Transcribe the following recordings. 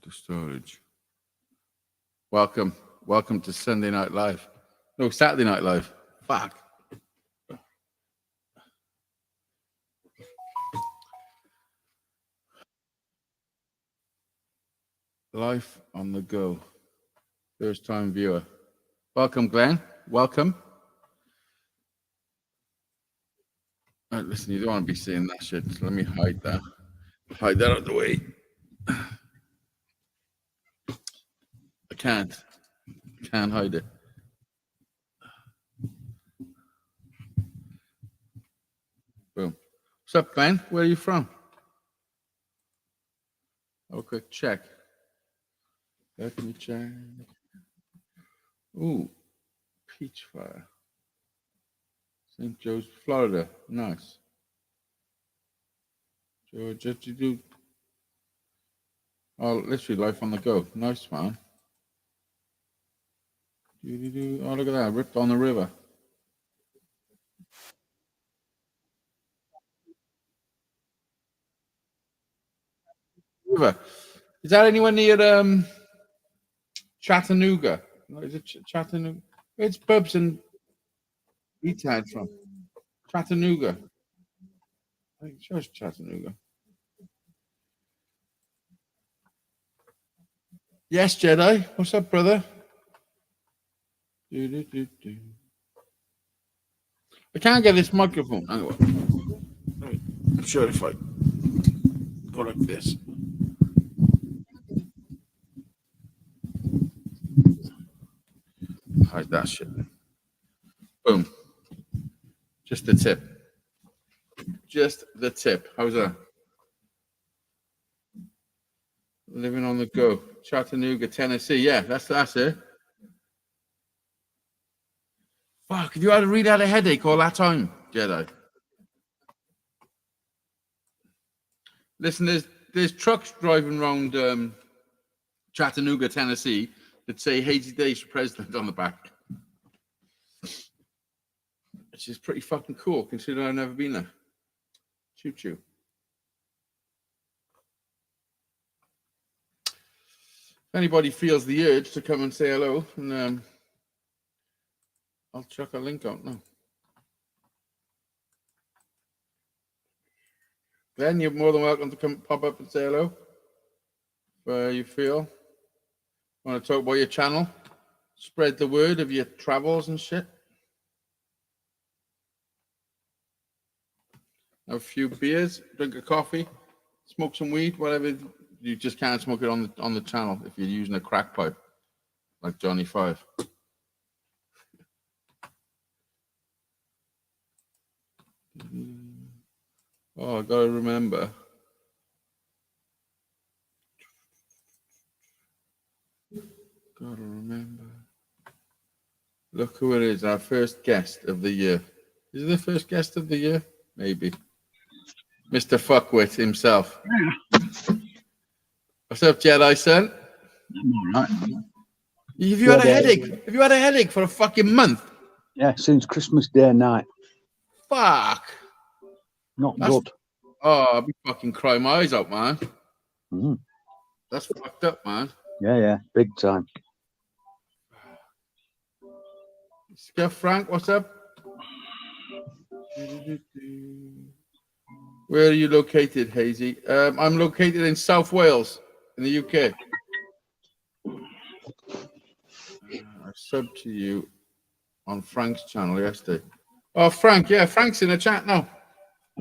to storage. Welcome to Sunday Night Live. No, Saturday Night Live. Fuck. Life on the go. First time viewer. Welcome, Glenn. Welcome. Right, listen, you don't want to be seeing that shit. So let me hide that. Hide that out of the way. I can't. Can't hide it. Boom. What's up, Glenn? Where are you from? Oh, quick check. Let me check. Ooh, Peach Fire. St. Joe's, Florida. Nice. Georgia, did you do? Oh, literally life on the go. Nice, man. Oh, look at that. Ripped on the river. River. Is that anywhere near Chattanooga? Is it Chattanooga? It's pubs and eat out from Chattanooga. I think it's Chattanooga. Yes, Jedi. What's up, brother? I can't get this microphone. Hang on. I'm sure if I go like this. Hide that shit. Boom. Just the tip. Just the tip. How's that? Living on the go. Chattanooga, Tennessee. Yeah, that's it. Fuck, have you had to read out a headache all that time, Jedi? Listen, there's trucks driving around Chattanooga, Tennessee that say Hazy Days for President on the back. Which is pretty fucking cool, considering I've never been there. Choo choo. If anybody feels the urge to come and say hello, and I'll chuck a link out now. Then you're more than welcome to come pop up and say hello. Where you feel. Want to talk about your channel? Spread the word of your travels and shit. Have a few beers, drink a coffee, smoke some weed, whatever. You just can't smoke it on the channel if you're using a crack pipe, like Johnny Five. Oh, I gotta remember. Gotta remember. Look who it is, our first guest of the year. Is it the first guest of the year? Maybe. Mr. Fuckwit himself. What's up, Jedi son? I'm all right. Have you had a headache? Have you had a headache for a fucking month? Yeah, since Christmas Day night. Fuck. Not good. Oh, I'll be fucking crying my eyes out, man. Mm. That's fucked up, man. Yeah, big time. Scuff Frank, what's up? Where are you located, Hazy? I'm located in South Wales, in the UK. I subbed to you on Frank's channel yesterday. Oh, Frank, yeah, Frank's in the chat now.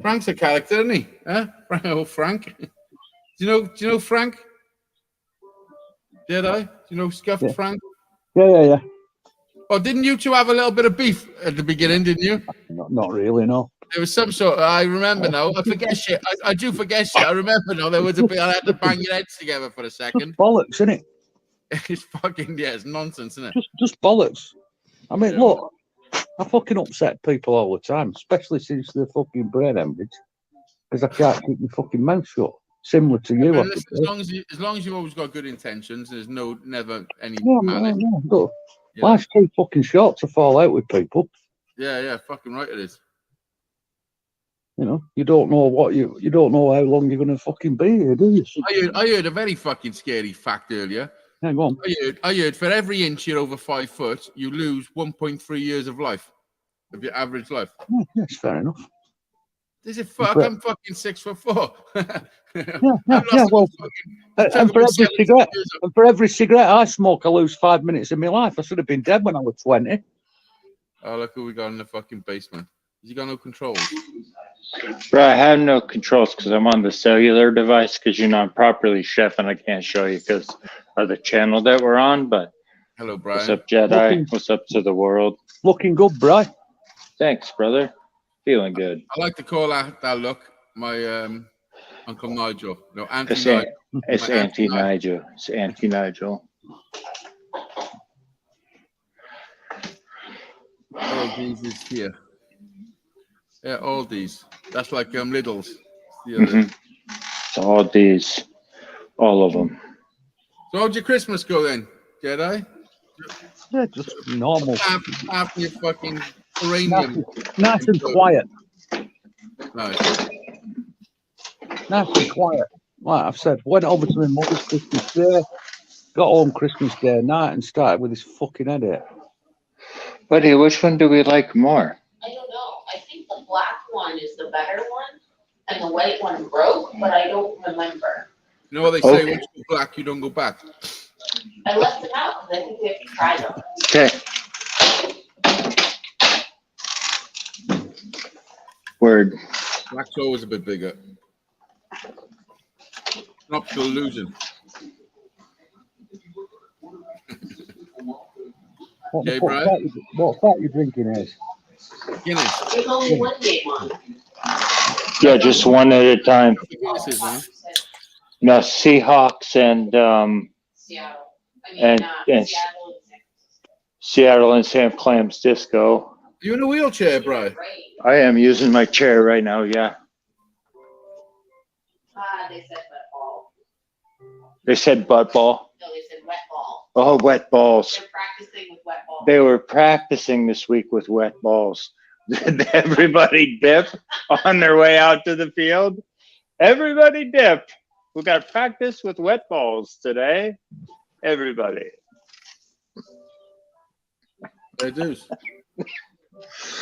Frank's a character, isn't he? Huh? Oh, Frank. Do you know Frank? Did I? Do you know Scuffed Frank? Yeah. Oh, didn't you two have a little bit of beef at the beginning, didn't you? Not really, no. There was some sort of, I remember now. I forget shit. I do forget shit. I remember now. There was a bit, I had to bang your heads together for a second. Just bollocks, isn't it? It's fucking, yeah, it's nonsense, isn't it? Just bollocks. I mean, look, I fucking upset people all the time, especially since the fucking brain hemorrhage, because I can't keep my fucking mouth shut. Similar to you. Listen, as long as you've always got good intentions, there's never any malice. No. Life's too fucking short to fall out with people. Yeah, fucking right it is. You know, you don't know you don't know how long you're gonna fucking be here, do you? I heard a very fucking scary fact earlier. Hang on. I heard for every inch you're over 5 foot, you lose 1.3 years of life, of your average life. Yeah, that's fair enough. This is fuck. I'm fucking 6'4". Yeah. Well, and for every cigarette I smoke, I lose 5 minutes of my life. I should have been dead when I was 20. Oh, look who we got in the fucking basement. Has he got no controls? Bro, I have no controls because I'm on the cellular device because you're not properly chef and I can't show you because of the channel that we're on. But hello, Brian. What's up, Jedi? What's up to the world? Looking good, Brian. Thanks, brother. Feeling good. I like to call that look my Uncle Nigel. No, Auntie It's Auntie Nigel. It's Auntie Nigel. All these is here. Yeah, all these. That's like Lidl's. So all these, all of them. So how'd your Christmas go then, Jedi? Yeah, just normal. After your fucking uranium. Nice and quiet. Nice. Nice and quiet. Like I've said, went over to my mother's Christmas Day, got home Christmas Day night and started with this fucking headache. Buddy, which one do we like more? I don't know. I think the black one is the better one, and the white one broke, but I don't remember. You know what they say, once you go black, you don't go back. I left them out because I think we have to try them. Okay. Word. Black's always a bit bigger. An optical illusion. What Okay, fat you drinking is? Guinness. There's only one big one. Yeah, just one at a time. Guinness is, man. No, Seahawks and Seattle. and Seattle and Sam Clams Disco. Are you in a wheelchair, Brian? I am using my chair right now, yeah. They said wet ball. They said butt ball. No, they said wet ball. Oh, wet balls. They're practicing with wet ball. They were practicing this week with wet balls. Did everybody dip on their way out to the field? Everybody dip. We got practice with wet balls today. Everybody. They do.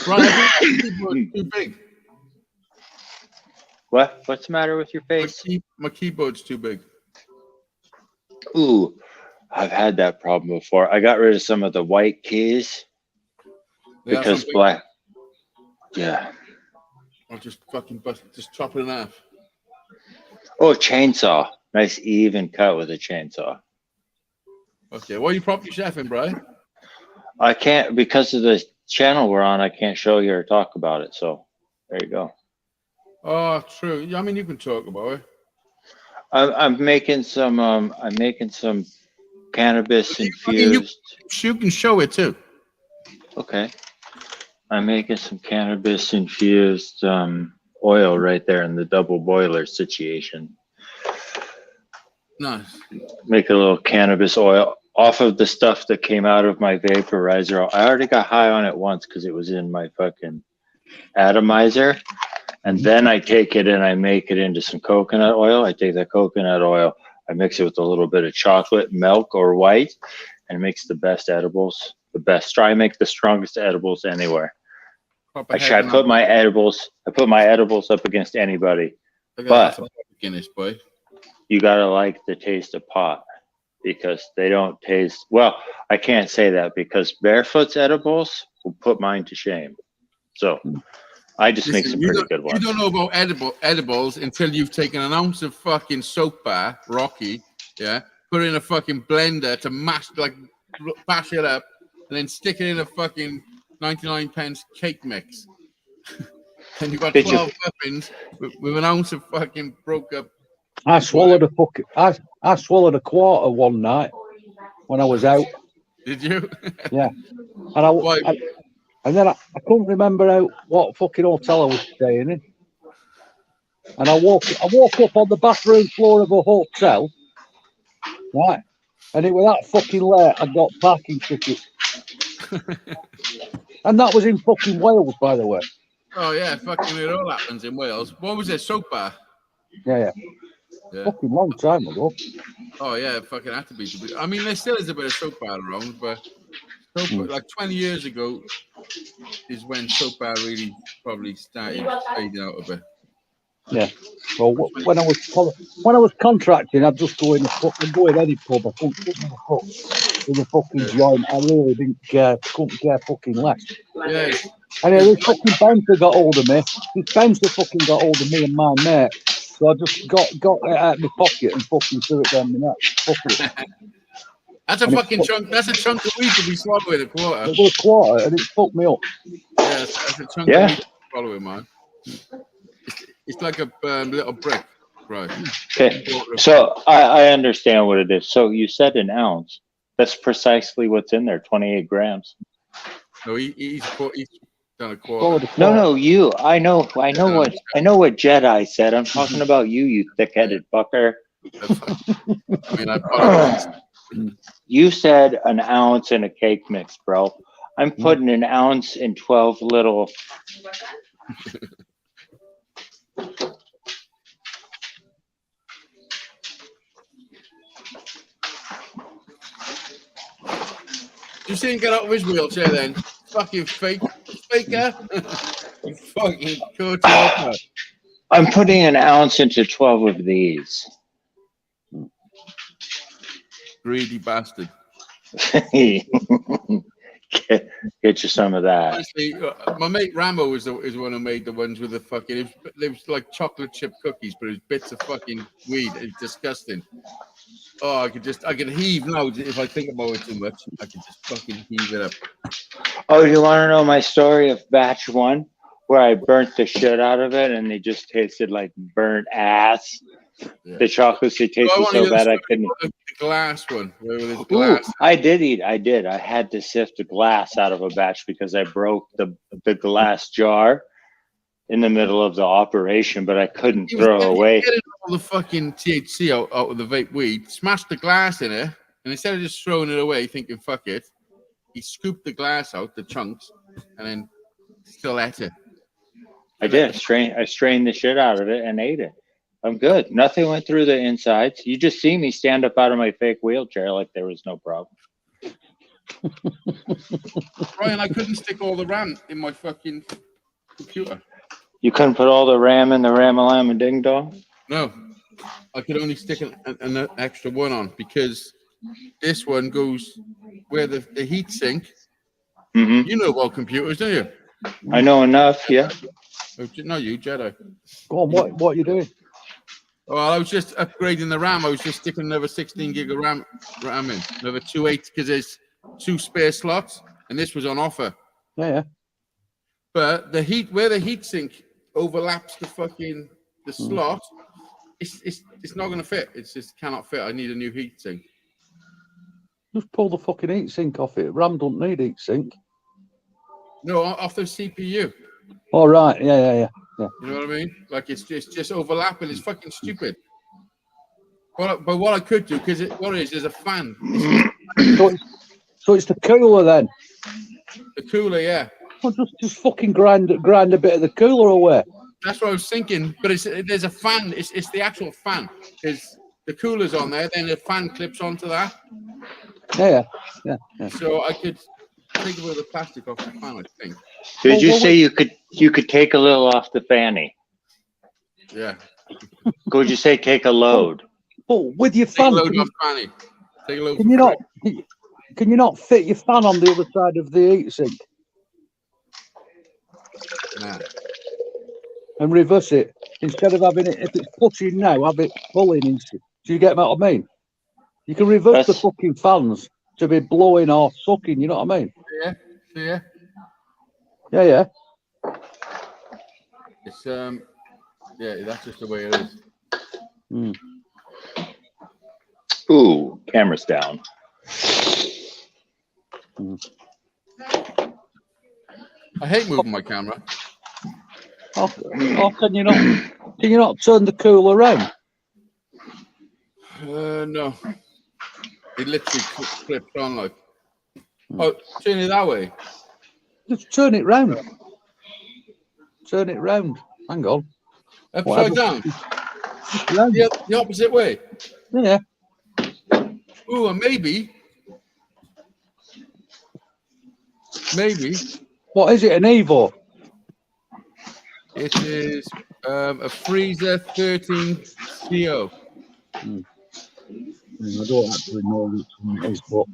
Brian, too big. What? What's the matter with your face? My keyboard's too big. Ooh, I've had that problem before. I got rid of some of the white keys because black. Yeah. I'll just fucking just chop it in half. Oh, chainsaw. Nice even cut with a chainsaw. Okay, what are you properly chefing, Brian? I can't, because of the channel we're on, I can't show you or talk about it. So there you go. Oh, true. Yeah, I mean, you can talk about it. I'm making some cannabis infused. You can show it too. Okay. I'm making some cannabis infused oil right there in the double boiler situation. Nice. Make a little cannabis oil off of the stuff that came out of my vaporizer. I already got high on it once because it was in my fucking atomizer. And then I take it and I make it into some coconut oil. I take that coconut oil, I mix it with a little bit of chocolate, milk, or white, and it makes the best edibles. The best. Try and make the strongest edibles anywhere. I put my edibles up against anybody. But Guinness, boy. You gotta like the taste of pot because they don't taste well. I can't say that because Barefoot's edibles will put mine to shame. So I just make some pretty good ones. You don't know about edibles until you've taken an ounce of fucking soap bar, Rocky, yeah, put it in a fucking blender to bash it up, and then stick it in a fucking 99p cake mix. And you've got 12 muffins with an ounce of fucking broke up. I swallowed I swallowed a quarter one night when I was out. Did you? Yeah. And then I couldn't remember what fucking hotel I was staying in. And I woke up on the bathroom floor of a hotel. Right. And it was that fucking late I got parking tickets. And that was in fucking Wales, by the way. Oh yeah, fucking it all happens in Wales. What was it? Soap bar. Yeah. Yeah. Fucking long time ago. Oh yeah, it fucking had to be. I mean, there still is a bit of soap bar around, but like 20 years ago is when soap bar really probably started fading out a bit. Yeah. Well, when I was contracting, I'd just go in any pub. I couldn't put my foot in the fucking joint. I really couldn't care fucking less. Yeah. And this fucking bouncer got hold of me. This bouncer fucking got hold of me and my mate. So I just got it out of my pocket and fucking threw it down my neck. Fuck it. That's a fucking chunk. That's a chunk of weed to be swallowing a quarter. It was a quarter and it fucked me up. Yeah, that's a chunk of weed to swallow it, man. It's like a little brick, right? Okay, so I understand what it is. So you said an ounce. That's precisely what's in there. 28 grams. No, he's done a quarter. No, you. I know what Jedi said. I'm talking about you thick-headed fucker. I mean, I apologize. You said an ounce in a cake mix, bro. I'm putting an ounce in 12 little. You see him get out of his wheelchair then? Fucking faker. You fucking coach. I'm putting an ounce into 12 of these. Greedy bastard. Get you some of that. Honestly, my mate Rambo is the one who made the ones with the fucking. It was like chocolate chip cookies, but it was bits of fucking weed. It's disgusting. Oh, I could heave now if I think about it too much. I could just fucking heave it up. Oh, you want to know my story of batch 1, where I burnt the shit out of it and they just tasted like burnt ass? Yeah. The chocolates tasted so bad I couldn't. The glass one. Glass. Ooh, I did. I had to sift the glass out of a batch because I broke the glass jar in the middle of the operation, but I couldn't throw away. Getting all the fucking THC out of the vape weed, smashed the glass in it, and instead of just throwing it away, thinking fuck it, he scooped the glass out, the chunks, and then still ate it. I did. I strained the shit out of it and ate it. I'm good. Nothing went through the insides. You just see me stand up out of my fake wheelchair like there was no problem. Brian, I couldn't stick all the RAM in my fucking computer. You couldn't put all the RAM in the Ram-a-lam and Ding Dong? No. I could only stick an extra one on because this one goes where the heat sink. Mm-hmm. You know about computers, don't you? I know enough, yeah. Oh, no, you, Jedi. Go on, what are you doing? Well, I was just upgrading the RAM. I was just sticking another 16 gig of RAM in. Another 2.8 because there's 2 spare slots, and this was on offer. Yeah. But where the heat sink overlaps the slot, it's not going to fit. It just cannot fit. I need a new heat sink. Just pull the fucking heat sink off it. RAM don't need heat sink. No, off the CPU. All right. Yeah. You know what I mean? Like it's just overlapping. It's fucking stupid. But what I could do, because there's a fan. So it's the cooler then. The cooler, yeah. Well, just fucking grind a bit of the cooler away. That's what I was thinking. But there's a fan. It's the actual fan. There's the cooler's on there. Then the fan clips onto that. Yeah. So I could take away the plastic off the fan, I think. Did you say you could take a little off the fanny? Yeah. Could you say take a load? Oh, with your fan. Take a load off fanny. Take a load. Can you not fit your fan on the other side of the heat sink? Nah. And reverse it instead of having it. If it's pushing now, have it pulling. Do you get what I mean? You can reverse the fucking fans to be blowing or sucking. You know what I mean? Yeah. Yeah. It's that's just the way it is. Ooh, camera's down. I hate moving my camera. Oh, can you not turn the cooler around? No. It literally flips on like. Oh, turn it that way. Just turn it round. turn it round. Hang on. Upside down. Round. The opposite way. Yeah. Ooh, and maybe. What is it? An Evo? It is a Freezer 13 CO. I don't actually know which one it is, but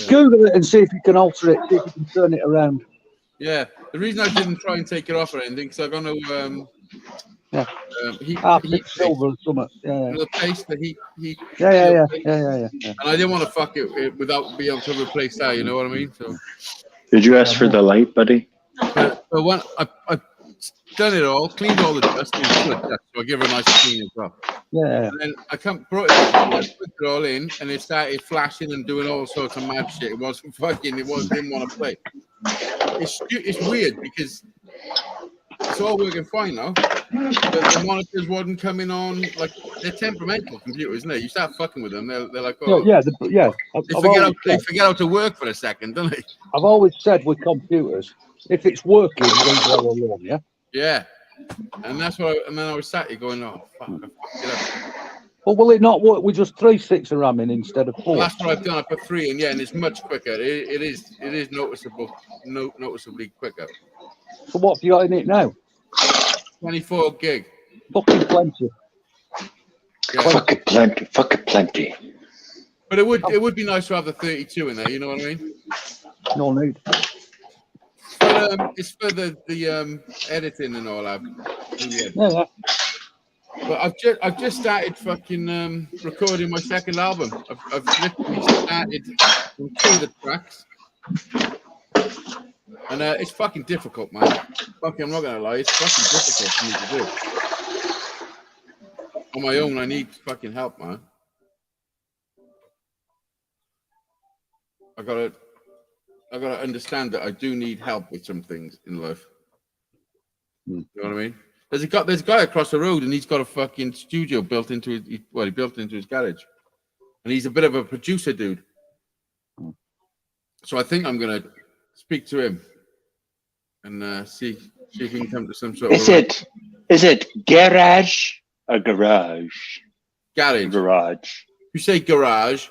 Google it and see if you can alter it. See if you can turn it around. Yeah, the reason I didn't try and take it off or anything because I'm gonna heat silver or something. Yeah. the paste, the heat. Yeah. And I didn't want to fuck it without being able to replace that. You know what I mean? So. Did you ask for the light, buddy? But when I done it all, cleaned all the dust, so I give her a nice clean as well. Yeah. And then I brought it, put it all in, and it started flashing and doing all sorts of mad shit. It wasn't fucking. Didn't want to play. It's weird because it's all working fine now. But the monitors wasn't coming on. Like they're temperamental computers, isn't it? You start fucking with them, they're like, oh, yeah. They forget how to work for a second, don't they? I've always said with computers, if it's working, leave it alone. Yeah. Yeah, and that's what. And then I was sat here going, oh fuck, I fucked it up. But will it not work with just 3 sticks of RAM in instead of 4? Well, that's what I've done. I put 3 in, and it's much quicker. It is noticeably quicker. So what have you got in it now? 24 gig. Fucking plenty. Yeah. Fucking plenty. But it would be nice to have the 32 in there. You know what I mean? No need. But it's for the editing and all that. Yeah. But I've just started fucking recording my second album. I've literally started on 2 of the tracks, and it's fucking difficult, man. Fucking, I'm not gonna lie, it's fucking difficult for me to do. On my own, I need fucking help, man. I gotta understand that I do need help with some things in life. You know what I mean? There's a guy across the road, and he's got a fucking studio built into his. He built into his garage, and he's a bit of a producer dude. So I think I'm gonna speak to him and see if we can come to some sort of. Is it garage or garage? Garage. Garage. You say garage.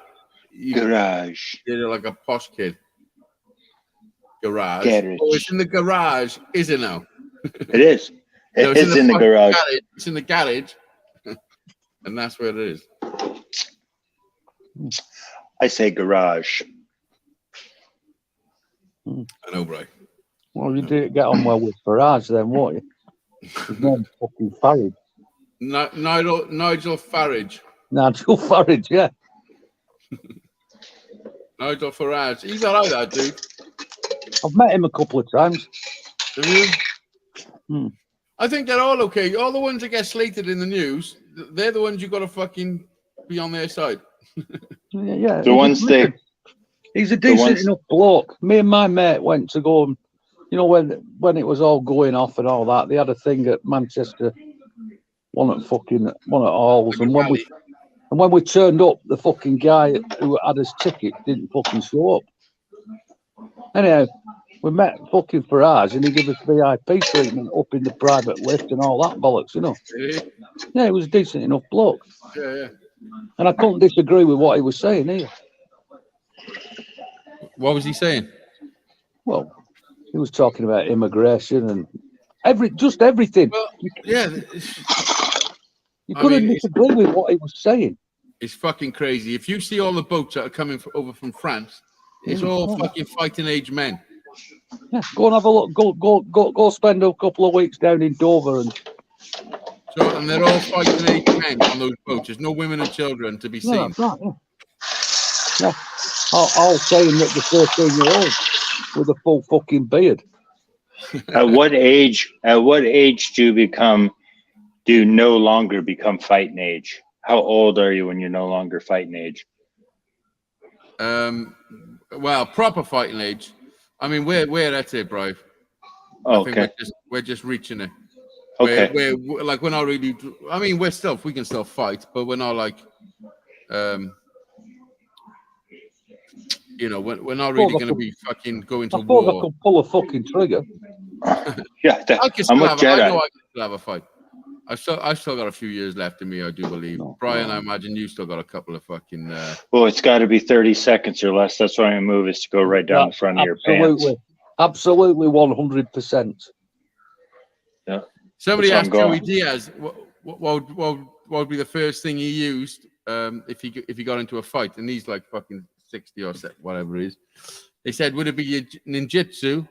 Garage. You're like a posh kid. Garage. Garage. Oh, it's in the garage, is it now? It is. It's in the garage. It's in the garage, and that's where it is. I say garage. I know, right? Well, you did get on well with Farage then, won't you? His name's fucking Farage. Nigel Farage. Nigel Farage, yeah. Nigel Farage. He's all right, that dude. I've met him a couple of times. Have you? I think they're all okay. All the ones that get slated in the news, they're the ones you got to fucking be on their side. Yeah. The ones they. He's a decent enough bloke. Me and my mate went to go and, you know, when it was all going off and all that, they had a thing at Manchester, one at Halls, and when we turned up, the fucking guy who had his ticket didn't fucking show up. Anyhow, we met fucking Farage, and he gave us VIP treatment up in the private lift and all that bollocks, you know. Really? Yeah, he was a decent enough bloke. Yeah. And I couldn't disagree with what he was saying either. What was he saying? Well, he was talking about immigration and everything. Well, yeah. You couldn't disagree with what he was saying. It's fucking crazy. If you see all the boats that are coming over from France, it's all fucking fighting age men. Yeah, go and have a look. Go spend a couple of weeks down in Dover and they're all fighting age men on those boats. There's no women and children to be seen. That's right, yeah. All saying that the 13-year-old with a full fucking beard. At what age do you no longer become fighting age? How old are you when you're no longer fighting age? Well, proper fighting age. I mean, we're at it, bro. Okay. I think we're just reaching it. Okay. We're like, we're not really. I mean, we can still fight, but we're not like, you know, we're not really going to be fucking going to war. I could pull a fucking trigger. Yeah, I can I'm still with have. I know Jedi. I can still have a fight. I still got a few years left in me. I do believe. No, Brian, no. I imagine you still got a couple of fucking. Well, it's got to be 30 seconds or less. That's why my move is to go right down the front of your pants. Absolutely 100%. Somebody That's asked where I'm Joey going. Diaz what would be the first thing he used if he got into a fight, and he's like fucking 60 or whatever it is. They said, would it be your ninjutsu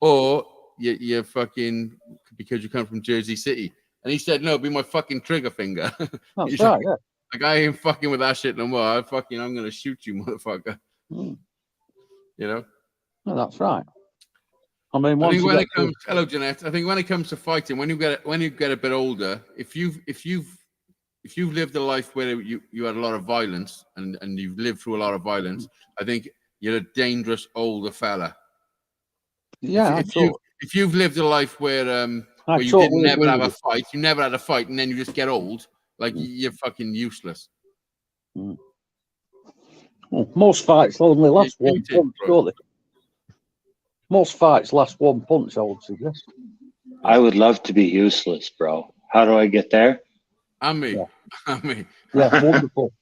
or your fucking because you come from Jersey City? And he said, no, it'd be my fucking trigger finger. That's He's right, yeah. like, I ain't fucking with that shit no more. I'm gonna shoot you, motherfucker. Mm. You know. No, that's right. I mean, I once think you when get it comes, hello Jeanette. I think when it comes to fighting, when you get a bit older, if you've lived a life where you had a lot of violence and you've lived through a lot of violence, I think you're a dangerous older fella. yeah, If you've lived a life where I you totally never agree have a with fight, you never had a fight, and then you just get old, like Mm. you're fucking useless. you. Well, most fights only last You're one muted, punch, bro. don't they? Most fights last one punch, I would suggest. I would love to be useless, bro. How do I get there? And me. Yeah. And me. Yeah, wonderful.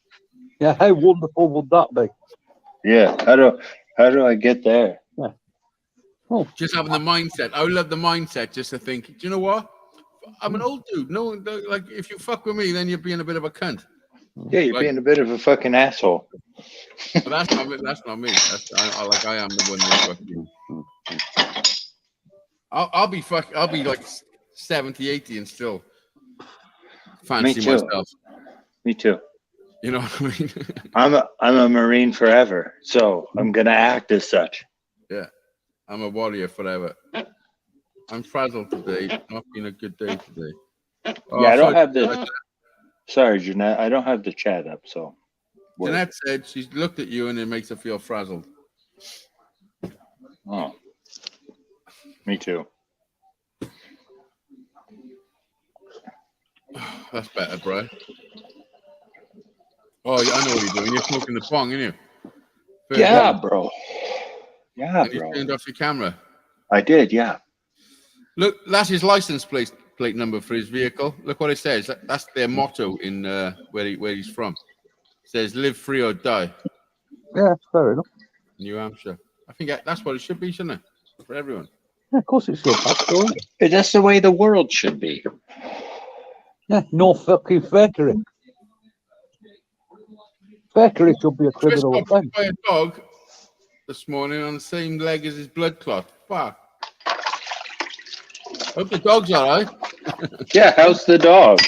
Yeah, how wonderful would that be? Yeah. How do I get there? Oh, Just having the mindset. I would love the mindset just to think, do you know what? I'm an old dude. No, like if you fuck with me, then you're being a bit of a cunt. Yeah, you're Like- being a bit of a fucking asshole. But that's not me. That's not me. I am the one that's fucking. I'll be like 70, 80 and still fancy too. myself. Me too. You know what I mean? I'm a Marine forever, so I'm gonna act as such. Yeah. I'm a warrior forever. I'm frazzled today. It's not been a good day today. Oh, Yeah, I don't sorry, have the. Sorry, Jeanette. I don't have the chat up, so. Jeanette said she's looked at you and it makes her feel frazzled. Oh. Me too. That's better, bro. Oh, yeah, I know what you're doing. You're smoking the bong, aren't you? Yeah, bro. Yeah, And you bro. turned off your camera. I did, yeah. Look, that's his license plate number for his vehicle. Look what it says. That's their motto in where he's from. It says "Live free or die." yeah, fair enough. New Hampshire. I think that's what it should be, shouldn't it? For everyone. Yeah, of course it should. Absolutely. That's the way the world should be. Yeah, no fucking fakery. Fakery should be a Chris criminal got bit offence. by a dog this morning on the same leg as his blood clot. Fuck. Hope the dog's all right. Yeah, how's the dog?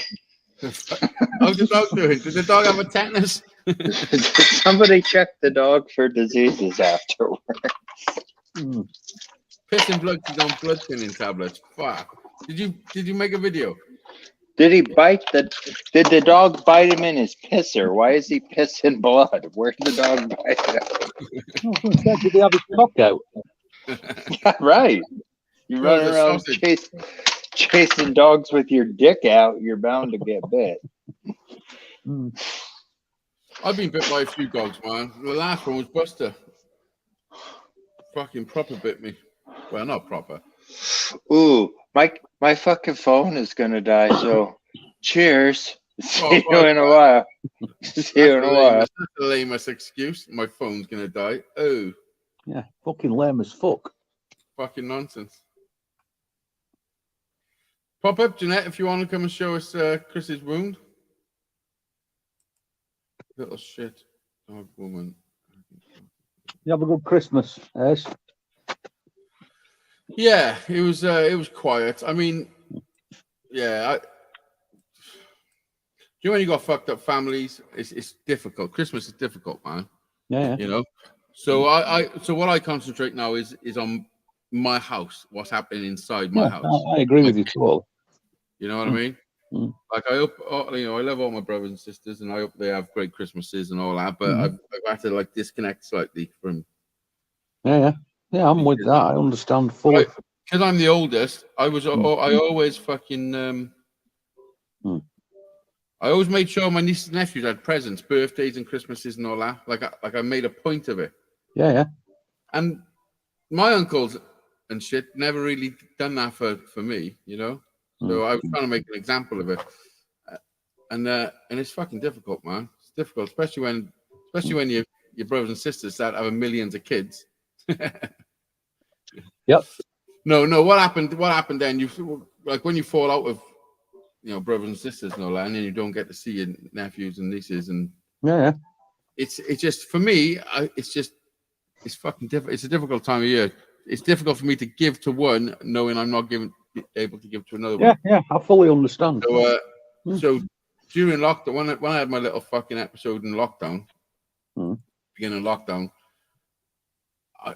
How's the dog doing? Did the dog have a tetanus? Did somebody check the dog for diseases afterwards? Mm. Piss and blood on blood thinning tablets. Fuck. Did you make a video? Did he bite did the dog bite him in his pisser? Why is he pissing blood? Where did the dog bite him? I was gonna say, did he have his cock out? Yeah, right. You No, run the around sausage. chasing dogs with your dick out, you're bound to get bit. Mm. I've been bit by a few dogs, man. The last one was Buster. Fucking proper bit me. Well, not proper. Ooh, my fucking phone is gonna die, so cheers. See you right, in a while. See you in a while. That's the lamest excuse. My phone's gonna die. Oh, Yeah, fucking lame as fuck. fucking nonsense. Pop up, Jeanette, if you want to come and show us Chris's wound. Little shit. Dog woman. You have a good Christmas, Ace. Yeah, it was quiet. I mean, yeah. You know when you got fucked up families, it's difficult. Christmas is difficult, man. Yeah, You know. So so what I concentrate now is on my house, what's happening inside my house. I agree with you totally. You know what I mean? Mm. Like I hope, I love all my brothers and sisters, and I hope they have great Christmases and all that. But I've had to like disconnect slightly from. Yeah, I'm with that. I understand fully. Because I'm the oldest, I always fucking. I always made sure my nieces and nephews had presents, birthdays and Christmases and all that. Like I made a point of it. Yeah. And my uncles, and shit. Never really done that for me, you know. So I was trying to make an example of it, and it's fucking difficult, man. It's difficult, especially when your brothers and sisters start having millions of kids. Yep. No. What happened then? You like when you fall out with, you know, brothers and sisters and all that, and then you don't get to see your nephews and nieces, and Yeah. it's just for me. It's fucking difficult. It's a difficult time of year. It's difficult for me to give to one, knowing I'm not able to give to another one. Yeah. I fully understand. So during lockdown, when I had my little fucking episode in lockdown, beginning of lockdown, I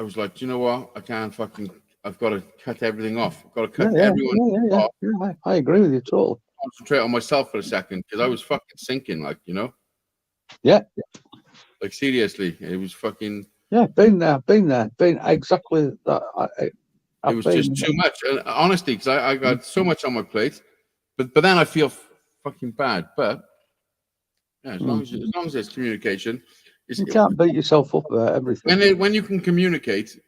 was like, do you know what? I can't fucking. I've got to cut everything off. I've got to cut everyone off. Yeah, I agree with you totally. Concentrate on myself for a second, because I was fucking sinking, like, you know. Yeah. Like seriously, it was fucking. Yeah, been there, been exactly that. It was just too much, and honestly, because I got so much on my plate, but then I feel fucking bad. But yeah, as long as there's communication, you can't beat yourself up about everything. When you can communicate,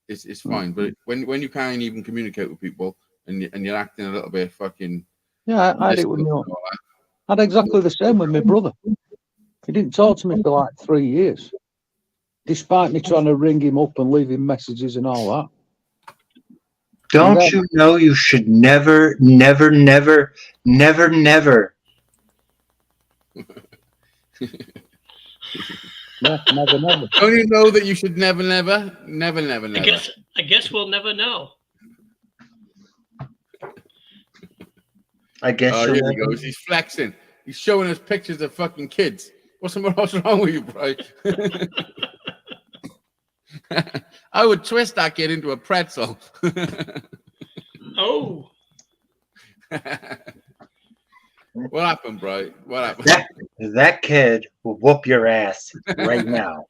it's fine. But when you can't even communicate with people, and you're acting a little bit fucking. Yeah, I had it with me. I had exactly the same with my brother. He didn't talk to me for like 3 years, despite me trying to ring him up and leave him messages and all that. Don't you know you should never, never, never, never, never. Yeah, never. Don't you know that you should never, never, never, never, never? I guess we'll never know. I guess. Oh, here he goes. He's flexing. He's showing us pictures of fucking kids. What's wrong with you, bro? I would twist that kid into a pretzel. Oh. What happened, bro? What happened? That kid will whoop your ass right now.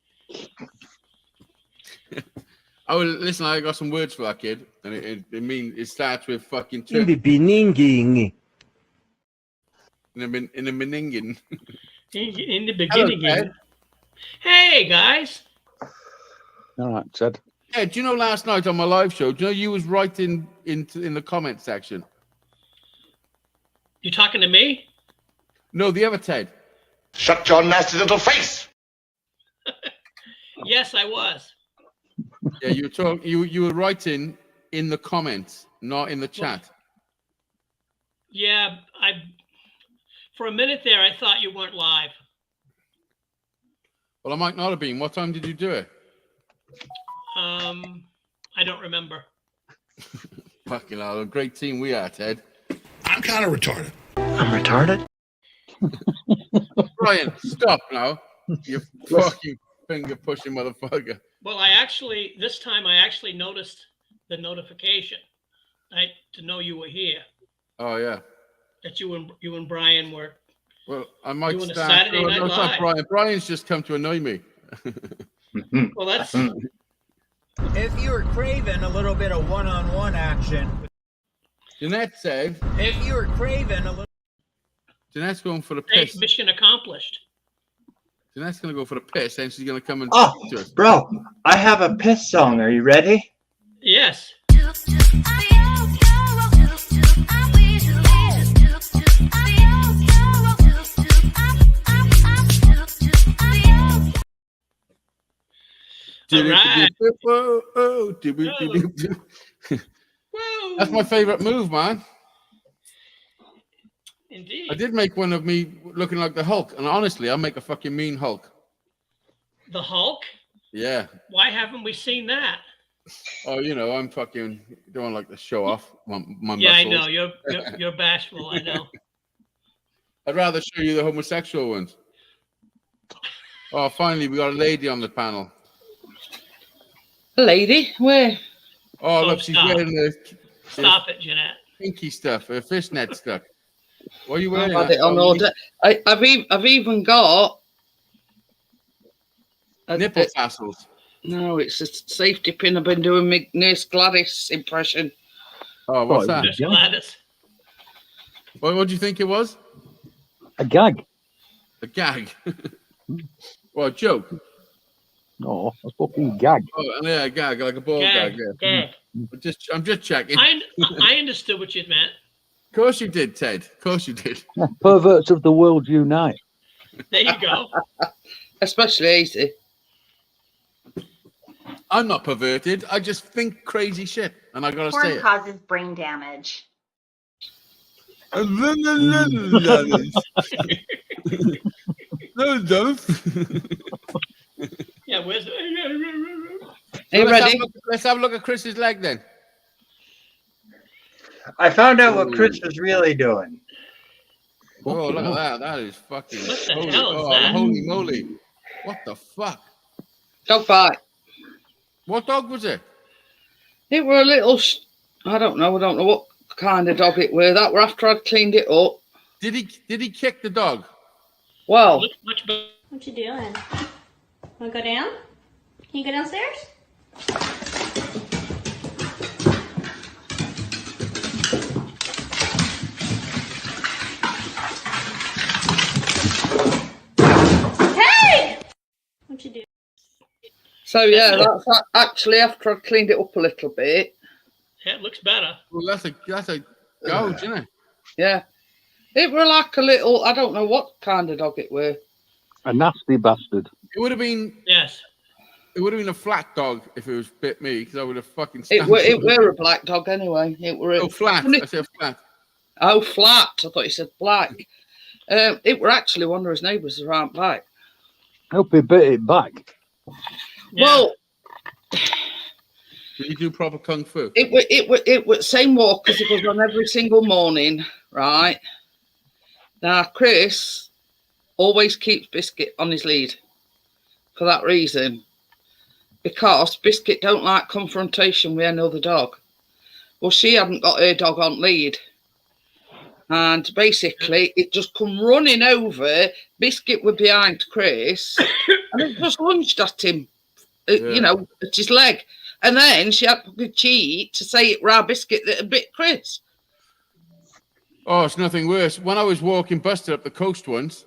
Listen, I got some words for that kid, and it starts with fucking. In the beginning. In the beninging. In the beginning. Hello, hey guys. All right, Ted. Yeah, do you know last night on my live show? Do you know you was writing in the comment section? You talking to me? No, the other Ted. Shut your nasty little face. Yes, I was. Yeah, you were writing in the comments, not in the chat. Yeah, for a minute there I thought you weren't live. Well, I might not have been. What time did you do it? I don't remember. Fucking hell, a great team we are, Ted. I'm kind of retarded. I'm retarded? Brian, stop now. You fucking finger pushing motherfucker. Well, this time I actually noticed the notification to know you were here. Oh yeah. That you and Brian were. Well, I might doing a start. Saturday Night No, it's not Live. Brian. Brian's just come to annoy me. Well, that's. If you were craving a little bit of one-on-one action. Jeanette said. If you were craving a little. Jeanette's going for the Hey, piss. mission accomplished. Jeanette's going to go for the piss, and she's going to come and Oh, talk to us. bro, I have a piss song. Are you ready? Yes. All right. That's my favorite move, man. Indeed. I did make one of me looking like the Hulk, and honestly, I make a fucking mean Hulk. The Hulk? Yeah. Why haven't we seen that? Oh, you know, I'm fucking don't like to show off my Yeah, I muscles. know. You're bashful. I know. I'd rather show you the homosexual ones. Oh, finally, we got a lady on the panel. A lady? Where? Oh, Oh, look, she's stop. wearing the Stop it, Jeanette. pinky stuff, her fishnet stuff. What are you I've wearing? had it on Oh, order. I've even got nipple tassels. No, it's a safety pin. I've been doing my Nurse Gladys impression. Oh, what's that? Miss Gladys. What do you think it was? A gag. A gag. Well, a joke. No, a fucking gag. Oh, yeah, a gag, like a ball gag. Gag. Yeah. I'm just checking. I understood what you meant. Of course you did, Ted. Of course you did. Perverts of the world unite. There you go. Especially easy. I'm not perverted. I just think crazy shit, and I gotta say Porn it. causes brain damage. No, don't. Yeah, where's the... Are you ready? Let's have a look at Chris's leg then. I found out what Chris was really doing. Oh, look at that. That is fucking What the holy, hell is that? holy moly. What the fuck? Dog bite. What dog was it? It were a little, I don't know what kind of dog it were. That were after I'd cleaned it up. Did he kick the dog? Well, Looks much better. What you doing? Wanna go down? Can you go downstairs? Hey! What you doing? so yeah, that's actually after I'd cleaned it up a little bit. Yeah, it looks better. Well, that's a gouge, isn't it? Yeah. It were like a little, I don't know what kind of dog it were. A nasty bastard. It would have been. Yes. It would have been a flat dog if it was bit me, because I would have fucking. It were a black dog anyway. It were Oh, flat. I said flat. Oh, flat. I thought you said black. It were actually one of his neighbours around back. I hope he bit it back. Yeah. Well, Did you do proper kung fu? it was same walk as it was on every single morning, right? Now Chris always keeps Biscuit on his lead for that reason, because Biscuit don't like confrontation with another dog. Well, she hadn't got her dog on lead, and basically it just come running over. Biscuit were behind Chris, and it just lunged at him, you know, at his leg. And then she had to cheat to say it raw Biscuit that had bit Chris. Oh, it's nothing worse. When I was walking Buster up the coast once,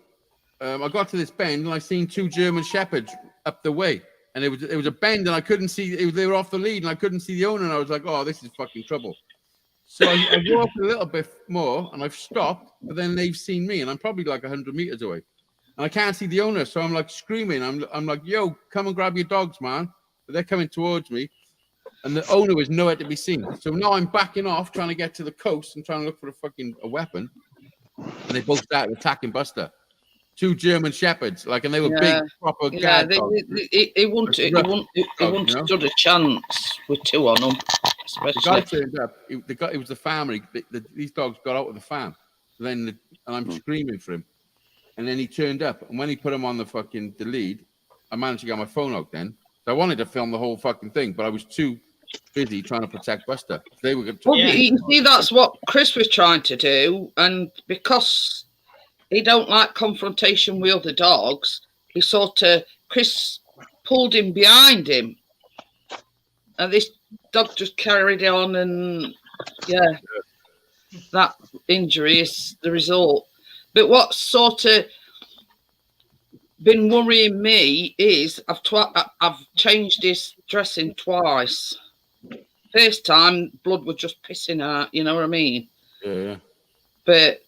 I got to this bend and I seen two German shepherds up the way, and it was a bend and I couldn't see. They were off the lead and I couldn't see the owner, and I was like, "Oh, this is fucking trouble." So I walked a little bit more and I've stopped, but then they've seen me and I'm probably like 100 meters away, and I can't see the owner, so I'm like screaming. I'm like, "Yo, come and grab your dogs, man!" But they're coming towards me. And the owner was nowhere to be seen. So now I'm backing off, trying to get to the coast and trying to look for a weapon. And they both started attacking Buster. Two German shepherds, and they were big, proper guard dogs. He wouldn't stood a chance with two on them. Especially. The guy turned up. It was the farmer. These dogs got out of the farm. So then, and I'm screaming for him. And then he turned up. And when he put him on the lead, I managed to get my phone out then. So I wanted to film the whole fucking thing, but I was too busy trying to protect Buster. They were going to. Well, you see, that's what Chris was trying to do, and because he don't like confrontation with other dogs, Chris pulled him behind him, and this dog just carried on, and that injury is the result. But what sort of been worrying me is I've changed his dressing twice. First time, blood was just pissing out, you know what I mean? Yeah. But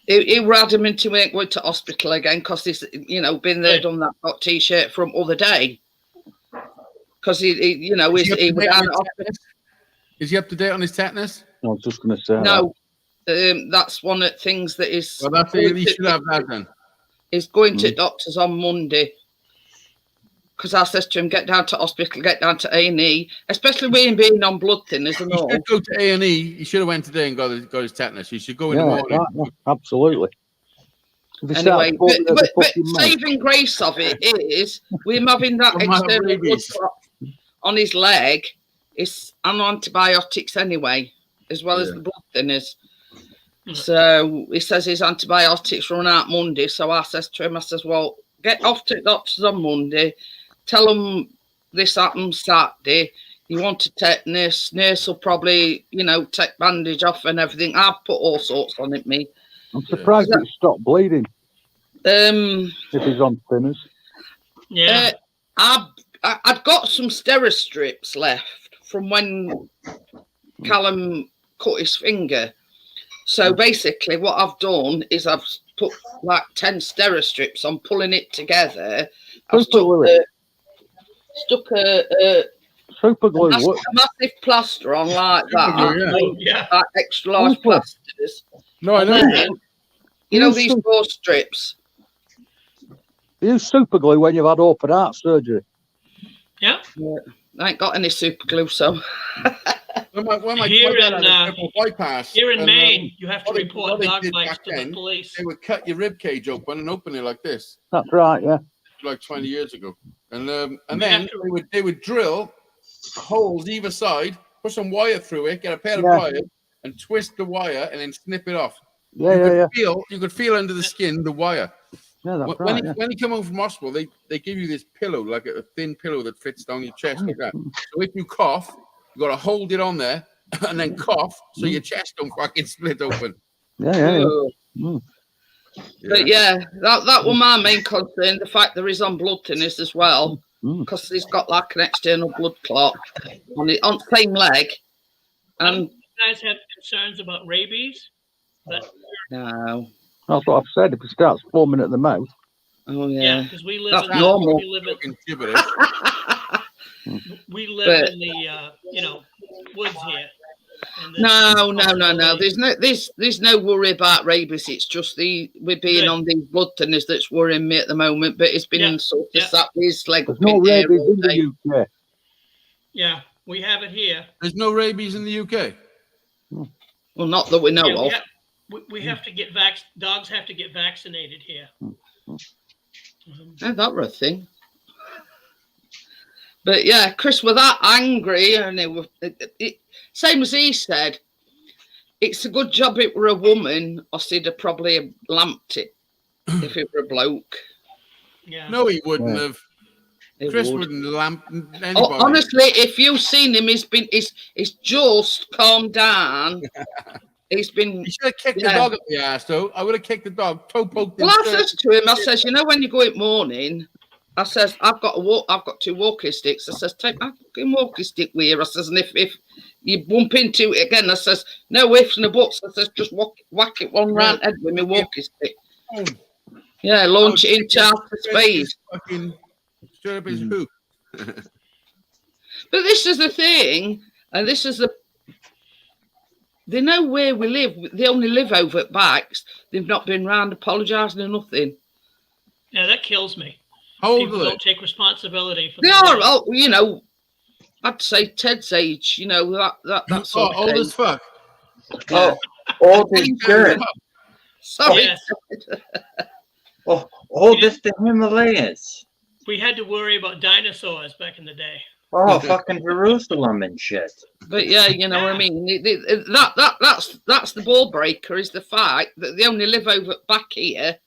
he were adamant he ain't going to hospital again because he's, been there, done that, got T-shirt from other day. Because he would have Is he up to date on his tetanus? I was just going to say no. That's one of the things that is. Well, that's it. He should have that then. He's going to doctors on Monday. Because I says to him, get down to hospital, get down to A&E, especially with him being on blood thinners and all. He should go to A&E. He should have went today and got his tetanus. He should go in the morning. Absolutely. Anyway, but saving grace of it is, with him having that external blood clot on his leg, it's on antibiotics anyway, as well as the blood thinners. So he says his antibiotics run out Monday. So I says to him, well, get off to the doctors on Monday. Tell them this happened Saturday. You want a tetanus. Nurse will probably, take bandage off and everything. I've put all sorts on it, me. I'm surprised it stopped bleeding. If he's on thinners. Yeah. I I'd got some Steri-strips left from when Callum cut his finger. So basically, what I've done is I've put like 10 Steri-strips on, pulling it together. I've stuck a super glue. massive plaster on like that. Glue, Like extra large plasters. No, I And know. then, you know these 4 strips. You use super glue when you've had open heart surgery. Yeah. I ain't got any super glue, so. Here in and, Maine, you have to what they- report what they dog did bites back to the then, police. They would cut your rib cage open and open it like this, That's right, yeah. like 20 years ago. And You then have to- they would drill holes either side, put some wire through it, get a pair of Yeah. pliers, and twist the wire, and then snip it off. Yeah. You could feel under the skin the wire. Yeah, that's When, right. when you come home from hospital, they give you this pillow, like a thin pillow that fits down your chest like that. So if you cough, you got to hold it on there and then cough so your chest don't fucking split open. Yeah. But yeah, that was my main concern. The fact there is on blood thinners as well, because he's got like an external blood clot on the same leg. And you guys have concerns about rabies? no. That's what I've said. If it starts foaming at the mouth. Oh Yeah, because we live That's in normal. we live in the woods here. And No. There's no worry about rabies. It's just we're being on these blood thinners that's worrying me at the moment. But it's been sort of sat his leg. There's no rabies in the UK. Yeah, we have it here. There's no rabies in the UK. Well, not that we know of. We have to get dogs have to get vaccinated here. That were a thing. But yeah, Chris was that angry, and same as he said, it's a good job it were a woman, or he'd have probably lamped it if it were a bloke. Yeah. No, he wouldn't have. Chris wouldn't lamp anybody. Honestly, if you've seen him, he's just calmed down. He's been. He should have kicked the dog up the ass, though. I would have kicked the dog, toe poked him. Well, I says to him, I says, you know, when you go in morning, I says, I've got 2 walking sticks. I says, take my fucking walking stick with you. I says, and if you bump into it again, I says, no ifs and buts. I says, just whack it one round head with my walking stick. Yeah, launch it into outer space. Fucking straight up his hoop. But this is the thing, and this is they know where we live. They only live over at Backs. They've not been round apologising or nothing. Yeah, that kills me. People don't take responsibility for they are, you know, I'd say Ted's age, you know, that sort of old thing. as fuck. Oh, old as dirt. Sorry. Yes. Oh, oldest the Himalayas. We had to worry about dinosaurs back in the day. Oh, fucking Jerusalem and shit. But yeah, you know what I mean. That's the ball breaker, is the fact that they only live over back here.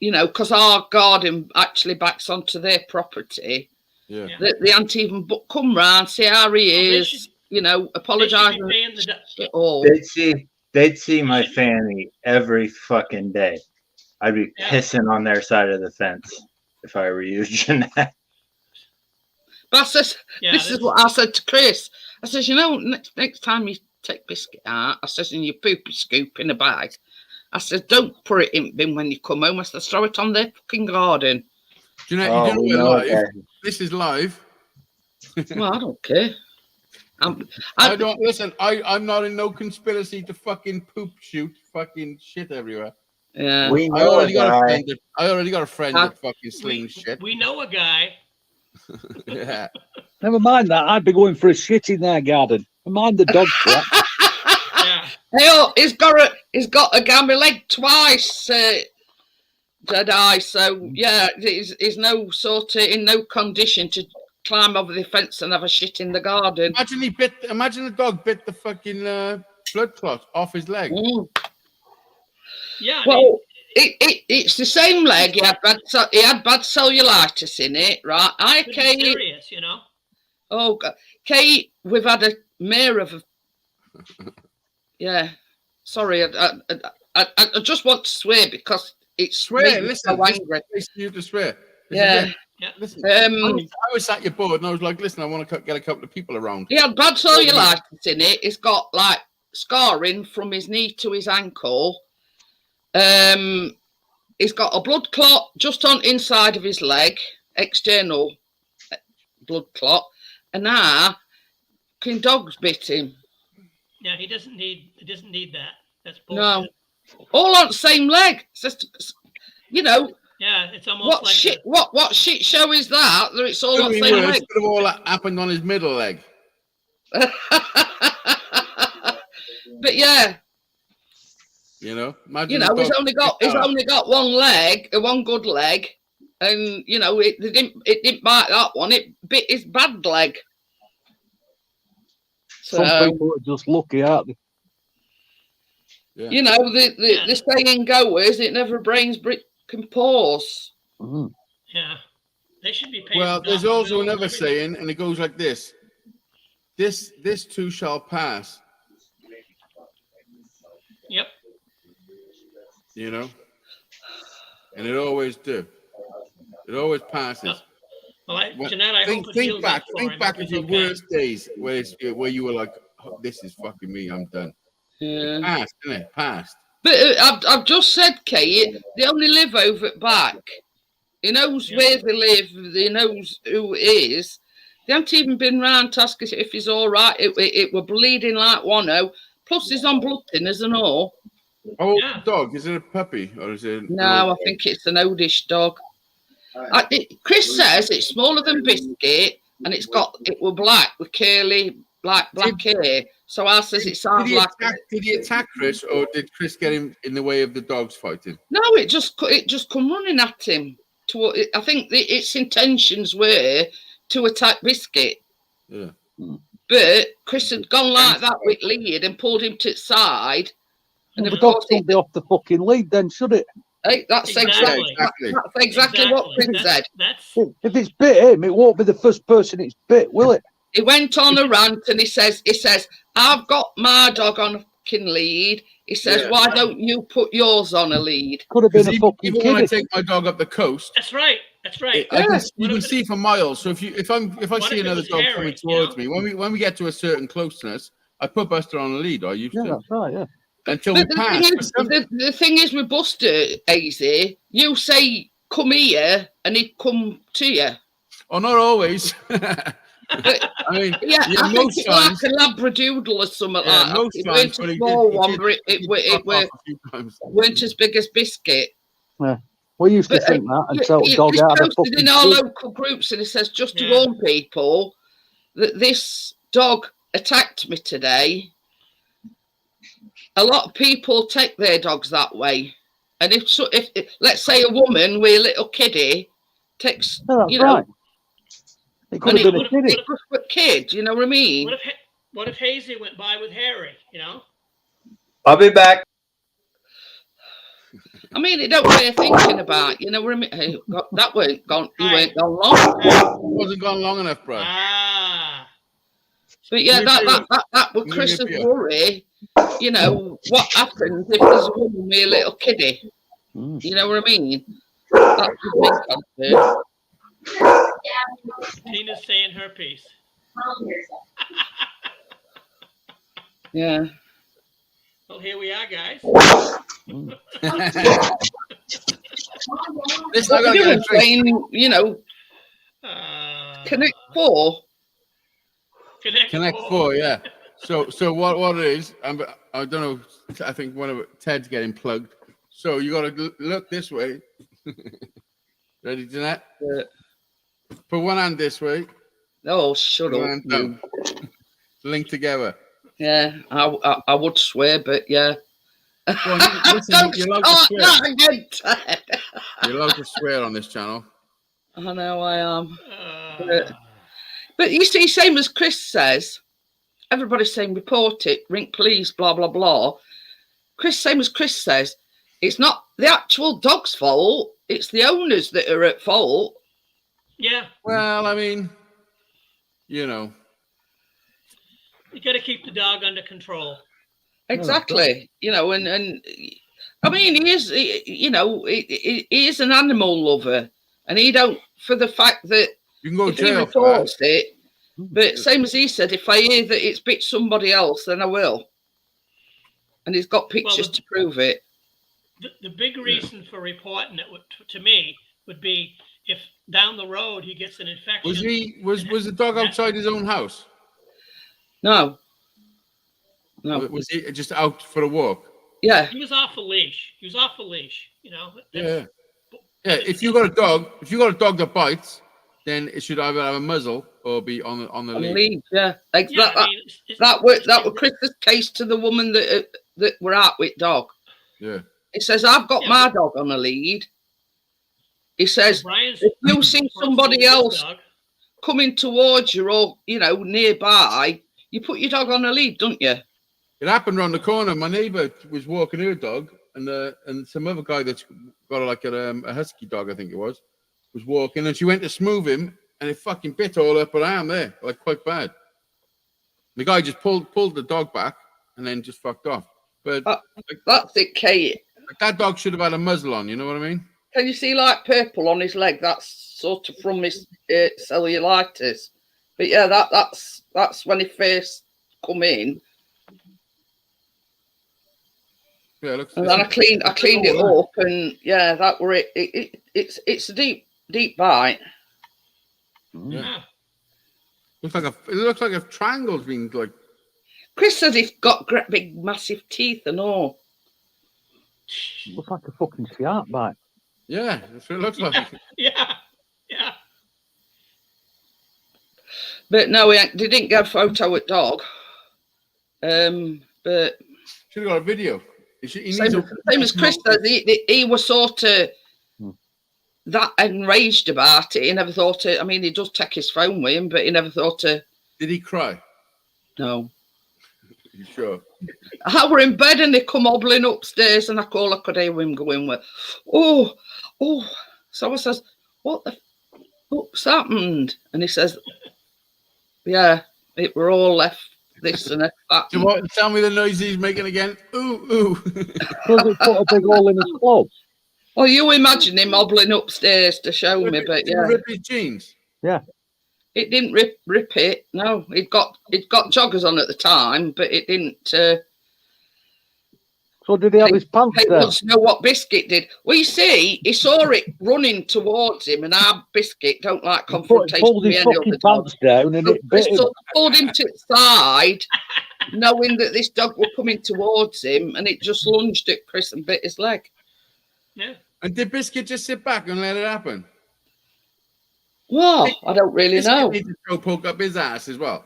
You know, because our garden actually backs onto their property. Yeah. They haven't even come round, see how he is. You know, apologise. They'd see my fanny every fucking day. I'd be pissing on their side of the fence if I were you, Jeanette. But I says, this is what I said to Chris. I says, you know, next time you take biscuit out, I says, and you poopy scoop in a bag, I says, don't put it in bin when you come home. I says, throw it on their fucking garden. Jeanette, you don't know we're live. This is live. Well, I don't care. I don't listen. I'm not in no conspiracy to fucking poop shoot fucking shit everywhere. Yeah, I already got a friend that fucking slings shit. We know a guy. Yeah. Never mind that. I'd be going for a shit in their garden. Mind the dog crap. Yeah. Hey, he's got a gammy leg twice, Jedi. So yeah, he's no sort of in no condition to climb over the fence and have a shit in the garden. Imagine the dog bit the fucking blood clot off his leg. Yeah. Well, it's the same leg. He had bad cellulitis in it, right? Kate, serious, you know. Oh, Kate, we've had a mare of. Yeah, sorry, I just want to swear because it's swear. Listen, so angry. you to swear. Yeah, Listen, Um, I was sat your board and I was like, listen, I want to get a couple of people around. He had bad cellulitis in it. He's got like scarring from his knee to his ankle. He's got a blood clot just on inside of his leg, external blood clot, and now fucking dogs bit him. Yeah, he doesn't need that. That's bullshit. No, all on the same leg. It's just, you know. Yeah, it's almost what shit. What shit show is that? That it's all on the same leg. Could have all that happened on his middle leg. But yeah. You know, imagine he's only got one leg, one good leg, and you know it didn't bite that one. It bit his bad leg. So, some people are just lucky, aren't they? Yeah. You know the saying goes, it never brains brick and paws. Mm-hmm. Yeah, they should be paying. Well, there's also another saying, and it goes like this: "This too shall pass." Yep. You know, and it always do. It always passes. Well, Jeanette, I hope it think feels back. that for Think him. back It's to your okay. worst days where you were like, oh, "This is fucking me. I'm done." Yeah. It passed, didn't it? Passed. But I've just said, Kate, they only live over at back. He knows where they live. He knows who it is. They haven't even been round to ask us if he's all right. It were bleeding like one-o. Plus, he's on blood thinners and all. Oh, dog. Is it a puppy or is it? No, I think it's an oldish dog. Chris says it's smaller than Biscuit and it were black with curly, black hair. So I says it sounds like. Did he attack Chris, or did Chris get him in the way of the dogs fighting? No, it just come running at him. I think its intentions were to attack Biscuit. Yeah. But Chris had gone like that with lead and pulled him to the side. And the dog shouldn't be off the fucking lead, then, should it? Hey, that's exactly what Chris said. If it's bit him, it won't be the first person it's bit, will it? He went on a rant and he says, I've got my dog on a fucking lead. He says, why don't you put yours on a lead? Could have been a fucking even when I take my dog up the coast. That's right. That's right. You can see for miles. So if I see another dog coming towards me, when we get to a certain closeness, I put Buster on a lead. I used to. That's right. Yeah. Until we pass. The thing is with Buster, Easy, you say come here and he'd come to you. Oh, not always. But, I mean, I think it's like a Labradoodle or something like that. Most it times, weren't a small one, but it weren't as big as Biscuit. Yeah. We used to think that and sell the dog out of the fucking in our local groups, and it says just to warn people that this dog attacked me today. A lot of people take their dogs that way, and if let's say a woman with a little kiddie takes, right. It could have been a kiddie. Kid, you know what I mean? What if Hazy went by with Harry? You know. I'll be back. I mean, it don't bear thinking about. You know what I mean? Hey, that weren't gone. You weren't gone long. It wasn't gone long enough, bro. But yeah, that was Chris's worry. You know what happens if there's a woman with a little kiddie? You know what I mean? That's the big concern. Tina's saying her piece. Yeah. Well, here we are, guys. This I gotta get a drink. You know, Connect 4. Connect 4, yeah. So what it is? I don't know. I think one of Ted's getting plugged. So you got to look this way. Ready, Jeanette? Put one hand this way. Oh, shut up. Link together. Yeah, I would swear, but yeah. Well, listen, you're allowed to swear. You're allowed to swear on this channel. I know I am. But you see, same as Chris says, everybody's saying report it, ring police, blah, blah, blah. Same as Chris says, it's not the actual dog's fault. It's the owners that are at fault. Yeah. Well, I mean, you know. You got to keep the dog under control. Exactly. You know, and I mean, he is, you know, he is an animal lover. And he don't, for the fact that You can go to if he jail for that. reports it, but same as he said, if I hear that it's bit somebody else, then I will. And he's got pictures to prove it. The big reason for reporting it to me would be if down the road he gets an infection. Was the dog outside his own house? No. No. Was he just out for a walk? Yeah. He was off a leash. He was off a leash. You know. Yeah. Yeah. If you got a dog that bites, then it should either have a muzzle or be on the lead. Yeah. Like that was Chris's case to the woman that were out with dog. Yeah. He says, I've got my dog on a lead. He says, if you see somebody else coming towards you or, you know, nearby, you put your dog on a lead, don't you? It happened around the corner. My neighbour was walking her dog, and some other guy that's got like a husky dog, I think it was walking, and she went to smooth him, and it fucking bit all up her arm there, like quite bad. The guy just pulled the dog back and then just fucked off. But that's it, Kate. Like that dog should have had a muzzle on, you know what I mean? Can you see like purple on his leg? That's sort of from his cellulitis. But yeah, that's when he first come in. Yeah, it and then I cleaned it up, and yeah, that were it. It's a deep bite. Yeah. It looks like a triangle's been like. Chris says he's got great big massive teeth and all. Looks like a fucking shark bite. Yeah, that's what it looks like. Yeah. But no, they didn't get a photo at dog. But should have got a video. Same as Chris says, he was sort of that enraged about it. He never thought it. I mean, he does take his phone with him, but he never thought to. Did he cry? No. You sure? I were in bed and they come hobbling upstairs, and I could hear him going with, oh. So I says, what's happened? And he says, yeah, it were all left this and that. Do you want to tell me the noise he's making again? Ooh. Does it put a big hole in his clothes? Well, you imagine him hobbling upstairs to show me, but yeah. Rip his jeans? Yeah. It didn't rip it. No, it got joggers on at the time, but it didn't. So did he have his pants He down? wants to know what Biscuit did. Well, you see, he saw it running towards him, and our Biscuit don't like confrontation Pulled with his any fucking other dog. pants down and it bit him. So pulled him to the side, knowing that this dog were coming towards him, and it just lunged at Chris and bit his leg. Yeah. And did Biscuit just sit back and let it happen? Well, I don't really know. He needs to poke up his ass as well.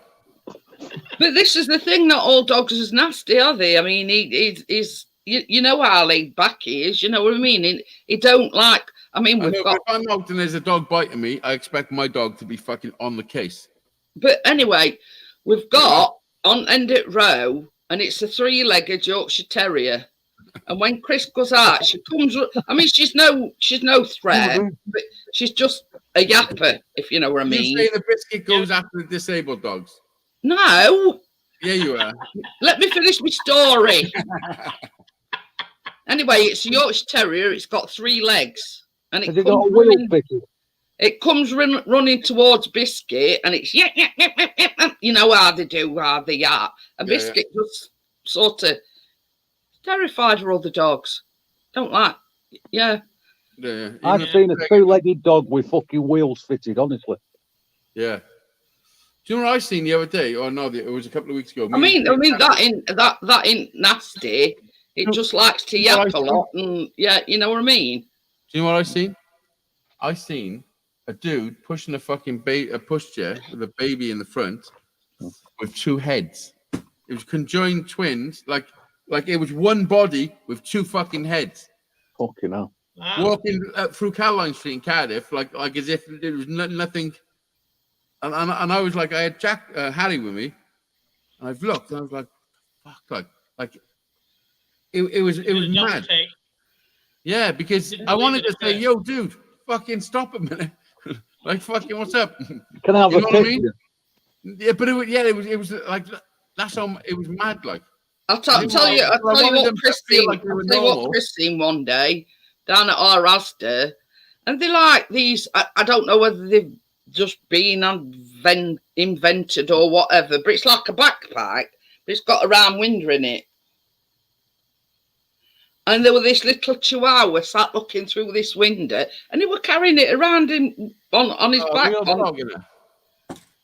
But this is the thing, not all dogs is nasty, are they? I mean, he's you know how laid back he is, you know what I mean? He don't like, I mean, If I'm out and there's a dog biting me, I expect my dog to be fucking on the case. But anyway, we've got on Endit Row, and it's a 3-legged Yorkshire Terrier. And when Chris goes out, she comes. I mean, she's no threat, but she's just a yapper, if you know what I mean. You say the Biscuit goes after the disabled dogs? No. Yeah, you are. Let me finish my story. Anyway, it's a Yorkshire Terrier. It's got 3 legs, and it comes running towards Biscuit, and it's yeah. You know how they do, how they are. And Biscuit just sort of terrified of other dogs. Don't like, yeah. I've seen a 2-legged dog with fucking wheels fitted, honestly. Yeah. Do you know what I seen the other day? Or no, it was a couple of weeks ago. I mean that ain't nasty. It just likes to yap a lot, and yeah, you know what I mean. Do you know what I seen? I seen a dude pushing a fucking a pushchair with a baby in the front with 2 heads. It was conjoined twins, like it was one body with 2 fucking heads. Fucking hell. Wow. Walking through Caroline Street in Cardiff, like as if there was nothing. And I was like, I had Harry with me, and I've looked, and I was like, fuck, like it was mad. Yeah, because I wanted to say, yo, dude, fucking stop a minute. Like, fucking, what's up? Can I have a picture? I mean? Yeah, but it was like that's how it was mad. Like, I'll tell you what Chris seen. I'll tell you what Chris seen one day down at our Asda, And they like these, I don't know whether they've just been invented or whatever, but it's like a backpack, but it's got a round window in it. And there was this little chihuahua sat looking through this window, and he was carrying it around him on his back. Real dog in it.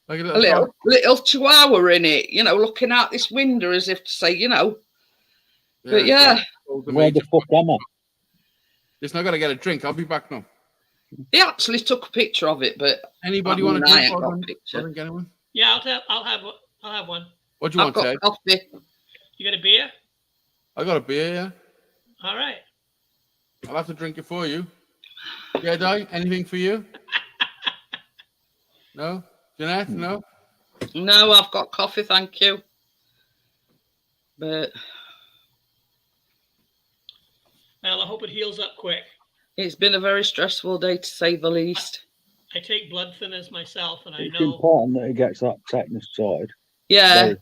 Like a A little chihuahua in it, you know, looking out this window as if to say, you know. But yeah. Where the fuck am I? Just now got to get a drink. I'll be back now. He actually took a picture of it, but Anybody want a drink? I ain't got a picture. Yeah, I'll have one. What do you want, Ted? Coffee. You got a beer? I got a beer, yeah. All right. I'll have to drink it for you. Yeah, Di, anything for you? No? Jeanette, no? No, I've got coffee, thank you. But Well, I hope it heals up quick. It's been a very stressful day, to say the least. I take blood thinners myself, and I It's know. important that he gets that tetanus sorted. Yeah. Very.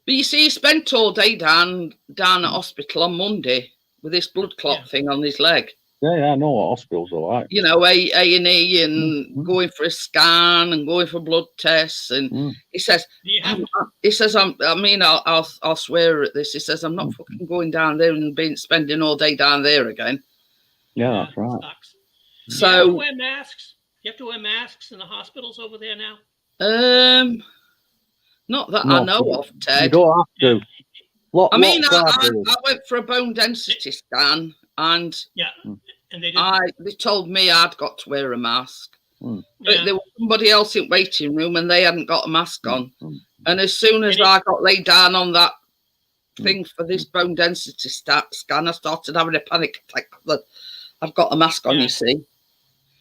But you see, he spent all day down at hospital on Monday with this blood clot thing on his leg. Yeah, I know what hospitals are like. You know, A&E and going for a scan and going for blood tests. And he says, I'll swear at this. He says, I'm not fucking going down there and spending all day down there again. Yeah, that's right. Sucks. So, you have to wear masks? You have to wear masks in the hospitals over there now? Not that I know of, Ted. You don't have to. I went for a bone density scan, and and they told me I'd got to wear a mask. But there was somebody else in waiting room, and they hadn't got a mask on. And as soon as I got laid down on that thing for this bone density scan, I started having a panic attack that I've got a mask on. You see?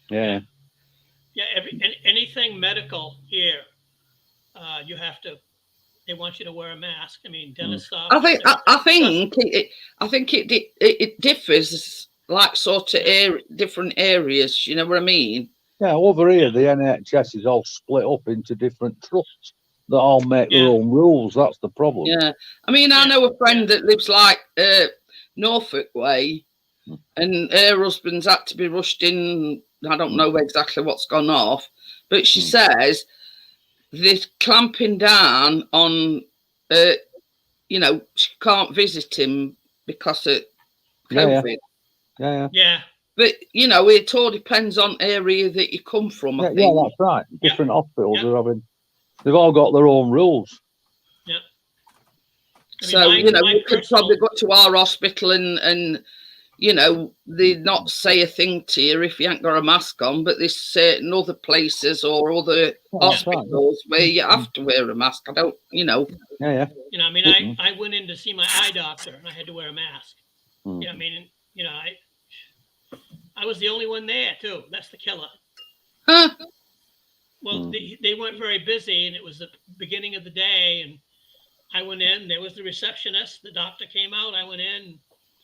Yeah. Yeah. Anything medical here, you have to. They want you to wear a mask. I mean, dentist stuff. I think it differs, like sort of different areas. You know what I mean? Yeah, over here the NHS is all split up into different trusts that all make their own rules. That's the problem. Yeah, I mean, I know a friend that lives like Norfolk way, and her husband's had to be rushed in. I don't know exactly what's gone off, but she says they're clamping down on, you know, she can't visit him because of COVID. Yeah. But, you know, it all depends on area that you come from, I think. Yeah, that's right. Different hospitals are having, they've all got their own rules. Yeah. So, you know, you could probably go to our hospital and you know, they not say a thing to you if you ain't got a mask on, but there's certain other places or other hospitals where you have to wear a mask. I don't, you know. Yeah. You know, I mean, I went in to see my eye doctor and I had to wear a mask. Yeah, I mean, you know, I was the only one there too. That's the killer. Huh? Well, they weren't very busy, and it was the beginning of the day, and I went in. There was the receptionist. The doctor came out. I went in.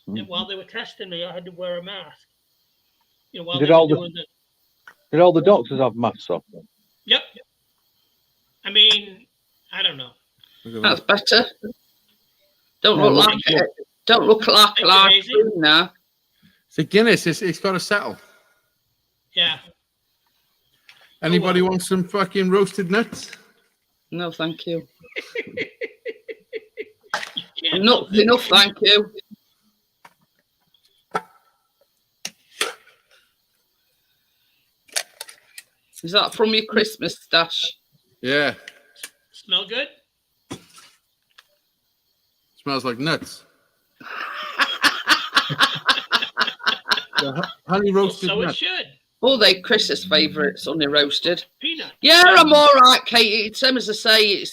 And while they were testing me, I had to wear a mask. You know, while did all the doctors have masks on? Yep. I mean, I don't know. That's better. Don't look like now. It's a Guinness. It's got to settle. Yeah. Anybody want some fucking roasted nuts? No, thank you. Enough, thank you. Is that from your Christmas stash? Yeah. Smell good? Smells like nuts. Honey roasted nuts. It should. Oh, they Chris's favourites, honey roasted. Peanut. Yeah, I'm all right, Katie. Same as I say,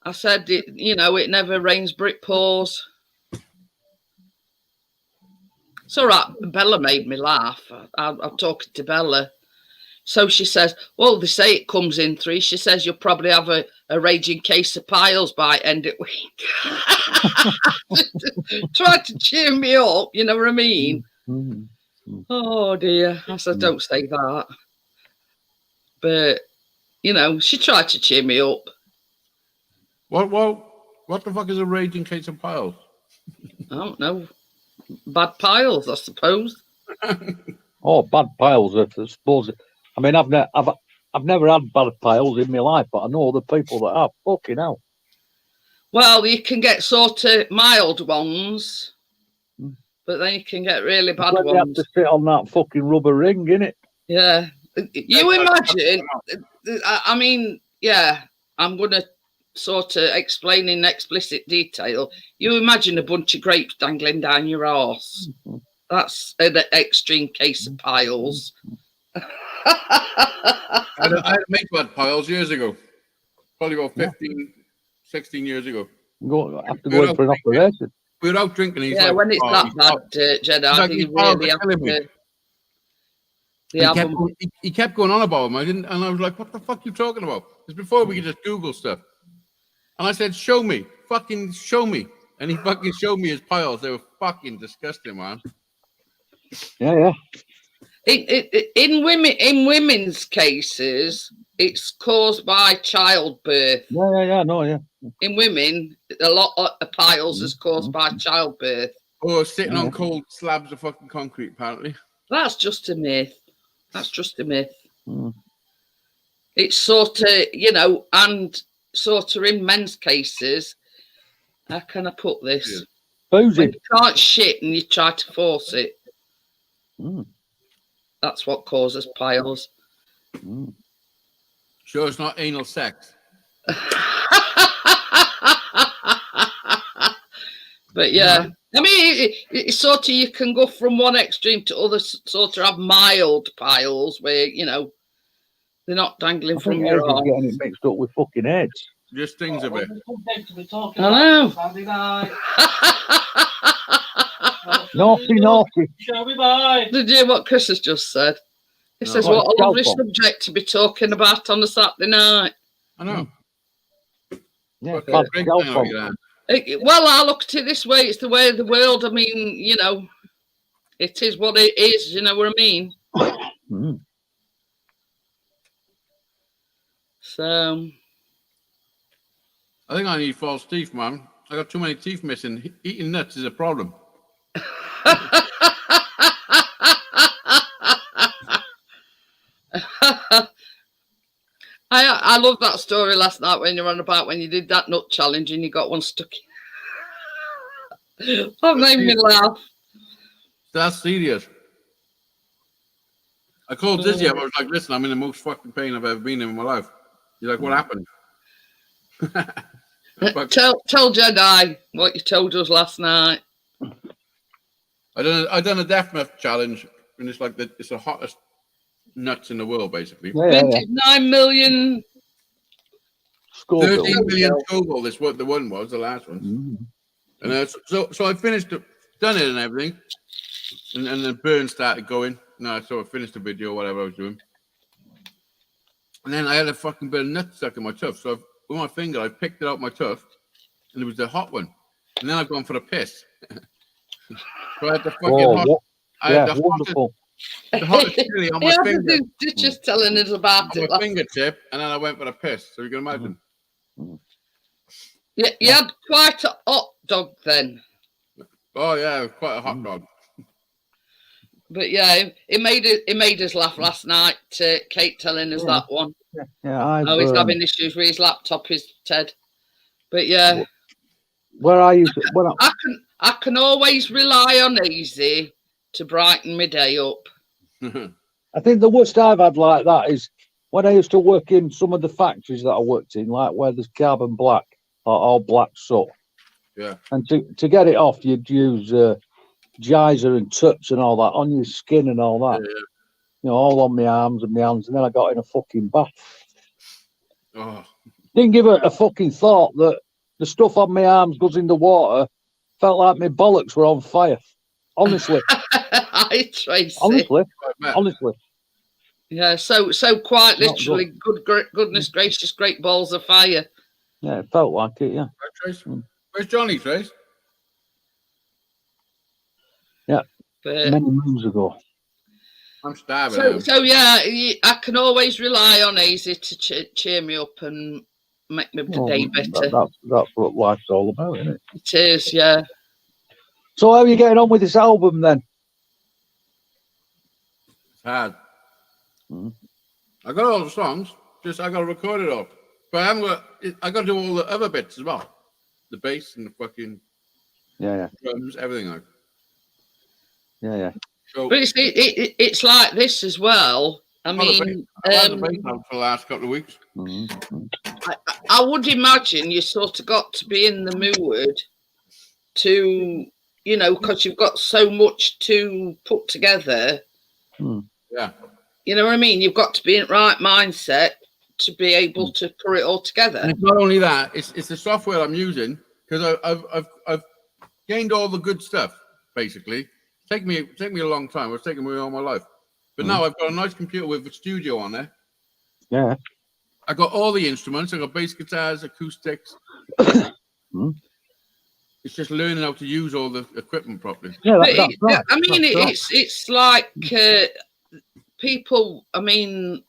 I said, you know, it never rains brick pours. It's all right. Bella made me laugh. I'm talking to Bella. So she says, well, they say it comes in 3. She says you'll probably have a raging case of piles by end of week. Tried to cheer me up, you know what I mean? Oh, dear. I said, don't say that. But, you know, she tried to cheer me up. What the fuck is a raging case of piles? I don't know. Bad piles, I suppose. Oh, bad piles. I suppose. I mean, I've never had bad piles in my life, but I know other people that have. Fucking hell. Well, you can get sort of mild ones, but then you can get really bad When you have ones. to sit on that fucking rubber ring, innit? Yeah. You imagine, I mean, yeah, I'm going to sort of explain in explicit detail. You imagine a bunch of grapes dangling down your arse. That's an extreme case of piles. I had to make bad piles years ago. Probably about 15, 16 years ago. Have to go in for an operation. We were out drinking. He's yeah, like, when it's that he's bad, Jedi, these you piles really are have killing me. to. He kept going on about him. And I was like, what the fuck are you talking about? It's before we could just Google stuff. And I said, show me. Fucking show me. And he fucking showed me his piles. They were fucking disgusting, man. Yeah. In women's cases, it's caused by childbirth. Yeah. In women, a lot of piles is caused by childbirth. Or sitting on cold slabs of fucking concrete, apparently. That's just a myth. It's sort of, and sort of in men's cases, how can I put this? When you can't shit and you try to force it. That's what causes piles. Sure, it's not anal sex. But yeah, I mean, it's sort of, you can go from one extreme to other, sort of have mild piles where, they're not dangling from your arm. Getting it mixed up with fucking heads. Just things a bit. I know. Naughty. Shall we bye? Did you hear what Chris has just said? He says, what a lovely subject to be talking about on a Saturday night. I know. Yeah, well, I look at it this way. It's the way of the world. I mean, it is what it is. You know what I mean? So. I think I need false teeth, man. I got too many teeth missing. Eating nuts is a problem. I love that story last night when you were on about when you did that nut challenge and you got one stuck in. That made me laugh. That's serious. I called Dizzy up. I was like, listen, I'm in the most fucking pain I've ever been in my life. He's like, what happened? Tell Jedi what you told us last night. I done a death challenge, and it's like it's the hottest nuts in the world, basically. 9 million. 13 million Scoville. This what the one was, the last one. And so I finished it, done it and everything, and the burn started going. No, so I finished the video, whatever I was doing, and then I had a fucking bit of nut stuck in my tooth. So with my finger, I picked it out my tooth, and it was the hot one. And then I've gone for a piss. So I had the fucking wonderful. The hottest chili on my finger. Just telling us about it. My fingertip, and then I went for a piss. So you can imagine. Yeah, you had quite a hot dog then. Oh yeah, it was quite a hot dog. But yeah, it made us laugh last night. Kate telling us that one. Yeah, he's having issues with his laptop, is Ted. But yeah, where are you? I can always rely on Easy to brighten my day up. I think the worst I've had like that is when I used to work in some of the factories that I worked in, like where there's carbon black or all black soot. Yeah. And to get it off, you'd use geyser and touch and all that on your skin and all that. Yeah. All on my arms and my hands, and then I got in a fucking bath. Oh. Didn't give a fucking thought that the stuff on my arms goes in the water. Felt like my bollocks were on fire. Honestly. Hi, Tracy. Honestly. Yeah, so quite literally, goodness gracious, great balls of fire. Yeah, it felt like it, yeah. Trace. Where's Johnny, Trace? Yeah, many moons ago. I'm starving. So yeah, I can always rely on Easy to cheer me up and make my day better. That's what life's all about, isn't it? It is, yeah. So how are you getting on with this album then? hard. Mm. I got all the songs, just I got to record it all. But I haven't got. I got to do all the other bits as well, the bass and the fucking Yeah. drums, everything like. Yeah. So But it's like this as well. I I've had mean, the bass out for the last couple of weeks. Mm. I would imagine you sort of got to be in the mood to, you know, because you've got so much to put together. Yeah. You know what I mean? You've got to be in the right mindset to be able to put it all together. And it's not only that; it's the software I'm using because I've gained all the good stuff. Basically, take me a long time. It's taken me all my life, but now I've got a nice computer with a studio on there. Yeah. I got all the instruments. I got bass guitars, acoustics. It's just learning how to use all the equipment properly. Yeah, that's right. I mean, That's it's like people. I mean,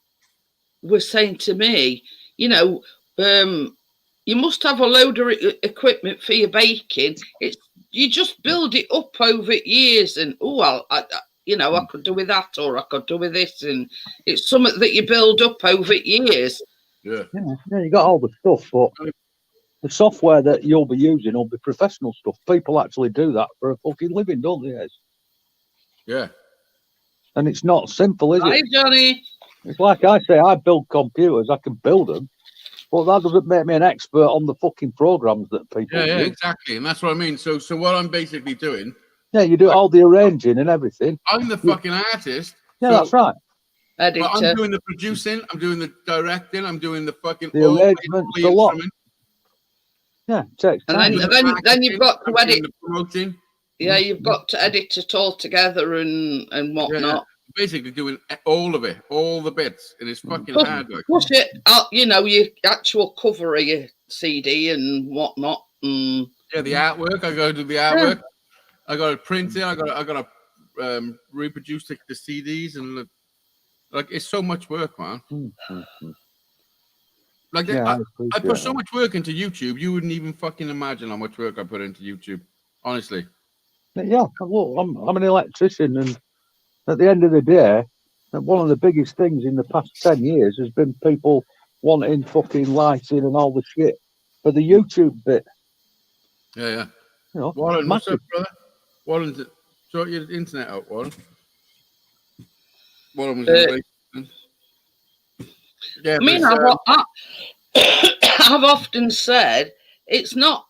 were saying to me, you know, you must have a load of equipment for your baking. It's you just build it up over years, and I could do with that, or I could do with this, and it's something that you build up over years. Yeah. Yeah, you got all the stuff, but the software that you'll be using will be professional stuff. People actually do that for a fucking living, don't they? Yeah. And it's not simple, is Hi, it? Johnny. It's like I say, I build computers, I can build them, but that doesn't make me an expert on the fucking programs that people Yeah, use. exactly. And that's what I mean. So what I'm basically doing. Yeah, you do all the arranging and everything. I'm the fucking artist. Yeah, that's right. Editor. But I'm doing the producing, I'm doing the directing, I'm doing the fucking The arrangements, the lot. Yeah, it takes time. And then you've got to edit. The promoting. Yeah, you've got to edit it all together and whatnot. Yeah. Basically doing all of it, all the bits, and it's fucking hard work. Push it out, you know, your actual cover of your CD and whatnot. Yeah, the artwork. I got to do the artwork. I got to print it. I got to reproduce the CDs and like it's so much work, man. Like I put so much work into YouTube. You wouldn't even fucking imagine how much work I put into YouTube. Honestly. Yeah, look, I'm an electrician, and at the end of the day, one of the biggest things in the past 10 years has been people wanting fucking lighting and all the shit for the YouTube bit. Yeah. You know, Warren, what's up, brother? Warren, sort your internet out, Warren. Warren was yeah, I mean, I've often said it's not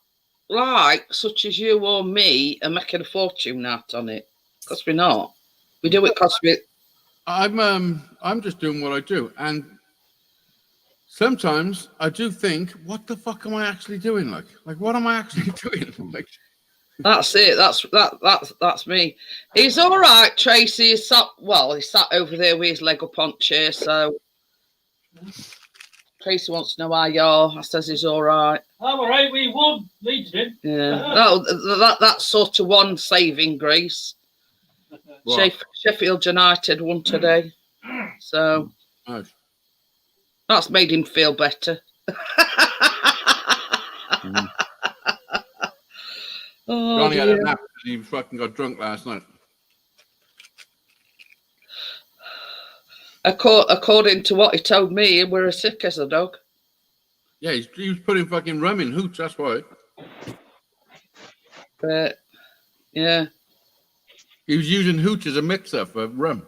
like such as you or me are making a fortune out on it, because we're not. We do it because we. I'm just doing what I do, and sometimes I do think, what the fuck am I actually doing? Like what am I actually doing? Like that's it. That's me. He's all right, Tracy. He's sat over there with his leg up on chair. So Tracy wants to know how you are. I says he's all right. I'm all right. We won. Leeds did. Yeah. No, that's sort of one saving grace. Sheffield United won today, so that's made him feel better. Johnny had a nap because he fucking got drunk last night. According to what he told me, we're as sick as a dog. Yeah, he was putting fucking rum in hooch, that's why. But yeah. He was using hooch as a mixer for rum.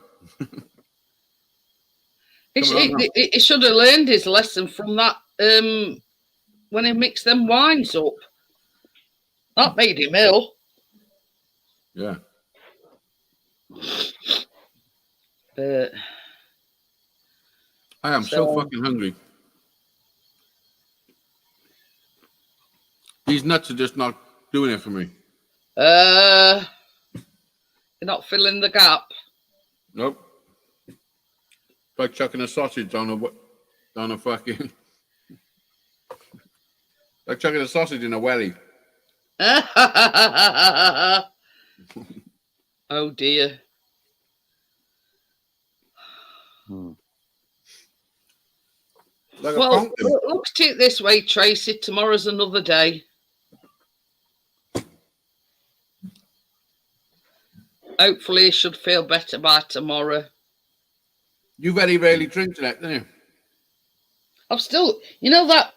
He should have learned his lesson from that when he mixed them wines up. That made him ill. Yeah. But I am so fucking hungry. These nuts are just not doing it for me. You're not filling the gap. Nope. Like chucking a sausage on a fucking. Like chucking a sausage in a welly. Oh dear. Like well, look at it this way, Tracy. Tomorrow's another day. Hopefully, he should feel better by tomorrow. You very rarely drink to that, don't you? I've still, you know that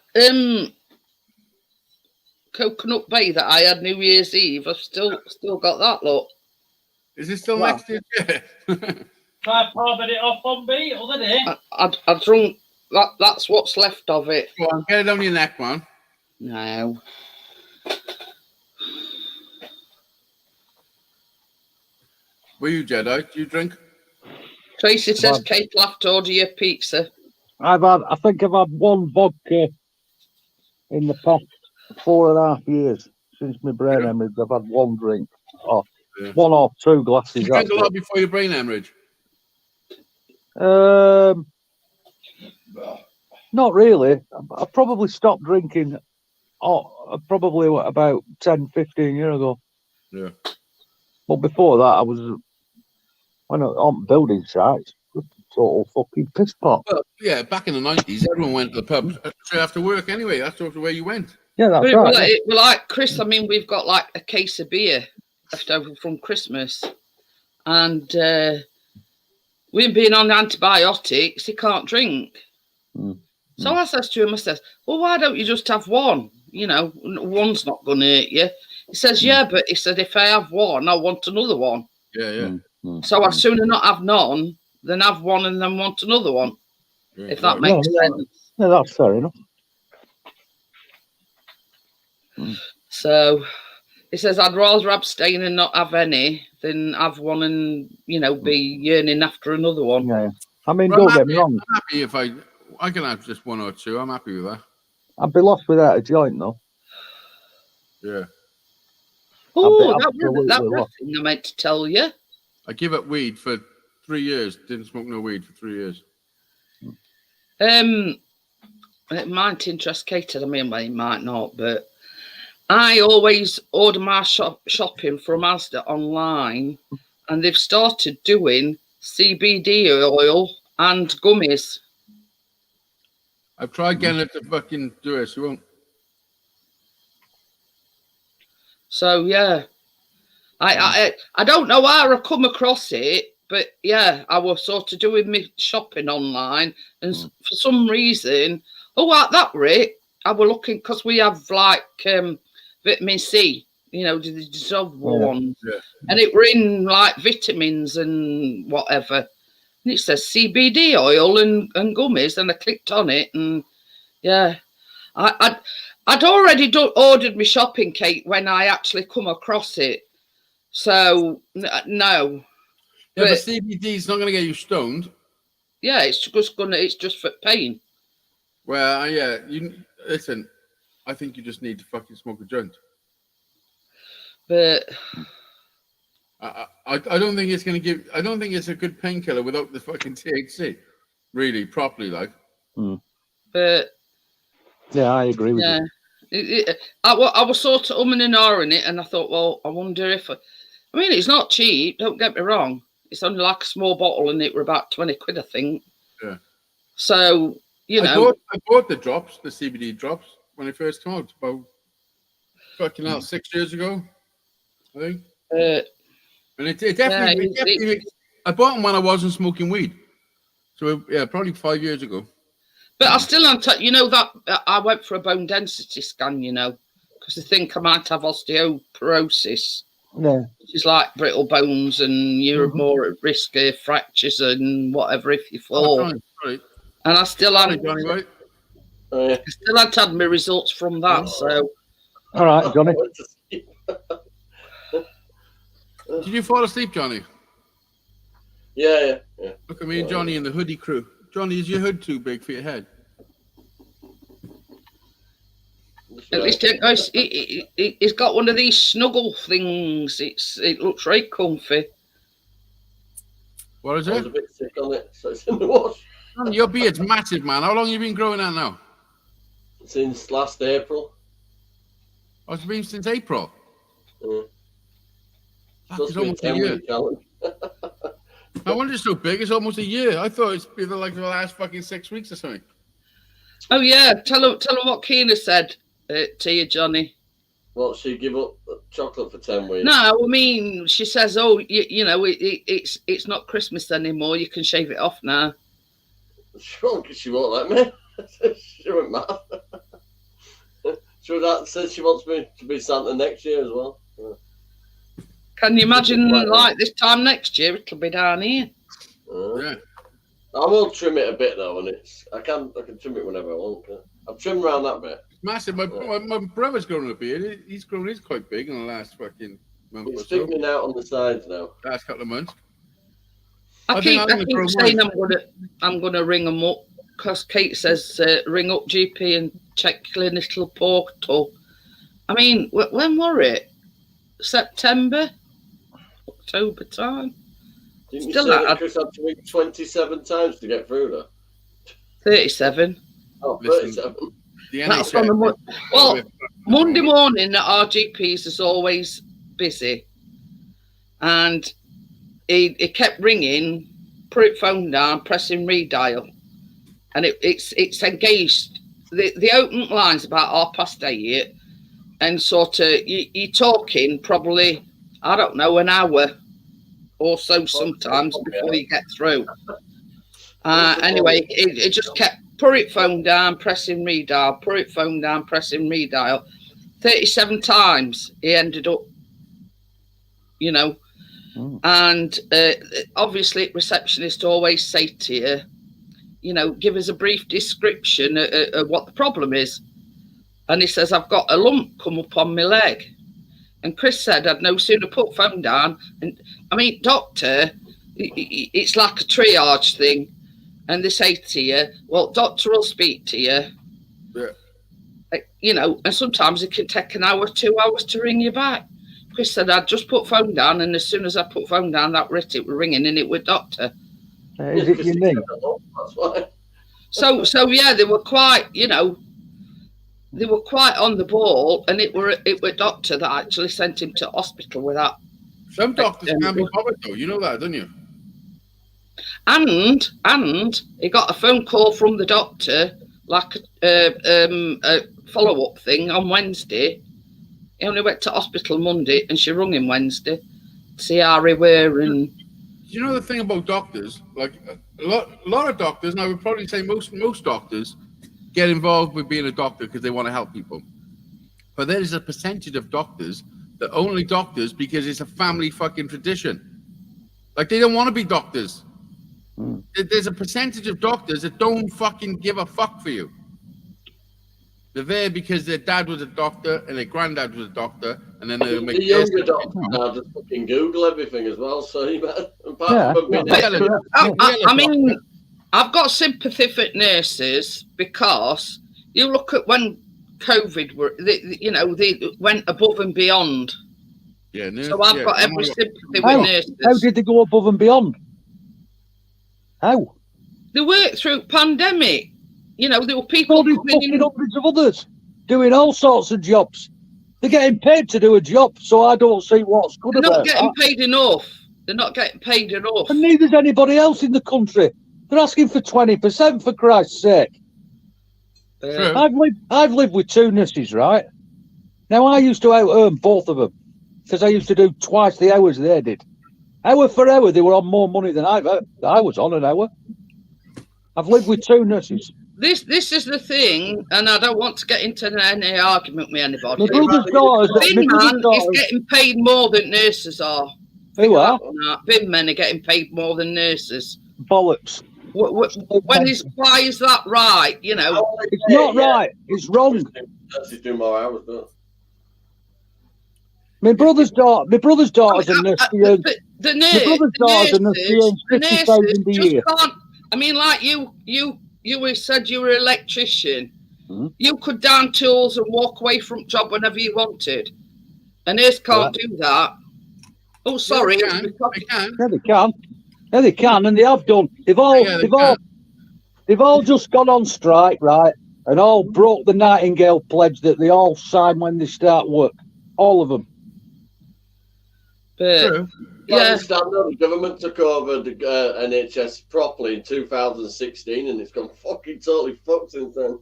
coconut bay that I had New Year's Eve. I've still got that. Look, Is it still Wow. next to your chair? I palmed it off on me the other day. I drunk that. That's what's left of it. Go on, get it on your neck, man. No. Were you Jedi? Do you drink? Tracy says Well- Kate will have to order your pizza. I think I've had one vodka in the past 4.5 years since my brain hemorrhage. I've had one drink, or Yeah. 1 or 2 glasses. You drink that's a lot before your brain hemorrhage. it. Not really. I probably stopped drinking. Probably about 10, 15 years ago. Yeah. But before that, I was on building sites. Total fucking piss pot. Well, yeah, back in the 90s, everyone went to the pub straight after work anyway. That's the way you went. Yeah, that's Well, right. well, like Chris, I mean, we've got like a case of beer left over from Christmas, and we've been on antibiotics. He can't drink. So I says to him, I says, well, why don't you just have one? You know, one's not going to hurt you. He says, yeah, but he said, if I have one, I want another one. Yeah. So I'd sooner not have none than have one and then want another one, Yeah, if that right. makes Yeah, sense. Yeah, that's fair enough. So he says, I'd rather abstain and not have any than have one and, you know, be yearning after another one. Yeah. I mean, Well, don't get me wrong. I'm happy if I can have just 1 or 2. I'm happy with that. I'd be lost without a joint, though. Yeah. Oh, I'd be that was absolutely the lost. thing I meant to tell you. I give up weed for 3 years. Didn't smoke no weed for 3 years. It might interest Kate. I mean, well, it might not, but I always order my shopping from Asda online, and they've started doing CBD oil and gummies. I've tried getting it to fucking do it. She won't. So yeah, I don't know how I come across it, but yeah, I was sort of doing my shopping online, and for some reason, at that rate, I were looking because we have like vitamin C, you know, the dissolvable ones, and it were in like vitamins and whatever. And it says CBD oil and gummies, and I clicked on it, and yeah, I'd already ordered my shopping, Kate, when I actually come across it. So no. Yeah, but CBD is not going to get you stoned. Yeah, it's just for pain. Well, yeah, you listen. I think you just need to fucking smoke a joint. But I don't think it's going to give. I don't think it's a good painkiller without the fucking THC, really properly, like. But yeah, I agree with you. I was sort of umming and ahhing it, and I thought, well, I wonder if. I mean, it's not cheap. Don't get me wrong. It's only like a small bottle, and it were about 20 quid, I think. Yeah. So you know, I bought the drops, the CBD drops, when they first came out about fucking hell 6 years ago, I think. And it definitely. I bought them when I wasn't smoking weed. So yeah, probably 5 years ago. But I still you know that I went for a bone density scan, you know, because they think I might have osteoporosis. Yeah. Which is like brittle bones, and you're more at risk of fractures and whatever if you fall. Sorry. And I still hadn't. Johnny, right? I still hadn't had my results from that. So. All right, Johnny. Did you fall asleep, Johnny? Yeah. Look at me and Johnny in the hoodie crew. Johnny, is your hood too big for your head? At least he's got one of these snuggle things. It looks right comfy. What is I was it? a bit sick on it, so it's in the wash. Man, your beard's massive, man. How long have you been growing that now? Since last April. Oh, it's been since April. Yeah. Fuck, it's almost a year. I wonder it's so big. It's almost a year. I thought it's been like the last fucking 6 weeks or something. Oh yeah, tell her what Keena said to you, Johnny. Well, she give up chocolate for 10 weeks. No, I mean she says, "Oh, you know, it's not Christmas anymore. You can shave it off now." She won't let me. She went mad. She said she wants me to be Santa next year as well. Yeah. Can you imagine, like, this time next year, it'll be down here? Yeah. I will trim it a bit though, and I can trim it whenever I want. I've trimmed around that bit. Massive. My brother's grown a beard. He's grown. He's quite big in the last fucking month or It's so. sticking out on the sides now. Last couple of months. I keep saying I'm gonna ring them up because Kate says ring up GP and check clinical portal. I mean, when were it? September, October time. Didn't you Still say that that Chris had to ring 27 times to get through there? 37. Oh, Listen, 37. That's on the well, Monday morning at our GPs is always busy, and he kept ringing, put it phone down, pressing redial, and it's engaged. The open line's about 8:30, and sort of you're talking probably, I don't know, an hour or so sometimes before you get through. Anyway, it just kept put it phone down, pressing redial, put it phone down, pressing redial. 37 times he ended up, you know. And obviously, receptionist always say to you, you know, give us a brief description of what the problem is. And he says, I've got a lump come up on my leg. And Chris said, I'd no sooner put phone down. And I mean, doctor, it's like a triage thing. And they say to you, well, doctor will speak to you. Yeah. You know, and sometimes it can take an hour, 2 hours to ring you back. Chris said, I'd just put phone down. And as soon as I put phone down, that writ it was ringing and it was doctor. Is it your knee? That's why. So yeah, they were quite, you know, they were quite on the ball, and it were doctor that actually sent him to hospital with that. Some doctors can't be bothered though. You know that, don't you? And he got a phone call from the doctor, like a follow-up thing on Wednesday. He only went to hospital Monday, and she rung him Wednesday to see how he were. And you know the thing about doctors, like a lot of doctors, and I would probably say most doctors get involved with being a doctor because they want to help people. But there is a percentage of doctors that only doctors because it's a family fucking tradition. Like they don't want to be doctors. There's a percentage of doctors that don't fucking give a fuck for you. They're there because their dad was a doctor and their granddad was a doctor, and then they'll make the younger doctors now just fucking Google everything as well. So you better. I mean, I've got sympathy for nurses because you look at when COVID were, they went above and beyond. Yeah, so I've got every sympathy with nurses. How did they go above and beyond? How? They worked through pandemic. You know, there were people hundreds of others doing all sorts of jobs. They're getting paid to do a job, so I don't see what's good about They're not getting paid enough. They're not getting paid enough. And neither's anybody else in the country. They're asking for 20%, for Christ's sake. I've lived with two nurses, right? Now, I used to out-earn both of them because I used to do twice the hours they did. Hour for hour, they were on more money than I was on an hour. I've lived with two nurses. This is the thing, and I don't want to get into any argument with anybody. My brother's daughter is getting paid more than nurses are. Who are? Bin men are getting paid more than nurses. Bollocks. Why is that right? You know, it's not right. It's wrong. Nurses do more hours, don't they? My brother's daughter's a nurse. The nurses 50,000 a year. I mean, like you said you were an electrician. You could down tools and walk away from job whenever you wanted. A nurse can't do that. Oh, sorry. Yeah, they can. Yeah, they can, and they have done. They've all just gone on strike, right? And all broke the Nightingale pledge that they all sign when they start work. All of them. True. Yeah. The government took over the NHS properly in 2016, and it's gone fucking totally fucked since then.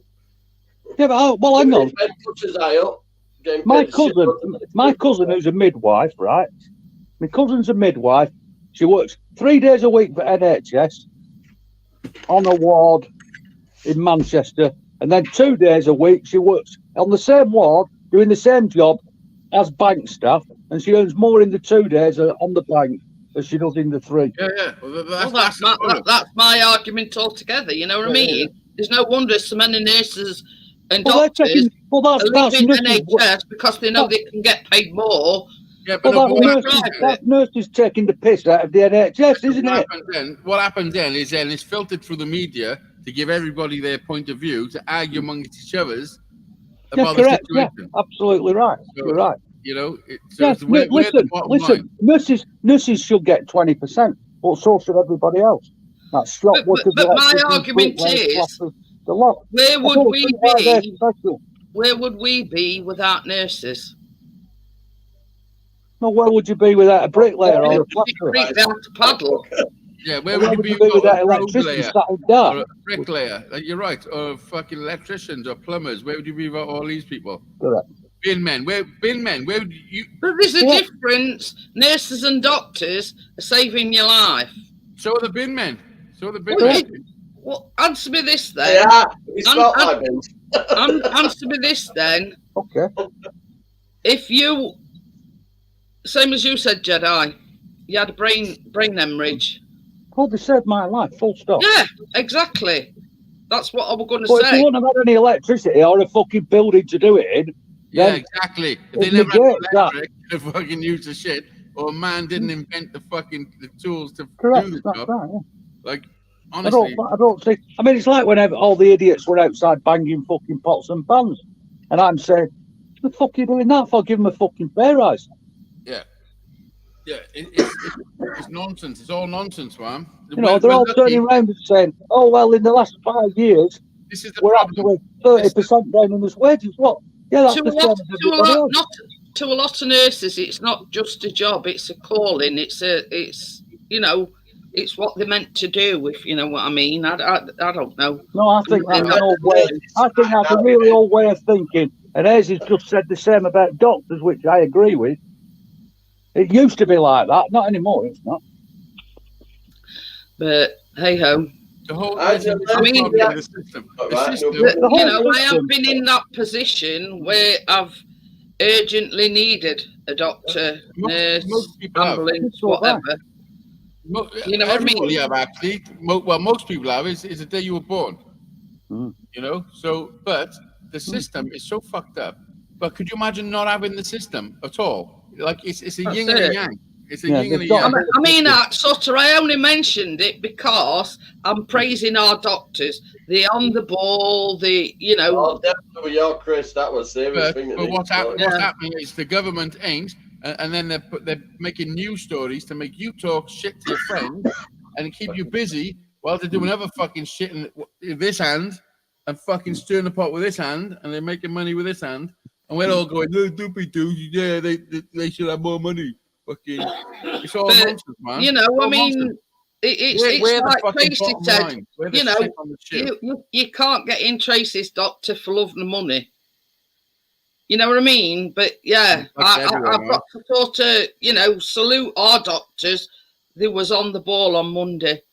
Yeah, but hang on. My cousin, who's a midwife, right? My cousin's a midwife. She works 3 days a week for NHS. on a ward in Manchester, and then 2 days a week she works on the same ward doing the same job as bank staff, and she earns more in the 2 days on the bank as she does in the 3. Yeah. Well, That's my argument altogether. You know what I mean? There's no wonder so many nurses and Well, doctors that's are leaving nurses. NHS because they know they can get paid more. Yeah, but that's nurses taking the piss out of the NHS, isn't it? What happens then is it's filtered through the media to give everybody their point of view, to argue amongst each other's about the correct. situation. Yeah, absolutely right. So, you're right. You know, listen. Nurses should get 20%, but so should everybody else. That's shop workers. But my argument is, the lot. Where would we be without nurses? No, where would you be without a bricklayer or a plasterer? Paddle. Yeah, where would you be without electricians or a bricklayer? You're right, or fucking electricians or plumbers. Where would you be without all these people? Correct. Bin men. Where would you? But there's a difference. Nurses and doctors are saving your life. So are the bin men. Well, answer me this then. Yeah, it's not my bins. Answer me this then. Okay. If you, same as you said, Jedi, you had a brain hemorrhage. Oh, they saved my life, full stop. Yeah, exactly. That's what I was going to say. If you wouldn't have had any electricity or a fucking building to do it in. Yeah, exactly. If they never had electric to fucking use the shit, or a man didn't invent the tools to do the job. Right, yeah. Like, honestly. I don't see. I mean, it's like whenever all the idiots were outside banging fucking pots and pans. And I'm saying, what the fuck are you doing that for? Give them a fucking pay rise. Yeah. Yeah, it's nonsense. It's all nonsense, man. You know, they're all turning around and saying, oh, well, in the last 5 years, we're up to 30% down in his wages. What? Yeah, that's to a lot of nurses, it's not just a job, it's a calling. It's what they're meant to do, if you know what I mean. I don't know. No, I think that's an old way. I think that's a really old way of thinking. And Az has just said the same about doctors, which I agree with. It used to be like that, not anymore. It's not. But hey ho. I have been in that position where I've urgently needed a doctor, nurse, ambulance, whatever. You know what I mean? Have actually. Most people have. Is the day you were born. You know. So, but the system is so fucked up. But could you imagine not having the system at all? Like it's a yin and a yang. It's a yin and a yang. I mean, Sutter, I only mentioned it because I'm praising our doctors. They're on the ball. Oh, definitely with your Chris, that was serious thing. But what's happening is the government ain't, and then they're making news stories to make you talk shit to your friends and keep you busy while they're doing other fucking shit in this hand and fucking stirring the pot with this hand, and they're making money with this hand. And we're all going, no, doopy-doo, yeah, they should have more money. Fucking, it's all nonsense, man. You know, I mean, it's like Tracy said, you know, you can't get in Tracy's doctor for love and money. You know what I mean? But yeah, I've got to sort of, you know, salute our doctors. They was on the ball on Monday.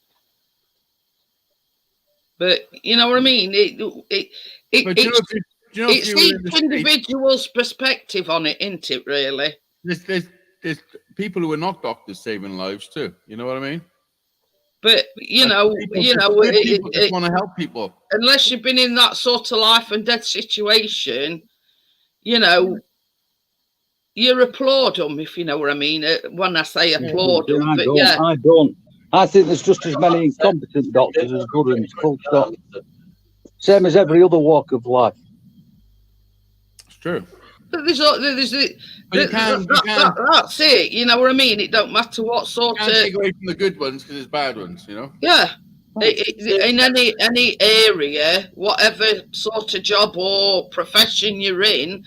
But you know what I mean? It's each individual's perspective on it, isn't it, really? There's people who are not doctors saving lives too. You know what I mean? But people just want to help people. Unless you've been in that sort of life and death situation, you know, you applaud them, if you know what I mean. When I say applaud them, I don't. I think there's just as many incompetent doctors as good ones. Full stop. Same as every other walk of life. True. But that's it. You know what I mean? It don't matter what sort of. Take away from the good ones because there's bad ones. You know. Yeah. In any area, whatever sort of job or profession you're in,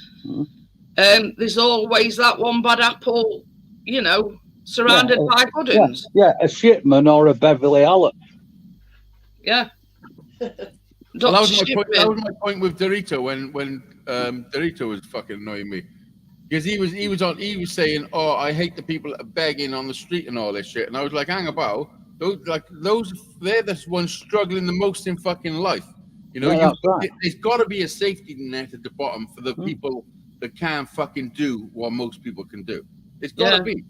there's always that one bad apple. You know, surrounded by good ones. Yeah, a Shipman or a Beverly Allen. Yeah. Well, that was my point with Dorito when Dorito was fucking annoying me, because he was saying, oh, I hate the people that are begging on the street and all this shit, and I was like, hang about, They're the ones struggling the most in fucking life. You know, Yeah, that's right. there's got to be a safety net at the bottom for the people that can't fucking do what most people can do. It's got to be.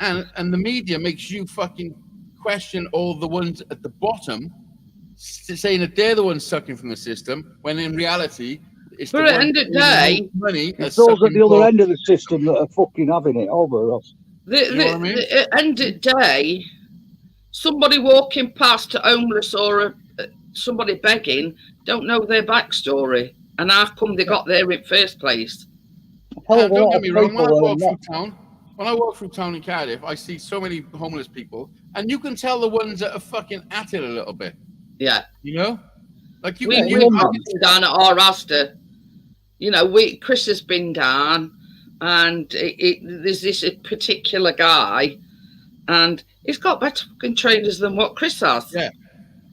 And the media makes you fucking question all the ones at the bottom, saying that they're the ones sucking from the system, when in reality, it's But the at the end of the day, money. It's those at the other end of the system that are fucking having it over us. At the end of the day, somebody walking past a homeless or somebody begging don't know their backstory, and how come they got there in first place? Don't get me wrong. When I walk through town in Cardiff, I see so many homeless people, and you can tell the ones that are fucking at it a little bit. Yeah, you know, like we've been down at our Asda. You know, Chris has been down, and there's this particular guy, and he's got better fucking trainers than what Chris has. Yeah.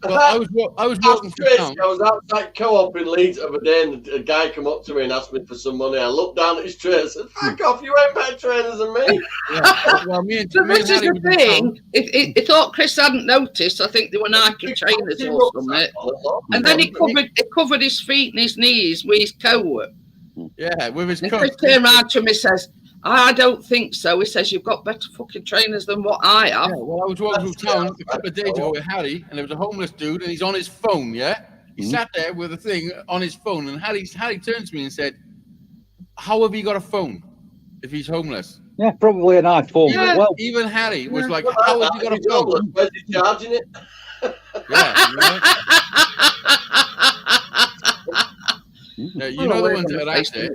Well, I was walking through town. I was outside Co-op in Leeds the other day, and a guy come up to me and asked me for some money. I looked down at his trainers and said, "Fuck off! You ain't better trainers than me." Yeah. Well, this is the thing. It thought Chris hadn't noticed. I think they were Nike trainers or something. And then he covered his feet and his knees with his coat. Yeah, with his coat. coat. Chris turned around to him and says, "I don't think so." He says, "You've got better fucking trainers than what I have." Yeah, well, I was walking through town a couple of days ago with Harry, and there was a homeless dude, and he's on his phone, yeah? He sat there with a thing on his phone, and Harry turned to me and said, "How have you got a phone if he's homeless?" Yeah, probably an iPhone. Yeah, well, even Harry was like, "How have you got a phone?" Where's he charging it? You know the ones that are out there.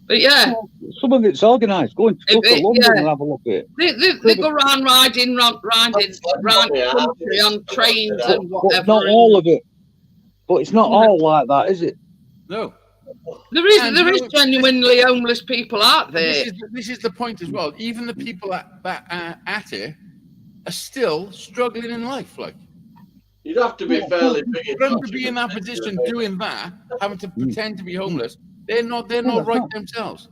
But yeah, some of it's organised. Go into London and have a look at it. They go around riding around the country on trains and whatever. But not all of it. But it's not all like that, is it? No. There is genuinely homeless people out there. This is the point as well. Even the people that are at it are still struggling in life. Like, you'd have to be fairly big. For them to be in that position, doing that, having to pretend to be homeless, they're not right themselves.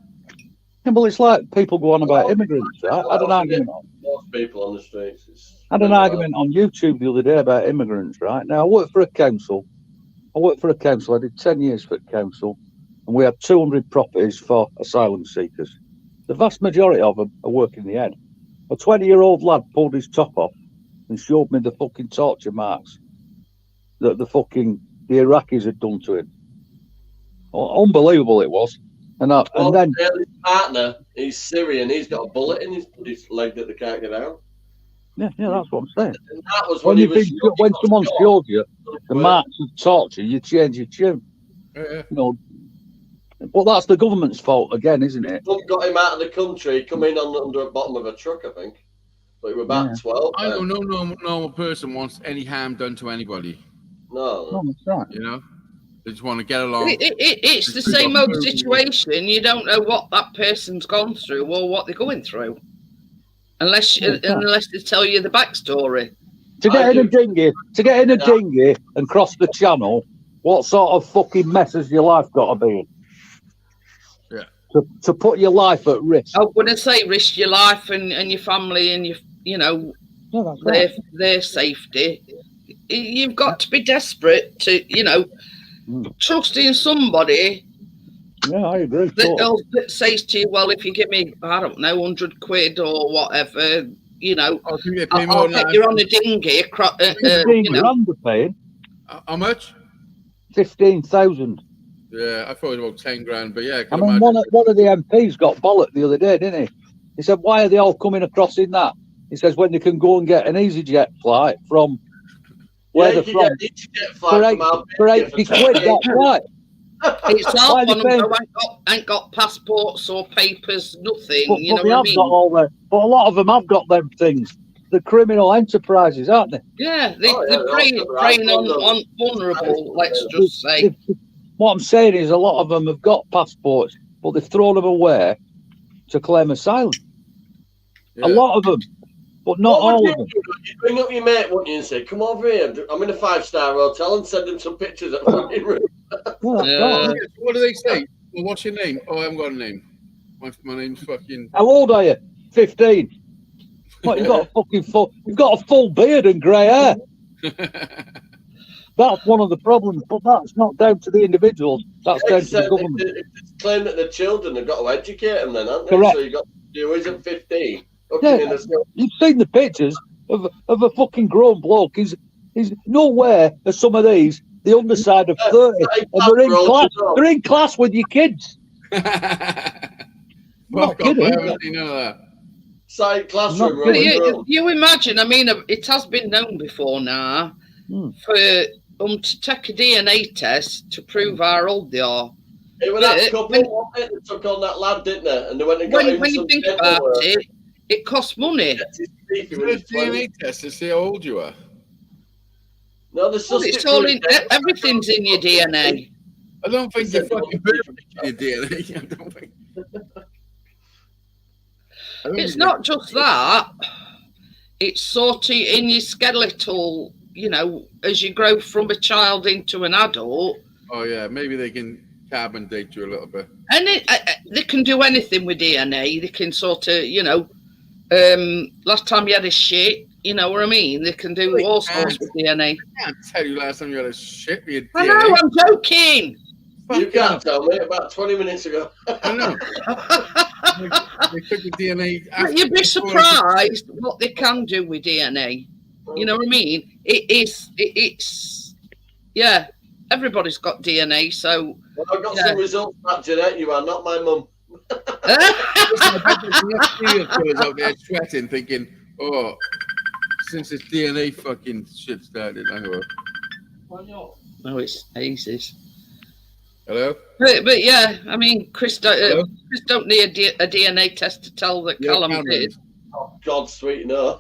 Yeah, well, it's like people go on about immigrants. Right? I had an argument on. Most people on the streets. I had an argument on YouTube the other day about immigrants. Right now, I work for a council. I did 10 years for a council, and we had 200 properties for asylum seekers. The vast majority of them are working the head. A 20-year-old lad pulled his top off and showed me the fucking torture marks that the Iraqis had done to him. Unbelievable it was. And then his partner, he's Syrian. He's got a bullet in his leg that they can't get out. Yeah, that's what I'm saying. And that was when someone shows you the marks of torture, you change your tune. Yeah. You know, but that's the government's fault again, isn't it? Got him out of the country, come in under the bottom of a truck, I think. But he was about 12. I know no normal person wants any harm done to anybody. No, that's right. You know, they just want to get along. It's the same old situation. You don't know what that person's gone through or what they're going through, unless they tell you the backstory. To get in a dinghy and cross the channel, what sort of fucking mess has your life got to be in? Yeah. To put your life at risk. I wouldn't say risk your life and your family and their safety. You've got to be desperate to, trust in somebody. Yeah, I agree. That says to you, well, if you give me, I don't know, 100 quid or whatever, I'll get you on a dinghy. 15 grand we're paying. How much? 15,000. Yeah, I thought it was about 10 grand, but yeah. I mean, one of the MPs got bollocked the other day, didn't he? He said, "Why are they all coming across in that?" He says, "When they can go and get an EasyJet flight from where they're from for 80 quid, that's right." It's not one of them ain't got passports or papers, nothing. But a lot of them have got them things. The criminal enterprises, aren't they? Yeah, they're preying on vulnerable, let's just say. What I'm saying is a lot of them have got passports, but they've thrown them away to claim asylum. Yeah. A lot of them, but not all of them. You bring up your mate, wouldn't you, and say, "Come over here, I'm in a 5-star hotel," and send him some pictures of my room. What do they say? Well, what's your name? Oh, I haven't got a name. My name's fucking... How old are you? 15. What, you've got a full beard and grey hair. That's one of the problems, but that's not down to the individuals. That's down to the government. It's claimed that the children have got to educate them then, haven't they? Correct. So you got to do isn't 15. Yeah, you've seen the pictures of a fucking grown bloke. He's nowhere as some of these, the underside of 30, and they're in class with your kids. Not kidding. Side classroom. You imagine, I mean, it has been known before now for to take a DNA test to prove how old they are. It was that couple that took on that lad, didn't they? And they went and got him when you think about it, it costs money. It's a DNA test to see how old you are. No, there's it's all in, everything's in your DNA. I don't think you fucking your DNA. I don't think. It's not just that. It's sort of in your skeletal, you know, as you grow from a child into an adult. Oh, yeah. Maybe they can carbon date you a little bit. And they can do anything with DNA. They can sort of, you know, last time you had a shit, you know what I mean? They can do all sorts with DNA. I can't tell you last time you had a shit with your DNA. I know, I'm joking. You can't tell me, about 20 minutes ago. I know. They took the DNA. You'd be surprised what they can do with DNA. You know what I mean? It's yeah, everybody's got DNA, so. Well, I've got some results back, Jeanette. You are not my mum. Out there sweating, thinking, oh, since this DNA fucking shit started, I hope. No, it's aces. Hello? But yeah, I mean, Chris don't need a DNA test to tell that Callum did. Oh, God, sweet, no.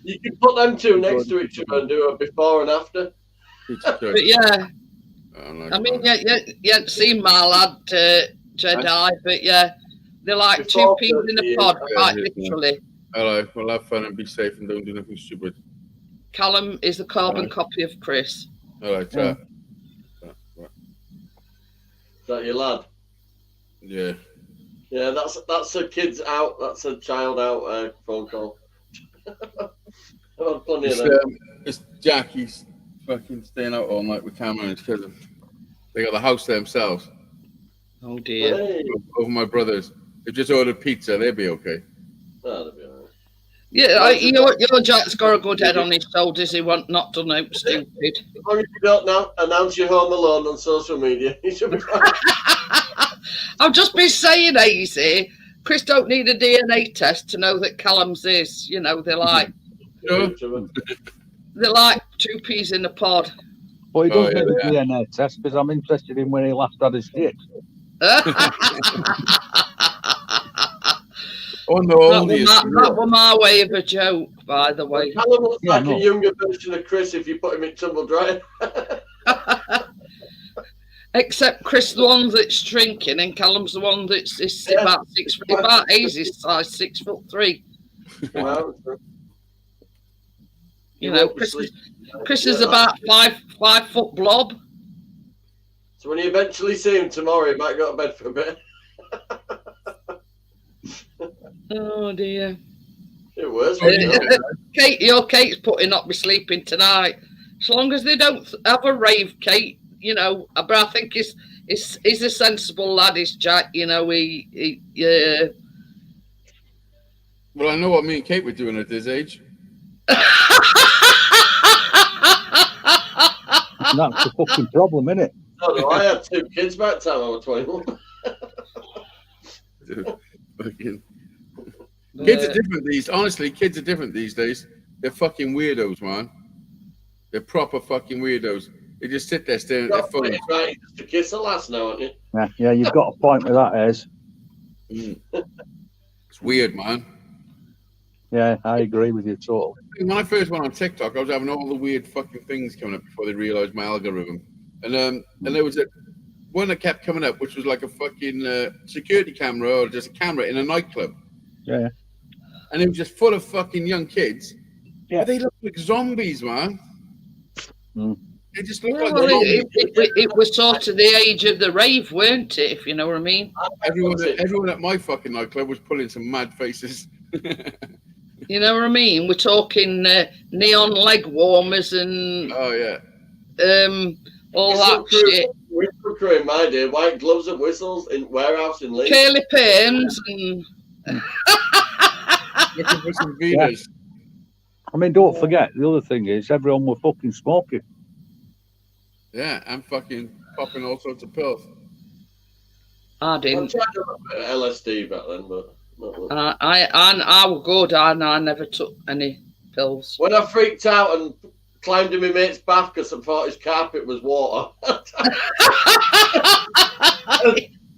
You can put them two next to each other and do a before and after. But yeah, I mean, you haven't seen my lad Jedi, but yeah, they're like two peas in a pod, quite literally. Hello, well, have fun and be safe and don't do nothing stupid. Callum is the carbon copy of Chris. Hello, chat. Is that your lad? Yeah. Yeah, that's a kid's out. That's a child out phone call. Funny it's Jackie's fucking staying out all night with Cameron and his cousin. They got the house to themselves. Oh dear. Hey. Over my brothers. They just ordered pizza. They'll be okay. Oh, they'll be all right. Yeah, your Jack's got a good head on his shoulders. He won't not done out stupid. As long as you don't now announce you're home alone on social media, you should be fine. I've just been saying, easy. Chris don't need a DNA test to know that Callum's is. You know, they're like two peas in a pod. But he doesn't need a DNA test because I'm interested in when he last had his shit. That was my way of a joke, by the way. Callum looks like a younger version of Chris if you put him in tumble dryer. Except Chris the one that's drinking and Callum's the one that's about 6 foot, about Aisy's size, 6'3". Wow. You know, Chris is about 5 foot blob. So when you eventually see him tomorrow, he might go to bed for a bit. Oh dear. It was. Kate, your Kate's putting up me sleeping tonight. As long as they don't have a rave, Kate, you know. But I think he's a sensible lad, is Jack. You know, he yeah. Well, I know what me and Kate were doing at this age. That's the fucking problem, isn't it? No, I had 2 kids by the time I was 21. Kids are different kids are different these days. They're fucking weirdos, man. They're proper fucking weirdos. They just sit there staring at their phones. Right, just to kiss the last now, aren't you? Yeah, you've got a point with that, Ez. It's weird, man. Yeah, I agree with you totally. When I first went on TikTok, I was having all the weird fucking things coming up before they realised my algorithm. And there was one that kept coming up, which was like a fucking security camera or just a camera in a nightclub. Yeah. And it was just full of fucking young kids. Yeah. But they look like zombies, man. They just look Well, like it was sort of the age of the rave, weren't it? If you know what I mean. everyone at my fucking nightclub was pulling some mad faces. You know what I mean? We're talking neon leg warmers and Oh yeah. all that shit. Whistle crew in my day, white gloves and whistles in warehouse in Leeds. Curly perms and Looking for some Yeah. Venus. I mean, don't forget, the other thing is everyone were fucking smoking. Yeah, I'm fucking popping all sorts of pills. I I didn't. tried a little bit of LSD back then, but not much. I was good. I never took any pills. When I freaked out and climbed in my mate's bath because I thought his carpet was water.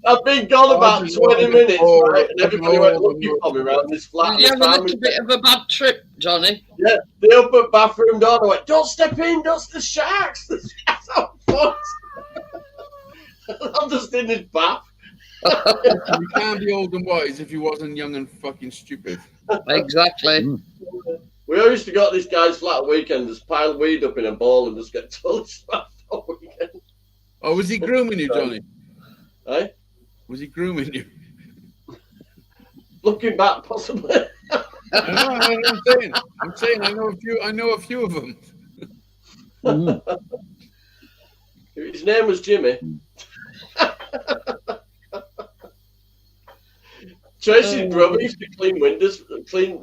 I've been gone about 20 minutes, right? And everybody went looking for me around this flat. Did you have a little bit of a bad trip, Johnny? Yeah, the upper bathroom door. I went, don't step in, that's the sharks. The sharks are fucked. I'm just in this bath. You can't be old and wise if you wasn't young and fucking stupid. Exactly. We all used to go to this guy's flat at weekend, just pile weed up in a bowl and just get totally smashed all weekend. Oh, was he grooming you, Johnny? Eh? Was he grooming you? Looking back, possibly. I'm saying I know a few of them. His name was Jimmy. Tracy's brother used to clean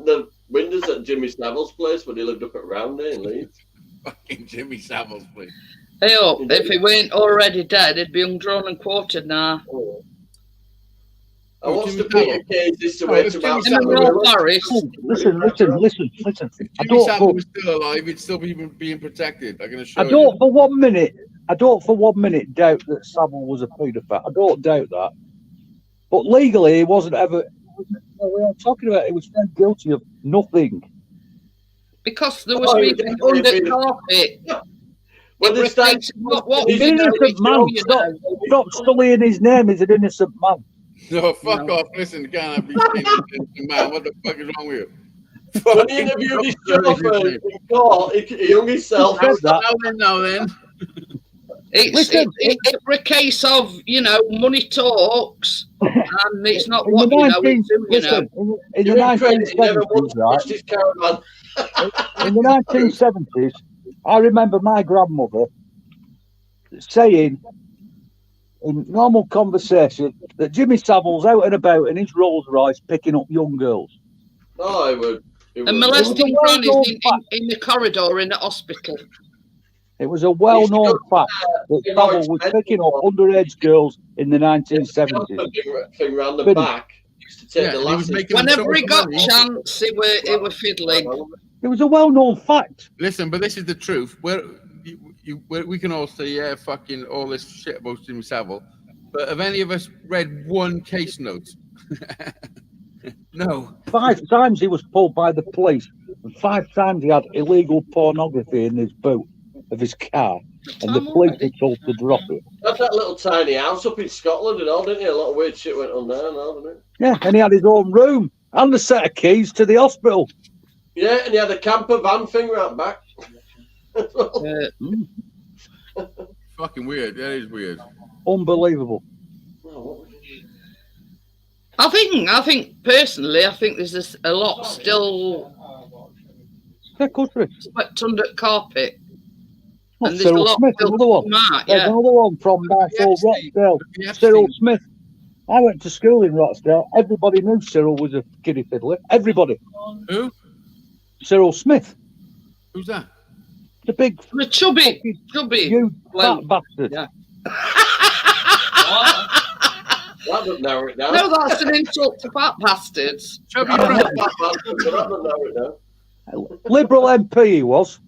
the windows at Jimmy Savile's place when he lived up at Roundhay in Leeds. Fucking Jimmy Savile's place. Hey, if he weren't already dead, he'd be undrawn and quartered now. I watched the Peter cases to wait about Listen. If I Jimmy don't Savile was still alive, he'd still be being protected. I can assure I don't for 1 minute. I don't for 1 minute doubt that Savile was a paedophile. I don't doubt that. But legally, he wasn't ever. We're not talking about. He was found guilty of nothing. Because there was people under carpet. Well, this time, He's an innocent man. Stop sullying his name. He's an innocent man. No, fuck off. Listen, can't be saying this, man. What the fuck is wrong with you? When he interviewed his chauffeur in court, he hung himself. Now then. It's a case of, money talks, and it's not what you know, it's who you know. In the 1970s, right? In the 1970s, I remember my grandmother saying in normal conversation that Jimmy Savile's out and about in his Rolls Royce picking up young girls. Oh, he would. And molesting grannies in the corridor in the hospital. It was a well-known fact that Savile was picking up underage girls in the 1970s. Thing around the back. Used to take the last. Whenever he got chance, he were fiddling. It was a well-known fact. Listen, but this is the truth. We can all say, yeah, fucking all this shit about Jimmy Savile, but have any of us read one case note? No. 5 times he was pulled by the police, and 5 times he had illegal pornography in his boot of his car, and the police were told to drop it. That's that little tiny house up in Scotland and all, didn't he? A lot of weird shit went on there and all, didn't it? Yeah, and he had his own room and a set of keys to the hospital. Yeah, and he had a camper van thing right back. Fucking weird. That is weird. Unbelievable. I think personally, there's a lot still swept under the carpet. And there's a lot Smith, another one. There's another one from Rochdale. Cyril Smith. I went to school in Rochdale. Everybody knew Cyril was a kiddie fiddler. Everybody. Who? Cyril Smith. Who's that? The chubby. You fat bastard. Yeah. That would narrow it down. No, that's an insult to fat bastards. Chubby that would narrow it down. Liberal MP he was.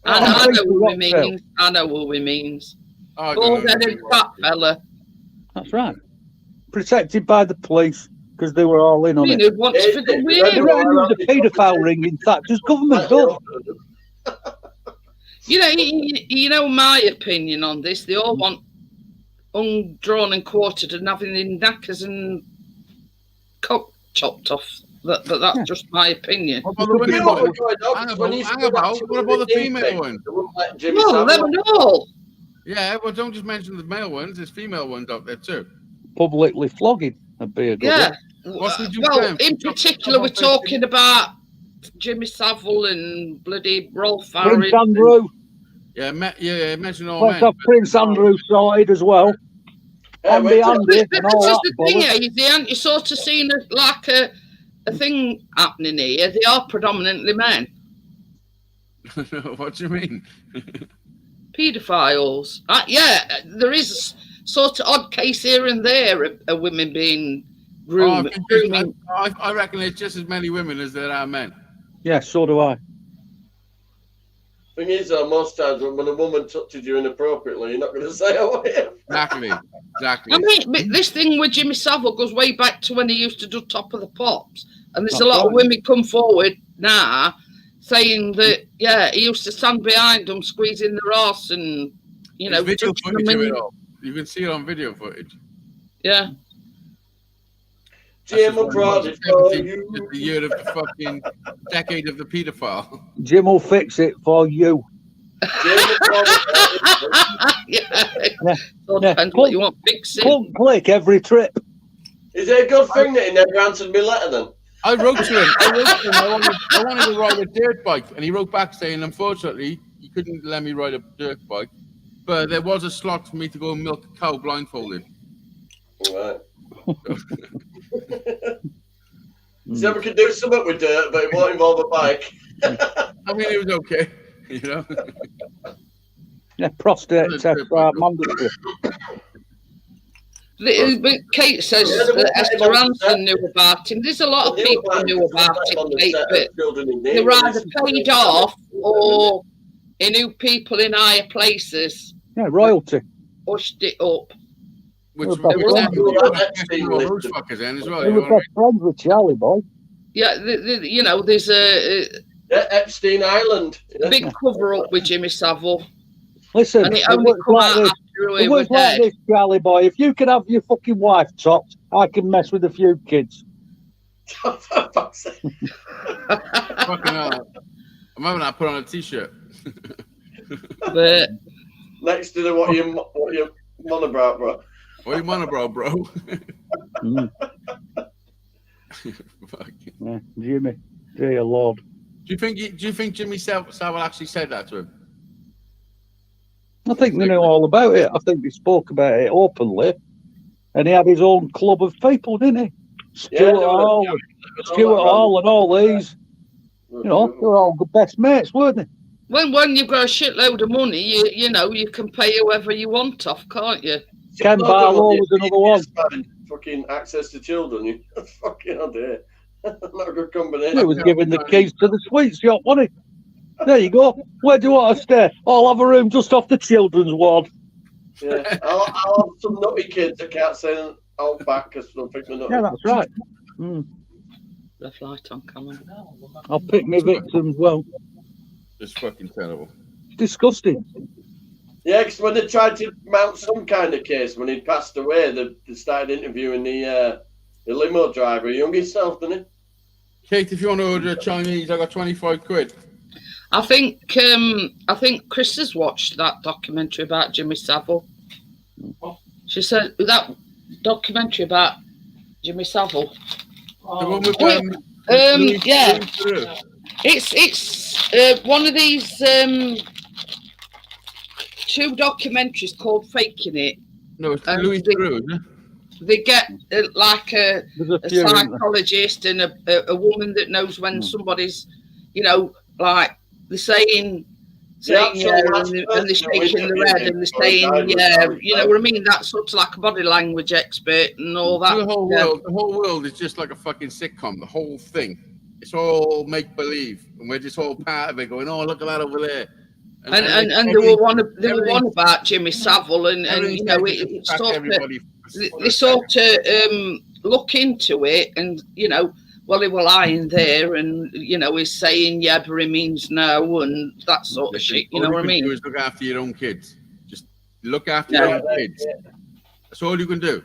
I know who he means. I know who he means. Bald-headed fat fella. That's right. Protected by the police because they were all in on it. They reckon it was a paedophile ring in Thatcher's government. You know my opinion on this. They all want undrawn and quartered and having in knackers and cock chopped off But that's just my opinion. What about the women You know ones? what's going on? Hang When about, you hang said about. that What about the to female Winnipeg, ones? they wouldn't let Jimmy Well, Savile- them and all. Yeah, well, don't just mention the male ones. There's female ones out there too. Publicly flogging would be a good Yeah. What's we do Well, then? in particular, we're talking about Jimmy Savile and bloody Rolf one. Prince Harris. Andrew. Yeah, mention all Let's men. have Prince Andrew side as well. Yeah, Andy wait till- Andy and Because all the that thing bollocks. is, they aren't you sort of seen like a thing happening here. They are predominantly men. What do you mean? Paedophiles. Yeah, there is a sort of odd case here and there of women being groomed. I reckon there's just as many women as there are men. Yeah, so do I. Thing is, most times when a woman touches you inappropriately, you're not going to say, "Oh, yeah." Exactly. I mean, but this thing with Jimmy Savile goes way back to when he used to do Top of the Pops, and there's a lot of women come forward now saying that he used to stand behind them, squeezing their arse, and There's video touching footage them of and- it all. You can see it on video footage. Yeah. Jim, I'm proud of you. It's the year of the fucking decade of the paedophile. Jim will fix it for you. Jim, I'm proud of you. Yeah. So depends what you want fixing. Click every trip. Is it a good thing that he never answered me letter then? I wrote to him. I wanted to ride a dirt bike, and he wrote back saying, unfortunately, he couldn't let me ride a dirt bike, but there was a slot for me to go and milk a cow blindfolded. Right. So we could do something with dirt, but it won't involve a bike. I mean, it was okay, you know. Yeah, prostate test mandatory. But Kate says that Esther Ranson knew about him. There's a lot of people who knew about him, Kate, but they were either paid off or he knew people in higher places. Yeah, royalty. Pushed it up. Which We're best those fuckers in as well. We were best friends with Charlie Boy. Yeah, there's a Epstein Island. big cover up with Jimmy Savile. Listen, And it it only works come like out this. after It he was works like dead. this, Charlie Boy. If you can have your fucking wife topped, I can mess with a few kids. Fucking hell. I'm having that put on a t-shirt. But next to the what you monobrow, bro. What you monobrow, bro? Yeah, Jimmy, dear Lord. Do you think Jimmy Savile actually said that to him? I think they knew all about it. I think they spoke about it openly. And he had his own club of people, didn't he? Stuart Hall and all these. You know, they were all good best mates, weren't they? when you've got a shitload of money, you can pay whoever you want off, can't you? Ken Barlow was another one. Fucking access to children. You fucking idea. Not a good combination. He was given the keys to the sweet shop, wasn't he? There you go. Where do you want to stay? I'll have a room just off the children's ward. Yeah, I'll have some nutty kids that can't say out back because they'll think they're nutty. Yeah, that's right. Left light on camera. I'll pick my victims well. Just fucking terrible. Disgusting. Yeah, because when they tried to mount some kind of case when he'd passed away, they started interviewing the limo driver, young himself, didn't he? Kate, if you want to order a Chinese, I got 25 quid. I think Chris has watched that documentary about Jimmy Savile. She said that documentary about Jimmy Savile. The one with yeah, it's one of these two documentaries called Faking It. No, it's Louis Theroux, isn't it? They get like a few, psychologist and a woman that knows when somebody's, like they're saying yeah, and they're shaking their head and they're saying, yeah, you know what I mean? That's sort of like a body language expert and all that. The whole world is just like a fucking sitcom. The whole thing, it's all make believe, and we're just all part of it, going, "Oh, look at that over there." And there were one about Jimmy Savile, and it's sort of they sort of look into it, and well, he was lying there, and he's saying yeah, but he means no, and that sort of shit. You know what I mean? Do is look after your own kids. Just look after your own kids. That's all you can do.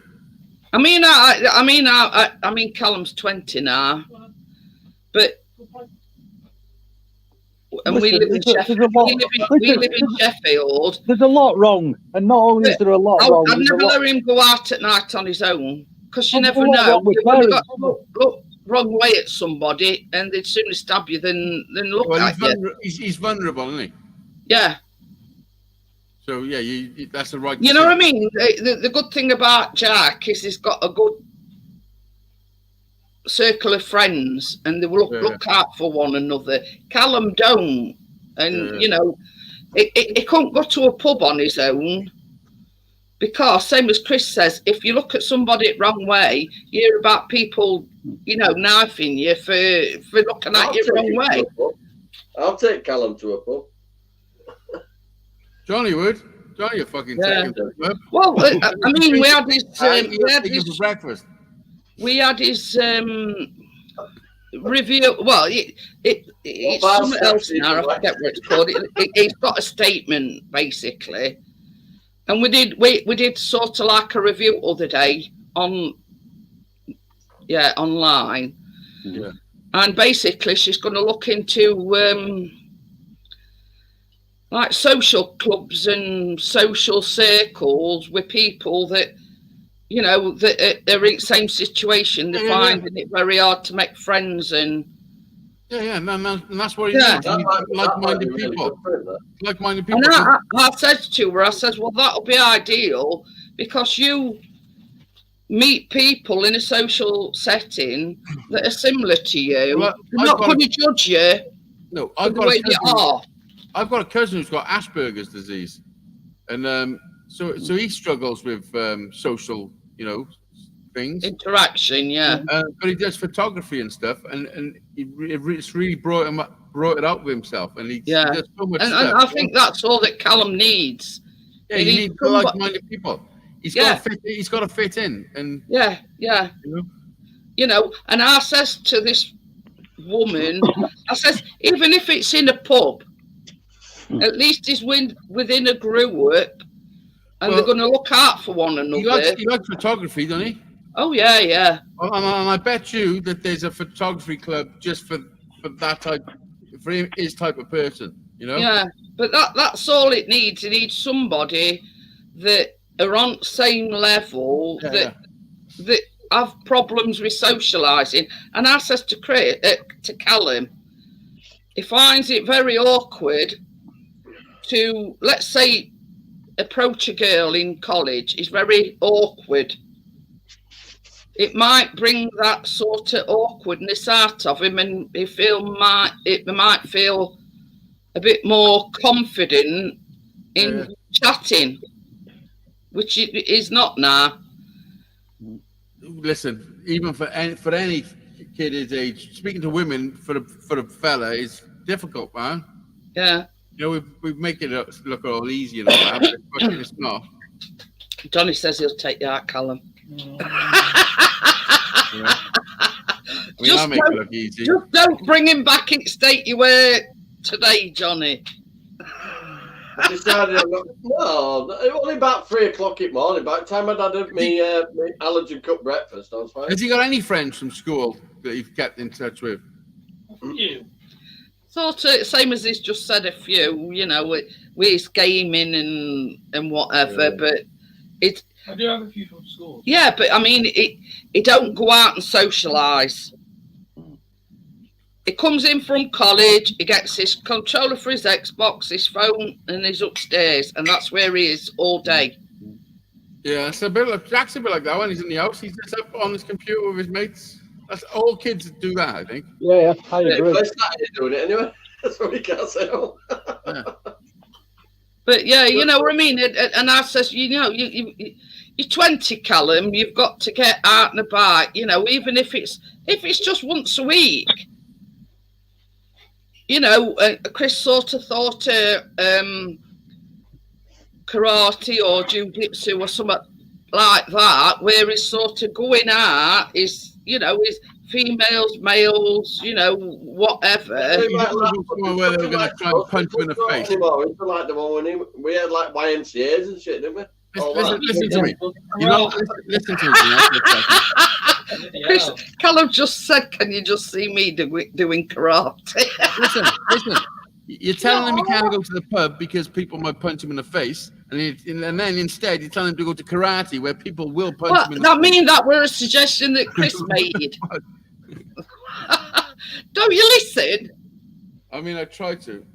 I mean, Callum's 20 now, But and Listen, we live in there's a Sheffield. lot- We live in Sheffield. There's a lot wrong, and not only is there a lot wrong, I'd there's a never lot- let him go out at night on his own because you There's a never lot know. wrong with You've only got parents. to look wrong way at somebody, and they'd sooner stab you than look Well, at you. he's vulnerable, isn't he? Yeah. So yeah, that's the right. You know what I mean? The good thing about Jack is he's got a good circle of friends, and they will look out for one another. Callum don't, and you know, he can't go to a pub on his own because, same as Chris says, if you look at somebody the wrong way, you hear about people, you know, knifing you for looking at you the wrong way. I'll take Callum to a pub. Johnny would. Johnny, fucking take him to the pub. Well, I mean, we had his for breakfast. We had his review. Well, it's something else now. I forget what it's called. It's got a statement basically, and we did sort of like a review other day online. Yeah. And basically, she's going to look into like social clubs and social circles with people that, you know, that are in the same situation. They're finding it very hard to make friends and. And that's what he needs. Like-minded people. Like-minded people. And I said to her, I said, well, that'll be ideal because you meet people in a social setting that are similar to you. Well, They're not going to judge you. No, I've got a cousin who's got Asperger's disease, and so he struggles with social, you know, things, interaction. Yeah, but he does photography and stuff, and it's really brought it out with himself, and he does so much and stuff. I think that's all that Callum needs. Yeah, he needs like-minded people. He's got to fit in, and you know. And I says to this woman, I says, even if it's in a pub, at least he's within a group, and they're going to look out for one another. He likes photography, doesn't he? Oh yeah. And I bet you that there's a photography club just for that type, for his type of person. You know. Yeah, but that's all it needs. It needs somebody that are on the same level that have problems with socialising. And I says to Callum, he finds it very awkward to, let's say, approach a girl in college. It's very awkward. It might bring that sort of awkwardness out of him, and he might feel a bit more confident in chatting, which it is not now. Listen, even for any kid his age, speaking to women for a fella is difficult, man. Yeah. You know, we make it look all easy and all that, but it's not. Johnny says he'll take you out, Callum. I make it look easy. Just don't bring him back in the state you were today, Johnny. I decided only about 3 o'clock in the morning. By the time I'd had me allergen cup breakfast, I was fine. Has he got any friends from school that you've kept in touch with? You. Sort of same as he's just said, a few, you know, with his gaming and whatever, but it's. I do have a few from school. Yeah, but I mean, he don't go out and socialise. He comes in from college, he gets his controller for his Xbox, his phone, and he's upstairs, and that's where he is all day. Yeah, it's a bit like Jack's a bit like that when he's in the house. He's just up on his computer with his mates. That's all kids do that, I think. Yeah, I agree. I started doing it anyway. That's what we can't say. But yeah, you know what I mean. And I says, you know, you're 20, Callum. You've got to get out and about. You know, even if it's just once a week. You know, Chris sort of thought karate or jiu-jitsu or something like that, where he's sort of going out is, you know, is females, males, you know, whatever. Where they were going to try and punch him in the face. It's like the one when we had like YMCA's and shit, didn't we? Listen to me. You know, listen to me. Chris, Callum just said, "Can you just see me doing karate?" Listen. You're telling him he can't go to the pub because people might punch him in the face, and then instead you're telling him to go to karate where people will punch him in the face. I mean, that were a suggestion that Chris made. Don't you listen? I mean, I tried to.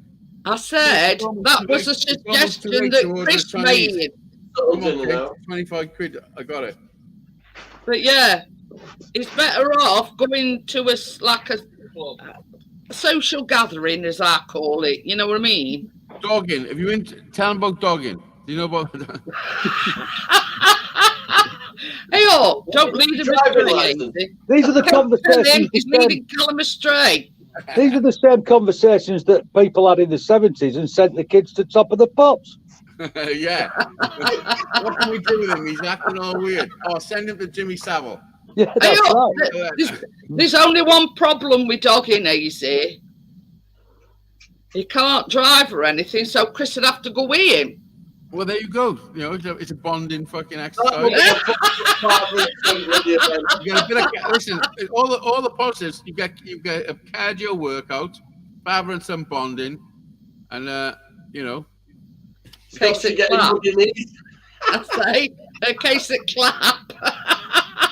I said that was a suggestion that Chris made. Come on, 25 quid. I got it. But yeah, it's better off going to a social gathering, as I call it. You know what I mean? Dogging. If you tell them about dogging. Do you know about? Hey, don't lead him astray. These are the conversations. He's leading Callum astray. These are the same conversations that people had in the 70s and sent the kids to Top of the Pops. Yeah. What can we do with him? He's acting all weird. Oh, send him to Jimmy Savile. Yeah, that's right. There's only one problem with dogging, Easy. He can't drive or anything, so Chris would have to go with him. Well, there you go. You know, it's a bonding fucking exercise. Listen, all the positives. You get a cardio workout, father and son bonding, and you know. Case of clap. I say a case of clap.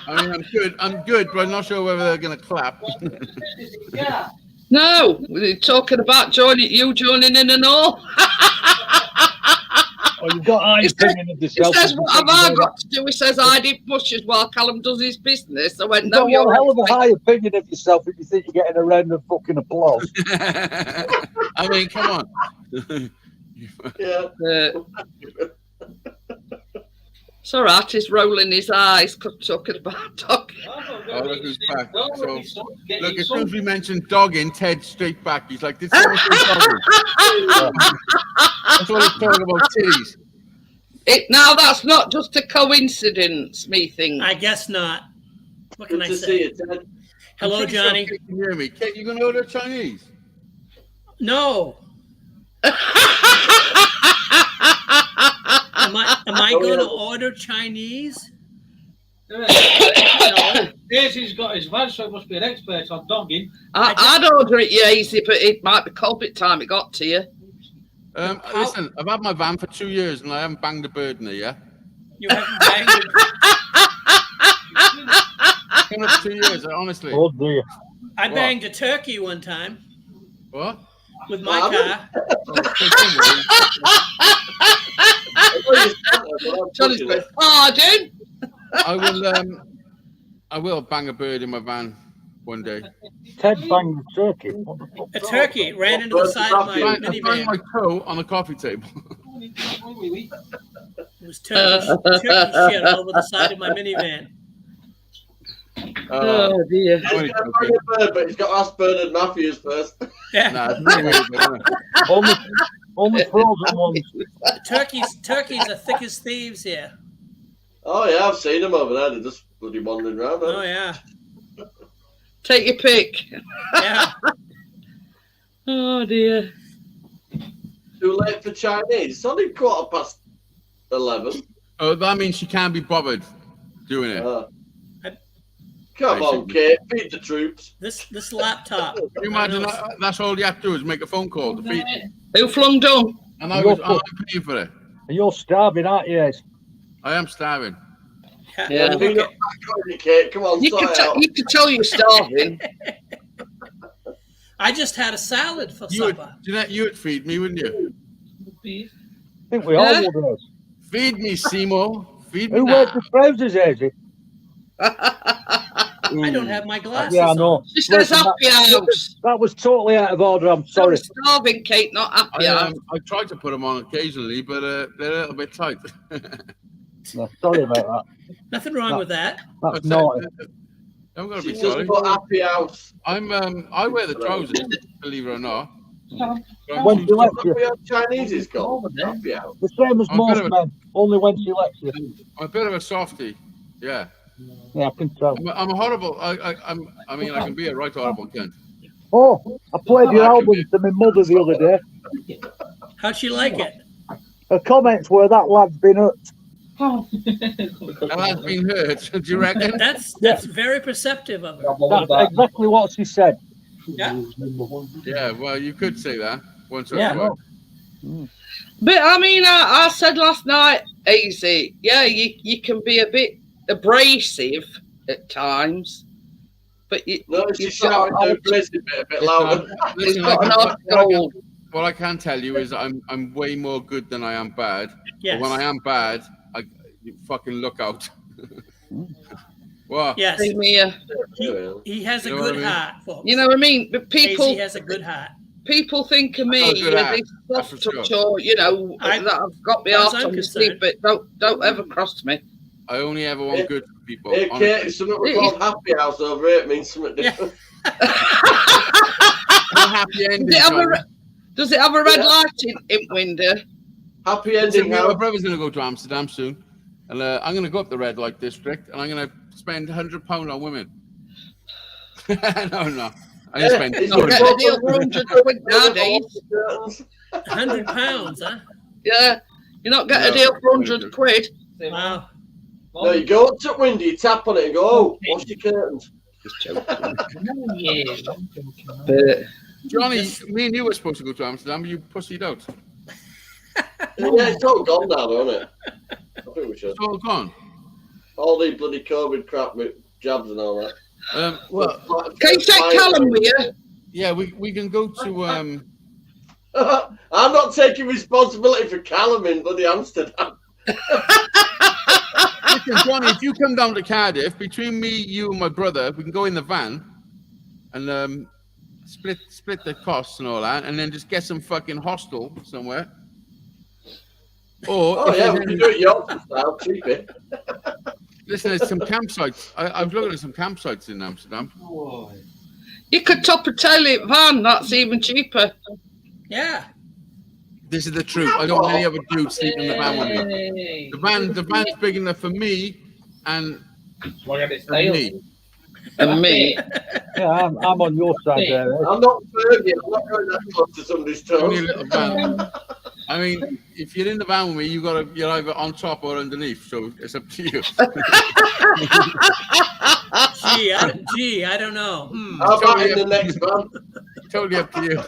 I mean, I'm good, but I'm not sure whether they're going to clap. Yeah. No, we're talking about you joining in and all. Oh, you've got high opinion of yourself. He says, what have I got to do? He says, I did pushes while Callum does his business. I went, no, you're a hell of a high opinion of yourself if you think you're getting a round of fucking applause. I mean, come on. Yeah. It's all right, he's rolling his eyes talking about dogging. Oh, look who's back. So, look, as soon as we mentioned dogging, Ted's straight back. He's like, this is dogging. That's what he's talking about, titties. Now, that's not just a coincidence, me think. I guess not. What can I Good to say? see you, Ted. Hello, Johnny. You can hear me. Kate, you going to order Chinese? No. Am I going to order Chinese? No. Daisy's got his van, so it must be an expert on dogging. I'd order it, yeah, easy, but it might be culprit time it got to you. Listen, I've had my van for 2 years and I haven't banged a bird in it yet. You haven't banged it? It's been up 2 years, honestly. Oh, dear. I banged a turkey one time. What? With my car. Pardon? I will bang a bird in my van one day. Ted banged a turkey. A turkey ran into the side of my I banged minivan. my toe on the coffee table. It was turkey shit all over the side of my minivan. Oh dear. He's going to bring a bird, but he's got to ask Bernard Matthews first. Yeah. Nah, it's really weird, only frozen ones. Turkeys are thick as thieves here. Oh, yeah, I've seen them over there. They're just bloody wandering around. Oh, yeah. Take your pick. Yeah. Oh dear. Too late for Chinese. It's only 11:15. Oh, that means she can't be bothered doing it. Come on, Kate. Feed the troops. This laptop. Can you imagine that's all you have to do is make a phone call to feed. Who flung down? And I'm paying for it. And you're starving, aren't you? I am starving. Yeah. Kate. Come on, you can tell you're starving. I just had a salad for supper. Jeanette, you would feed me, wouldn't you? I think we all would. Feed me, Seymour. Feed me. Who wears the trousers, Eddie? I don't have my glasses. Yeah, I know. She says happy house. That was totally out of order. I'm sorry. Starving, Kate, not happy house. I try to put them on occasionally, but they're a little bit tight. No, sorry about that. Nothing wrong with that. That's naughty. I'm gonna be She sorry. doesn't put happy house. I wear the trousers, believe it or not. When she lets you. Chinese is got happy house. The same as most men, only when she lets you. I'm a bit of a softie. Yeah. Yeah, I can tell. I'm a horrible. I can be a right horrible cunt. Oh, I played your album to my mother the other day. How'd she like it? Her comments were that lad's been hurt. That has been heard. Do you reckon? That's very perceptive of her. That's exactly what she said. Yeah. Yeah, well, you could say that once or Yeah. twice. But I mean, I said last night, Easy, yeah, you can be a bit abrasive at times, but you. No, she's shouting to abrasive a bit louder. Listen, what I can tell you is I'm way more good than I am bad. Yes. But when I am bad, you fucking look out. What? Yes. Same here. He has a You know what good I mean? heart, folks. You know what I mean? But people. Casey has a good heart. People think of I've got me a good as heart, this that's soft for touch, sure. or you know, that I've got my As heart I'm on my sleeve, concerned. but don't ever cross me. I only ever want good for people. Hey, honestly. Kate, something we called Happy House over here. It means something different. Happy ending. Does it have a red light in window? Happy ending. My brother's going to go to Amsterdam soon, and I'm going to go up the red light district, and I'm going to spend £100 on women. No. I didn't spend. You get a deal for £100 nowadays. £100, huh? Yeah, you not get a deal for £100. Wow. No, you go up to the window, you tap on it, and go, "Oh, wash your curtains." Just joking. Johnny, me and you were supposed to go to Amsterdam, but you pussied out. Yeah, it's all gone now, though, isn't it? I think we should. It's all gone. All the bloody COVID crap with jabs and all that. Well, can you take Callum with you? Yeah, we can go to. I'm not taking responsibility for Callum in bloody Amsterdam. Listen, Johnny, if you come down to Cardiff, between me, you, and my brother, we can go in the van and split the costs and all that, and then just get some fucking hostel somewhere. Or we can do it Yorkshire style, cheapy. Listen, there's some campsites. I've looked at some campsites in Amsterdam. You could top a tailgate van. That's even cheaper. Yeah. This is the truth. I don't want any other dude sleeping in the van with me. The van's big enough for me and me. And me. Yeah, I'm on your side there. Eh? I'm not Fergie. I'm not going that close to somebody's Only a toes. little van. I mean, if you're in the van with me, you're either on top or underneath. So it's up to you. Gee, I don't know. How about in the next van? Totally up to you.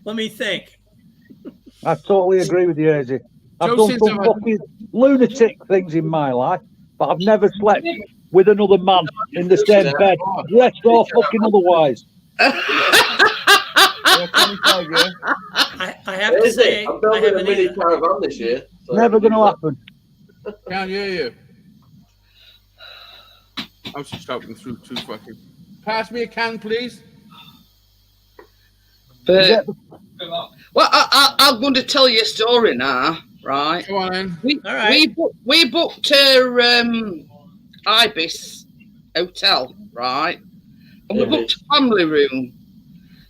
Let me think. I totally agree with you, Izzy. I've done some fucking lunatic things in my life, but I've never slept with another man in the same bed, rest or fucking otherwise. I have to say, I'm building a mini caravan this year. So Never going to happen. Can't hear you. I was just talking through two fucking. Pass me a can, please. But, well, I'm going to tell you a story now, right? Go on then. We booked a Ibis hotel, right? And we booked a family room.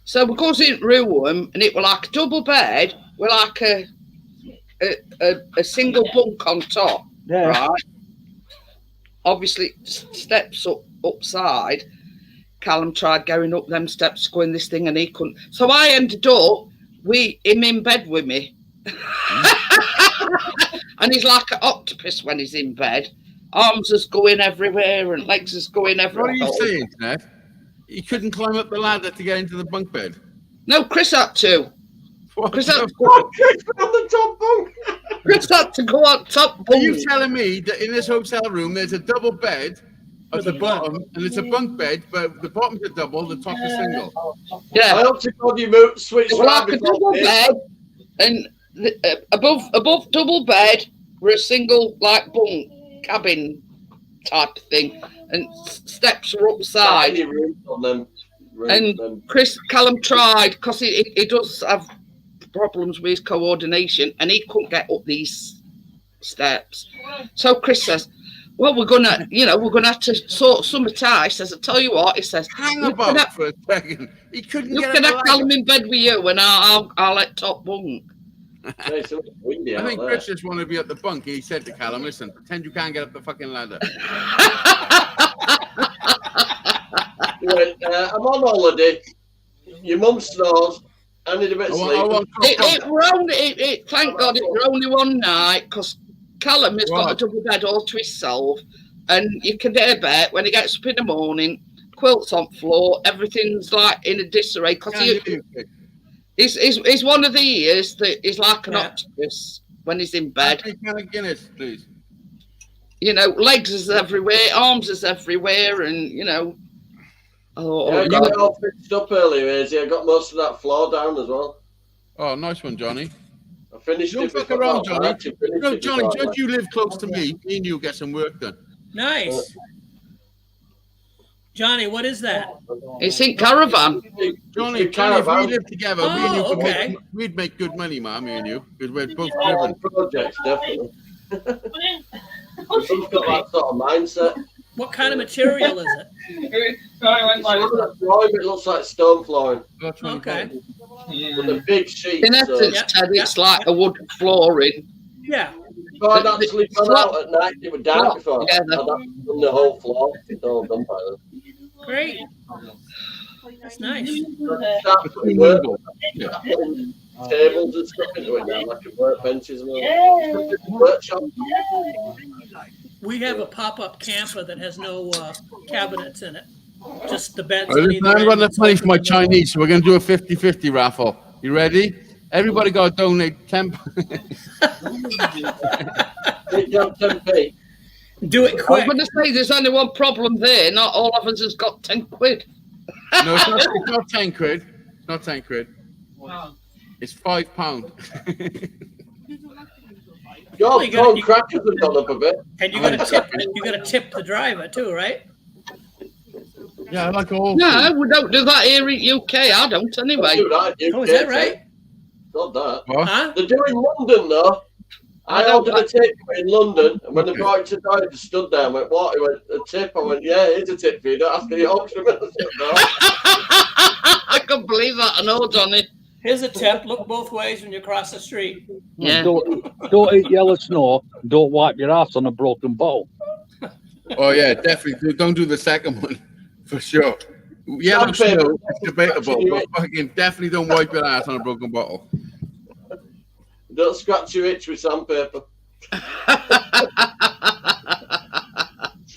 So we goes in room, and it was like a double bed with like a single bunk on top, right? Obviously, steps upside. Callum tried going up them steps, going this thing, and he couldn't. So I ended up him in bed with me. And he's like an octopus when he's in bed. Arms is going everywhere and legs is going everywhere. What are you saying, Ned? He couldn't climb up the ladder to get into the bunk bed? No, Chris had to. Chris had to go on the top bunk. Chris had to go on top bunk. Are you telling me that in this hotel room there's a double bed at the bottom, and it's a bunk bed, but the bottom's a double, the top is single? Yeah. I hope to God you move, switch. It's like a double bed, and above double bed were a single like bunk cabin type of thing, and steps were upside. And Callum tried because he does have problems with his coordination, and he couldn't get up these steps. So Chris says, "Well, we're gonna have to sort some out." He says, "I tell you what," he says, "Hang about for a second. He couldn't you get can have Callum in bed with you, and I'll let top bunk." I think Chris just wanted to be at the bunk. He said to Callum, "Listen, pretend you can't get up the fucking ladder." I'm on holiday. Your mum snores. I need a bit of sleep. Thank God it was only one night because Callum has got a Right. double bed all to himself, and you can hear bet when he gets up in the morning, quilts on floor, everything's like in a disarray because Can't hear you, kid. he's one of the ears that is like an Yeah. octopus when he's in bed. Can I Guinness, please? You know, legs is everywhere, arms is everywhere, and you know. Oh, Yeah, I oh got God. it all fixed up earlier, Izzy. I got most of that floor down as well. Oh, nice one, Johnny. I finished Don't it fuck before. around, I Johnny. actually finished No, it Johnny, before I just you live close to me and you'll get some work done. Nice. Johnny, what is that? It's in caravan. Johnny, It's a Johnny, if we caravan. lived together, me and you Oh, could okay. we'd make good money, man, me and you, because we're both All driven. projects, definitely. He's got that sort of mindset. What kind of material is it? It's flooring, it looks like stone flooring. Okay. With the big sheets. In essence, Yeah, Ted, yeah, it's like a wood flooring. Yeah. If I'd actually gone out at night, it would dark before. I'd together. have done the whole floor. It's all done by then. Great. That's nice. Start putting work, putting tables and stuff into it now, like workbenches and all. Workshop. We have a pop-up camper that has no cabinets in it. Just the beds. Well, on listen, either I haven't got end. enough money for my Chinese, so we're going to do a 50-50 raffle. You ready? Everybody got to donate 10. Do it I'm quick. going to say there's only one problem there. Not all of us has got 10 quid. No, it's not 10 quid. It's not 10 quid. It's £5. Your You gotta- phone crackers have gone up a bit. And you got to tip. You got to tip the driver too, right? Yeah, I like all. No, we don't do that here in UK. I don't anyway. Do that, you Oh, is that kids, right? eh? Not that. What? Huh? They're doing London though. I ordered a tip in London, and when they brought it to the door, I just stood there and went, "What?" He went, "A tip." I went, "Yeah, here's a tip for you. Don't ask any Yorkshiremen." I can't believe that. I know, Johnny. Here's a tip. Look both ways when you cross the street. Yeah. Don't eat yellow snow. Don't wipe your ass on a broken bottle. Oh, yeah, definitely. Don't do the second one, for sure. Yellow snow is debatable, but fucking definitely don't wipe your ass on a broken bottle. Don't scratch your itch with sandpaper.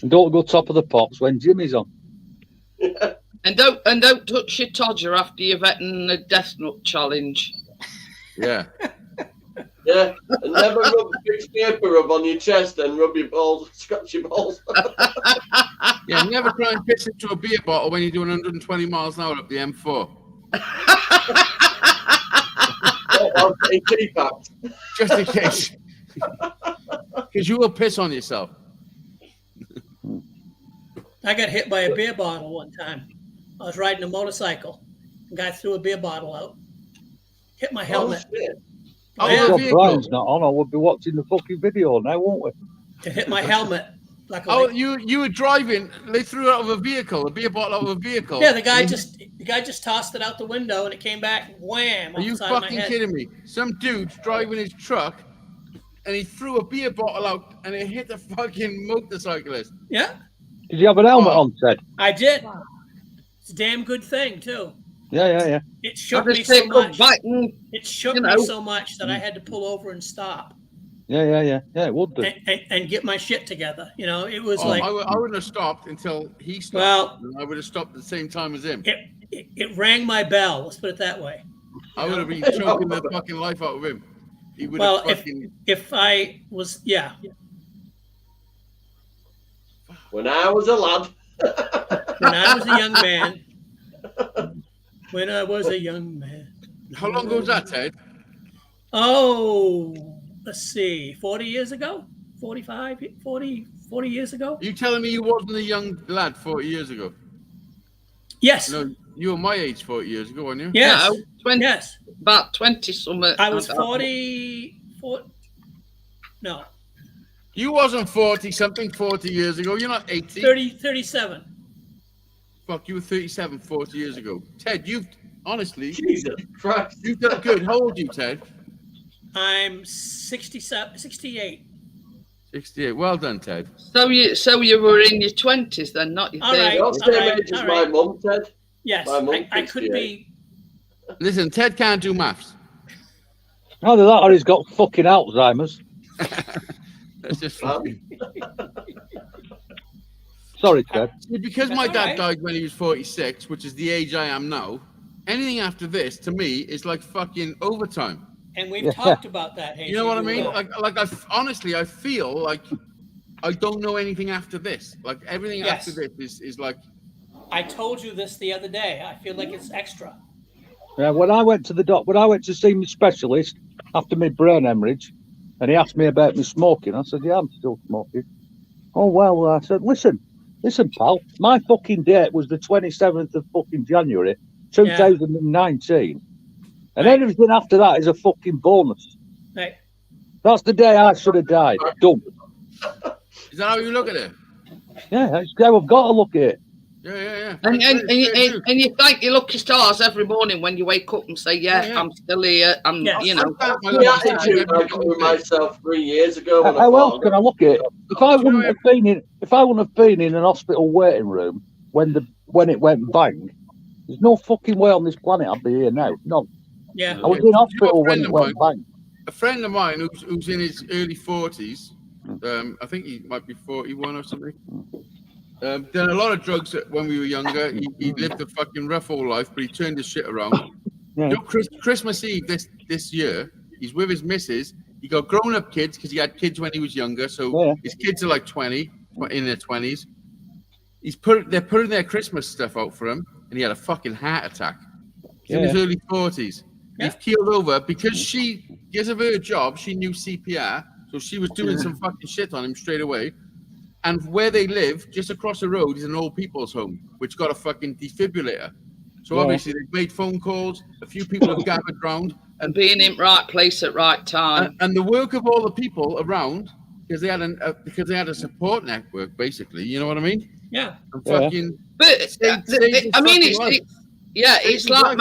Don't go top of the pops when Jimmy's on. And don't touch your todger after you've eaten the Death Nut challenge. Yeah. Yeah, and never rub fixed paper rub on your chest and rub your balls, scratch your balls. Yeah, never try and piss into a beer bottle when you're doing 120 miles an hour up the M4. Just in case. Because you will piss on yourself. I got hit by a beer bottle one time. I was riding a motorcycle. A guy threw a beer bottle out. Hit my helmet. Oh, Yeah. God, Brian's not on. I will be watching the fucking video now, won't we? It hit my helmet. Oh, Luckily. you were driving. They threw it out of a vehicle, a beer bottle out of a vehicle. Yeah, the guy just tossed it out the window and it came back wham Are you upside my fucking head. kidding me? Some dude's driving his truck and he threw a beer bottle out and it hit a fucking motorcyclist. Yeah, Did you have an helmet on, Ted? I did. It's a damn good thing too. Yeah. It shook I me just so take good much. biting. It shook you me know. so much that I had to pull over and stop Yeah, it would do. and get my shit together. You know, it was Oh, like I wouldn't have stopped until he stopped. Well- and I would have stopped at the same time as him. it rang my bell. Let's put it that way. I would have been choking the fucking life out of him. He would Well, have fucking. if I was, yeah. When I was a lad. When I was a young man. When I was a young man. How long ago was that, Ted? Oh, let's see, 40 years ago? 45, 40 years ago? You telling me you wasn't a young lad 40 years ago? Yes. No, you were my age 40 years ago, weren't you? Yes. No, 20, Yes. about 20 something. I was 40. No, You wasn't 40 something 40 years ago. You're not 80. 37. Fuck, you were 37 40 years ago. Ted, you've honestly, Jesus Christ. you've done good. How old are you, Ted? I'm 67, 68. 68. Well done, Ted. So you were in your 20s then, not your All right. 30s. You're the same Alright, age as my alright. mum, Ted. Yes, My mum I could 68. be. Listen, Ted can't do maths. Either that or he's got fucking Alzheimer's. That's just fucking. Sorry, Ted. See, because That's my all dad right. died when he was 46, which is the age I am now, anything after this to me is like fucking overtime. And we've Yeah. talked about that, Hazy. You know what I you and mean? I. Like honestly, I feel like I don't know anything after this. Like everything Yes. after this is like. I told you this the other day. I feel like it's extra. Yeah, when I went to see my specialist after my brain hemorrhage, and he asked me about me smoking, I said, "Yeah, I'm still smoking." Oh well, I said, "Listen, pal. My fucking date was the 27th of fucking January, 2019, and Right. everything after that is a fucking bonus. Right. That's the day I should have died. Done. Is that how you look at it? Yeah, that's how I've got to look at it. Yeah. And you thank your lucky stars every morning when you wake up and say, "Yeah, I'm still here." I'm, you know. That's the attitude I got with myself 3 years ago. When How else can I look at it? If I wouldn't have been in an hospital waiting room when it went bang, there's no fucking way on this planet I'd be here now. No. Yeah. I was in hospital when it went bang. A friend of mine who's in his early 40s, I think he might be 41 or something. Done a lot of drugs when we were younger. He lived a fucking rough old life, but he turned his shit around. Yeah. You know, Christmas Eve this year, he's with his missus. He got grown-up kids because he had kids when he was younger. So his kids are like 20, in their 20s. They're putting their Christmas stuff out for him, and he had a fucking heart attack. He's in his early 40s. He's keeled over because because of her job, she knew CPR, so she was doing some fucking shit on him straight away. And where they live, just across the road, is an old people's home, which got a fucking defibrillator. So obviously they've made phone calls. A few people have gathered round, And being in right place at right time. and the work of all the people around, because they had a support network, basically. You know what I mean? Yeah. And fucking. But I mean, it's like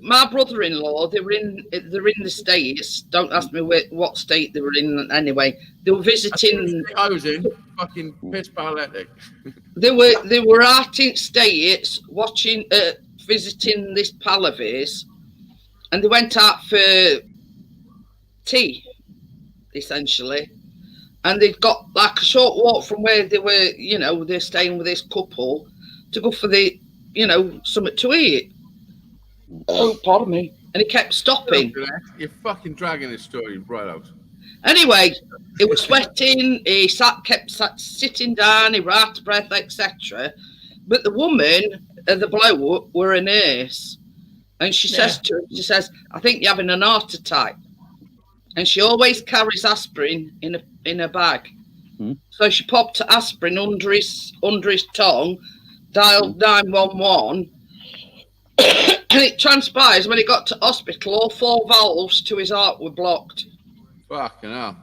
my brother-in-law. They're in the States. Don't ask me what state they were in. Anyway, they were visiting. I was in fucking piss paralytic. They were out in States watching, visiting this palace, and they went out for tea, essentially. And they'd got like a short walk from where they were, they're staying with this couple to go for something to eat. Oh, pardon me. And he kept stopping. You're fucking dragging this story right out. Anyway, he was sweating. He kept sitting down. He was out of breath, etc. But the woman, the bloke, were a nurse, and she says to him, she says, "I think you're having an heart attack." And she always carries aspirin in a bag. So she popped aspirin under his tongue, dialed 911, and it transpires when he got to hospital, all 4 valves to his heart were blocked. Fucking hell.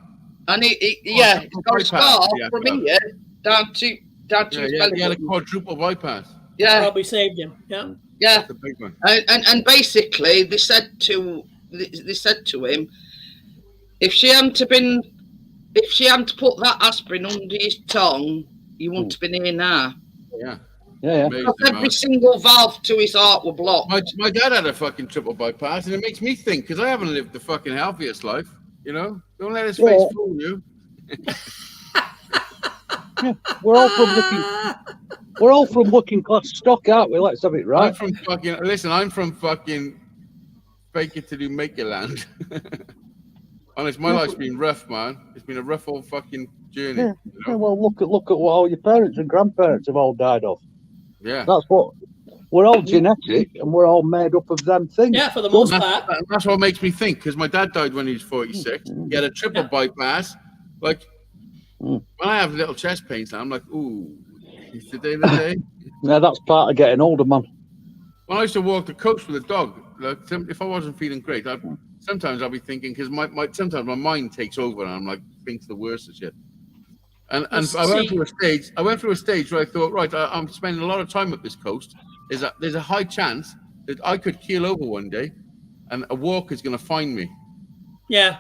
And he's got a scar from here down to his belly. He had a quadruple bypass. Yeah. Probably saved him. Yeah. Yeah. That's a big one. And basically they said to him, if she hadn't put that aspirin under his tongue, he wouldn't have been here now. Yeah. Because every single valve to his heart were blocked. My dad had a fucking triple bypass, and it makes me think, because I haven't lived the fucking healthiest life, Don't let his face fool you. We're all from working class stock, aren't we? Let's have it right. I'm from fucking fake it till you make it land. Honest, my life's been rough, man. It's been a rough old fucking journey. Yeah, well, look at what all your parents and grandparents have all died of. Yeah. That's what we're all genetic, and we're all made up of them things. Yeah, for the most part. That's what makes me think, because my dad died when he was 46. He had a triple bypass. Like, when I have little chest pains now, I'm like, ooh, it's the day of the day. Yeah, that's part of getting older, man. When I used to walk the coast with a dog, like, if I wasn't feeling great, sometimes I'll be thinking, because sometimes my mind takes over, and I'm like, thinks the worst of shit. And I went through a stage where I thought, right, I'm spending a lot of time at this coast. There's a high chance that I could keel over one day, and a walk is going to find me. Yeah.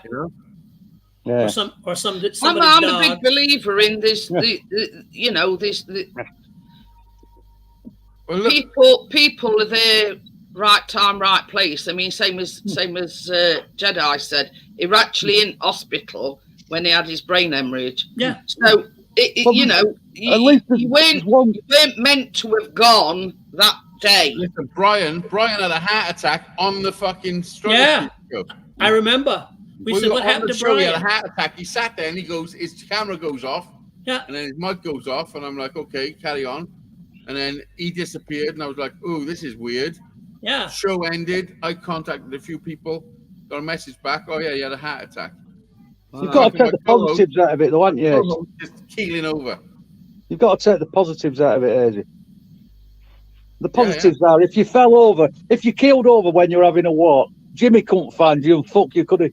Yeah. Or somebody's I'm dog. a big believer in this. People are there right time, right place. I mean, same as Jedi said. He was actually in hospital when he had his brain hemorrhage. Yeah. So you know, you weren't meant to have gone that day. Listen, Brian had a heart attack on the fucking struggle Yeah. show. I remember. We When said, were what on happened the to show, he had a Brian? heart attack. He sat there and he goes, his camera goes off. Yeah. And then his mic goes off, and I'm like, okay, carry on. And then he disappeared, and I was like, oh, this is weird. Yeah. Show ended. I contacted a few people, got a message back. Oh yeah, he had a heart attack. You've got to take the positives out of it, though, haven't you? Just keeling over. You've got to take the positives out of it, Hazy. The positives are, if you fell over, if you keeled over when you're having a walk, Jimmy couldn't find you, and fuck you, could he?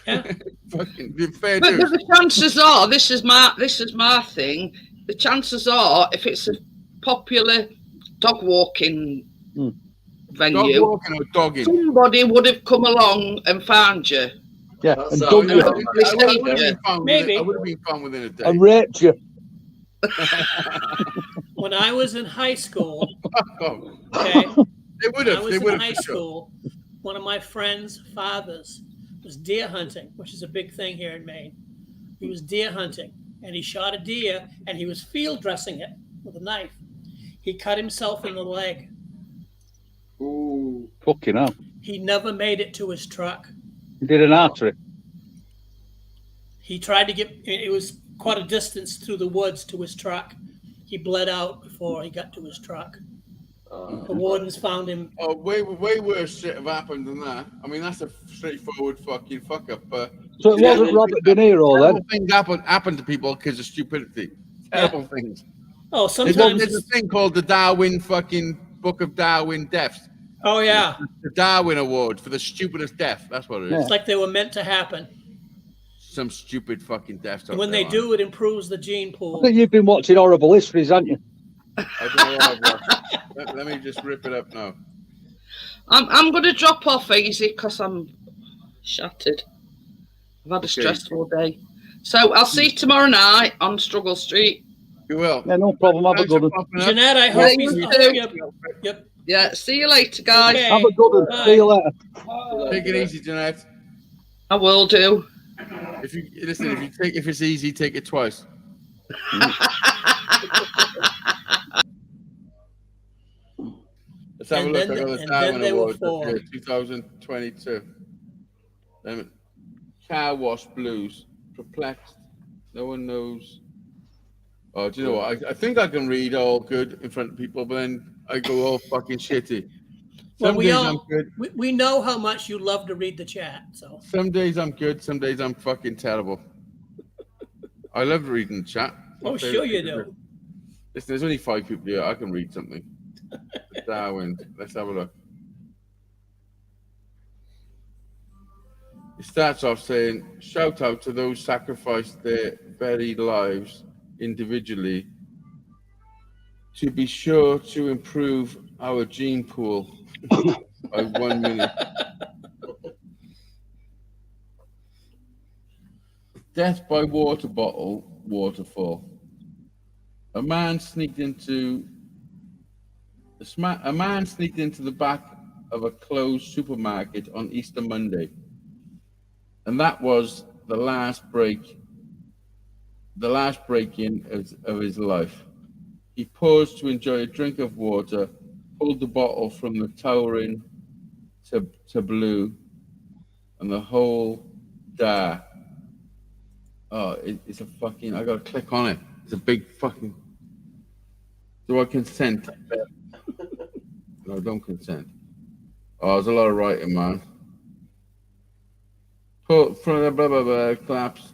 Yeah. Fucking But the chances are, this is my thing. The chances are, if it's a popular dog walking venue, dog walking or dogging, somebody would have come along and found you. Yeah, That's and how dug I you. know. I would have been found Maybe. I would have been found within a day. And raped you. When I was in high school, Oh, okay, they would when I have. was They in would have. high school, one of my friend's fathers was deer hunting, which is a big thing here in Maine. He was deer hunting, and he shot a deer, and he was field dressing it with a knife. He cut himself in the leg. Ooh. Fucking hell. He never made it to his truck. He did an artery. He tried to get, it was quite a distance through the woods to his truck. He bled out before he got to his truck. The wardens found him. Oh, way worse shit have happened than that. I mean, that's a straightforward fucking fuck up. So it wasn't Robert De Niro then? Things happen to people because of stupidity. Terrible things. Oh, sometimes there's a thing called the Darwin fucking Book of Darwin Deaths. Oh yeah, the Darwin Award for the stupidest death. That's what it is. it's like they were meant to happen. Some stupid fucking deaths. And when they do, it improves the gene pool. I think you've been watching Horrible Histories, haven't you? I don't know what I've watched. Let me just rip it up now. I'm going to drop off easy because I'm shattered. I've had a stressful day. So I'll see you tomorrow night on Struggle Street. You will. Yeah, no problem. Have a good one. Jeanette, I hope you. Yep. Yeah, see you later, guys. Okay. Have a good one. Bye. See you later. Take it easy, Jeanette. I will do. If you listen, if it's easy, take it twice. Let's have a look. I got the Darwin Award for 2022. Car Wash Blues. Perplexed. No one knows. Oh, do you know what? I think I can read all good in front of people, but then I go all fucking shitty. Some days I'm good. We know how much you love to read the chat. So some days I'm good. Some days I'm fucking terrible. I love reading the chat. Oh, sure you do. Listen, there's only 5 people here. I can read something. Darwin. Let's have a look. It starts off saying, shout out to those sacrificed their very lives individually to be sure to improve our gene pool by 1 minute. Death by water bottle, waterfall. A man sneaked into the back of a closed supermarket on Easter Monday. And that was the last break-in of his life. He paused to enjoy a drink of water, pulled the bottle from the towering tableau, and the whole dar. Oh, it's a fucking, I gotta click on it. It's a big fucking, do I consent? No, don't consent. Oh, there's a lot of writing, man. Put from the blah, blah, blah, collapsed.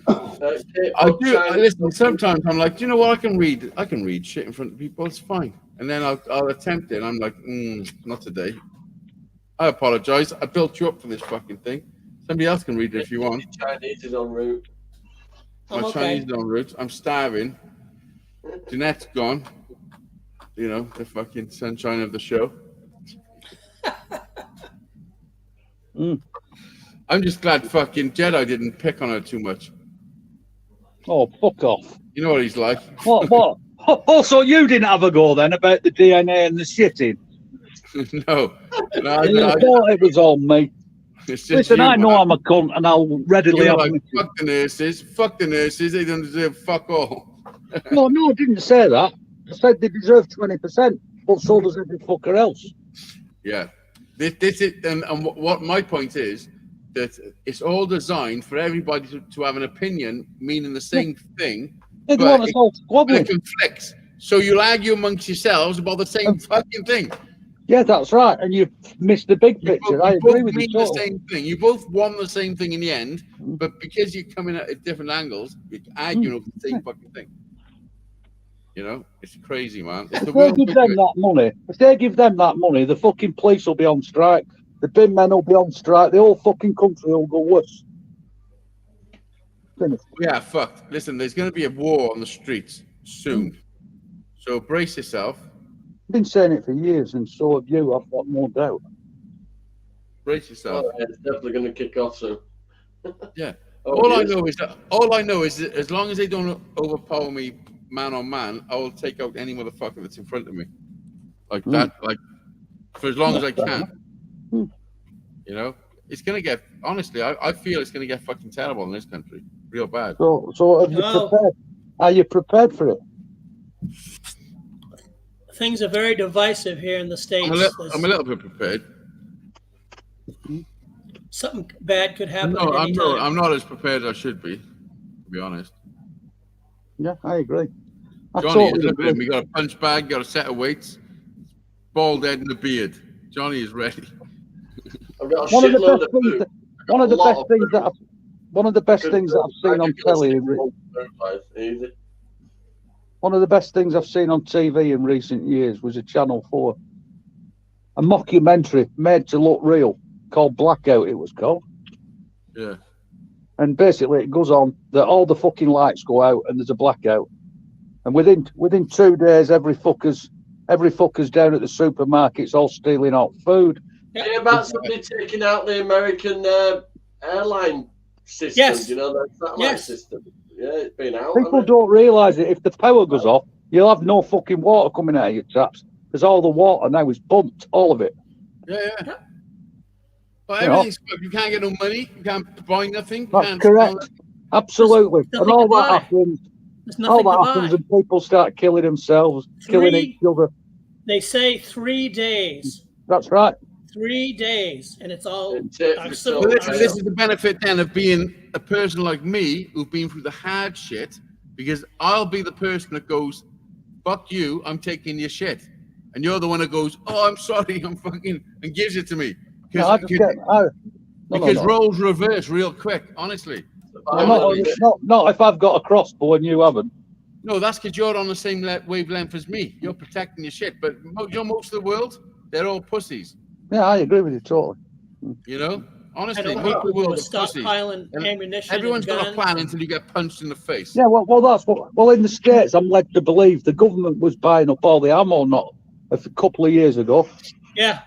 I do. Listen. Sometimes I'm like, do you know what? I can read shit in front of people. It's fine. And then I'll attempt it. And I'm like, not today. I apologize. I built you up for this fucking thing. Somebody else can read it if you want. Chinese is en route. My Chinese is en route. I'm starving. Jeanette's gone. You know, the fucking sunshine of the show. I'm just glad fucking Jedi didn't pick on her too much. Oh, fuck off. You know what he's like. What? Also, you didn't have a go then about the DNA and the shitting. No, You thought it was on me. it's just Listen, you, I know man. I'm a cunt, and I'll readily You're have like, me. fuck the nurses, they don't deserve fuck all. No, I didn't say that. I said they deserve 20%, but so does every fucker else. Yeah, this is, and what my point is that it's all designed for everybody to have an opinion, meaning the same thing, They but want us all squabbling. it conflicts. So you'll argue amongst yourselves about the same fucking thing. Yeah, that's right, and you missed the big picture. I agree with you mean the totally. same thing. You both want the same thing in the end, but because you're coming at different angles, you're arguing over the same fucking thing. You know, it's crazy, man. It's If the they world. give them that money, the fucking police will be on strike. The bin men will be on strike. The whole fucking country will go worse. Finished. Yeah, fucked. Listen, there's going to be a war on the streets soon. So brace yourself. I've been saying it for years, and so have you. I've got no doubt. Brace yourself. Oh, yeah, it's definitely going to kick off soon. Yeah. Oh, all I yes. know is that as long as they don't overpower me man on man, I will take out any motherfucker that's in front of me. Like that, like for as long as I can. You know, it's gonna get honestly, I feel it's gonna get fucking terrible in this country. Real bad. So have you prepared? Are you prepared for it? Things are very divisive here in the States. I'm a little bit prepared. Something bad could happen No, at any time. I'm not as prepared as I should be, to be honest. Yeah, I agree. Johnny, we got a punch bag, got a set of weights, bald head and a beard. Johnny is ready. I've got a One of the shitload best of food. things. One of the best things that I've seen on telly. Easy. One of the best things I've seen on TV in recent years was a Channel 4. A mockumentary made to look real called Blackout, it was called. Yeah. And basically it goes on that all the fucking lights go out and there's a blackout. And within 2 days, every fucker's down at the supermarkets all stealing out food. Yeah, about somebody taking out the American airline system. Yes. You know, that satellite system. Yeah, it's been out. People don't realise that if the power goes off, you'll have no fucking water coming out of your taps because all the water now is pumped, all of it. Yeah. Well, everything's good. You can't get no money. You can't buy nothing. That's correct. Absolutely. And all that happens. All that happens and people start killing themselves, killing each other. They say 3 days. That's right. 3 days, and it's all. This is the benefit then of being a person like me who've been through the hard shit, because I'll be the person that goes, fuck you, I'm taking your shit. And you're the one that goes, oh, I'm sorry, I'm fucking, and gives it to me. Because roles reverse real quick, honestly. Not if I've got a crossbow and you haven't. No, that's because you're on the same wavelength as me. You're protecting your shit. But most of the world, they're all pussies. Yeah, I agree with you totally. You know? Honestly, I don't most of the world are stop pussies. piling ammunition. Everyone's and got a plan until you get punched in the face. Yeah, well, that's what. Well, in the States, I'm led to believe the government was buying up all the ammo not a couple of years ago. Yeah.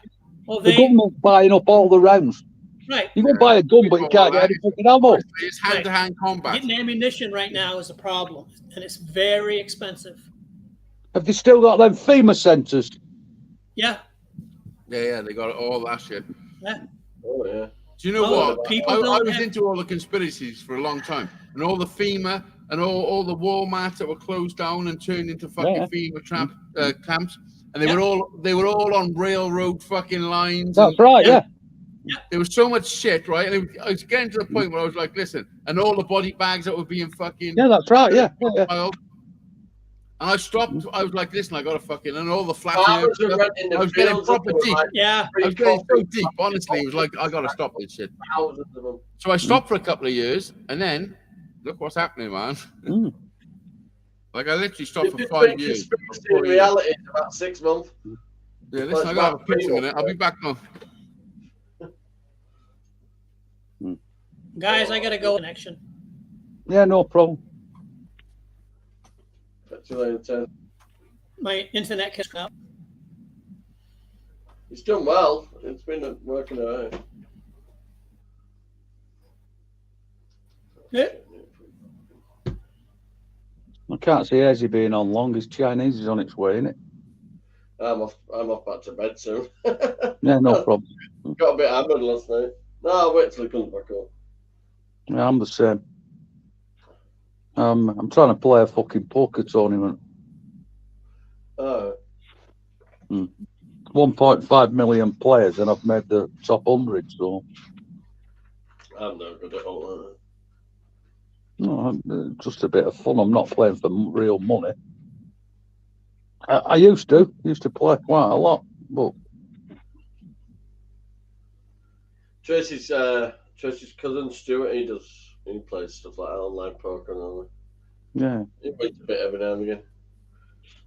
Well, the government's buying up all the rounds. Right. You can buy a gun, but you can't get any fucking ammo. It's hand-to-hand combat. Getting ammunition right now is a problem, and it's very expensive. Have they still got them FEMA centres? Yeah. Yeah, they got all that shit. Yeah. Oh, yeah. Do you know what? I was have... into all the conspiracies for a long time, and all the FEMA and all the Walmarts that were closed down and turned into fucking FEMA camps, and they were all on railroad fucking lines. That's right. Yeah. There was so much shit, right? And I was getting to the point where I was like, listen, and all the body bags that were being fucking. Yeah, that's right. Yeah. And I stopped. I was like, listen, I got to fucking, and all the flash. I was getting proper deep. Yeah. I was getting so deep. Honestly, it was like, I got to stop this shit. So I stopped for a couple of years, and then look what's happening, man. Like I literally stopped for 5 years. In reality, it's about 6 months. Yeah, listen, I got to have a piss in a minute. I'll be back now. Guys, I gotta go. Connection. Yeah, no problem. My internet kicked out. It's done well. It's been working all right. Yeah. I can't see Hazy being on long. His Chinese is on its way, isn't it? I'm off back to bed soon. Yeah, no problem. Got a bit hammered last night. No, I'll wait till he comes back up. Yeah, I'm the same. I'm trying to play a fucking poker tournament. Oh. 1.5 million players, and I've made the top 100. So I'm no good at all. no, just a bit of fun. I'm not playing for real money. I used to play quite a lot, but Tracy's cousin Stuart, he plays stuff like that, online poker and all that. yeah. He wins a bit every now and again.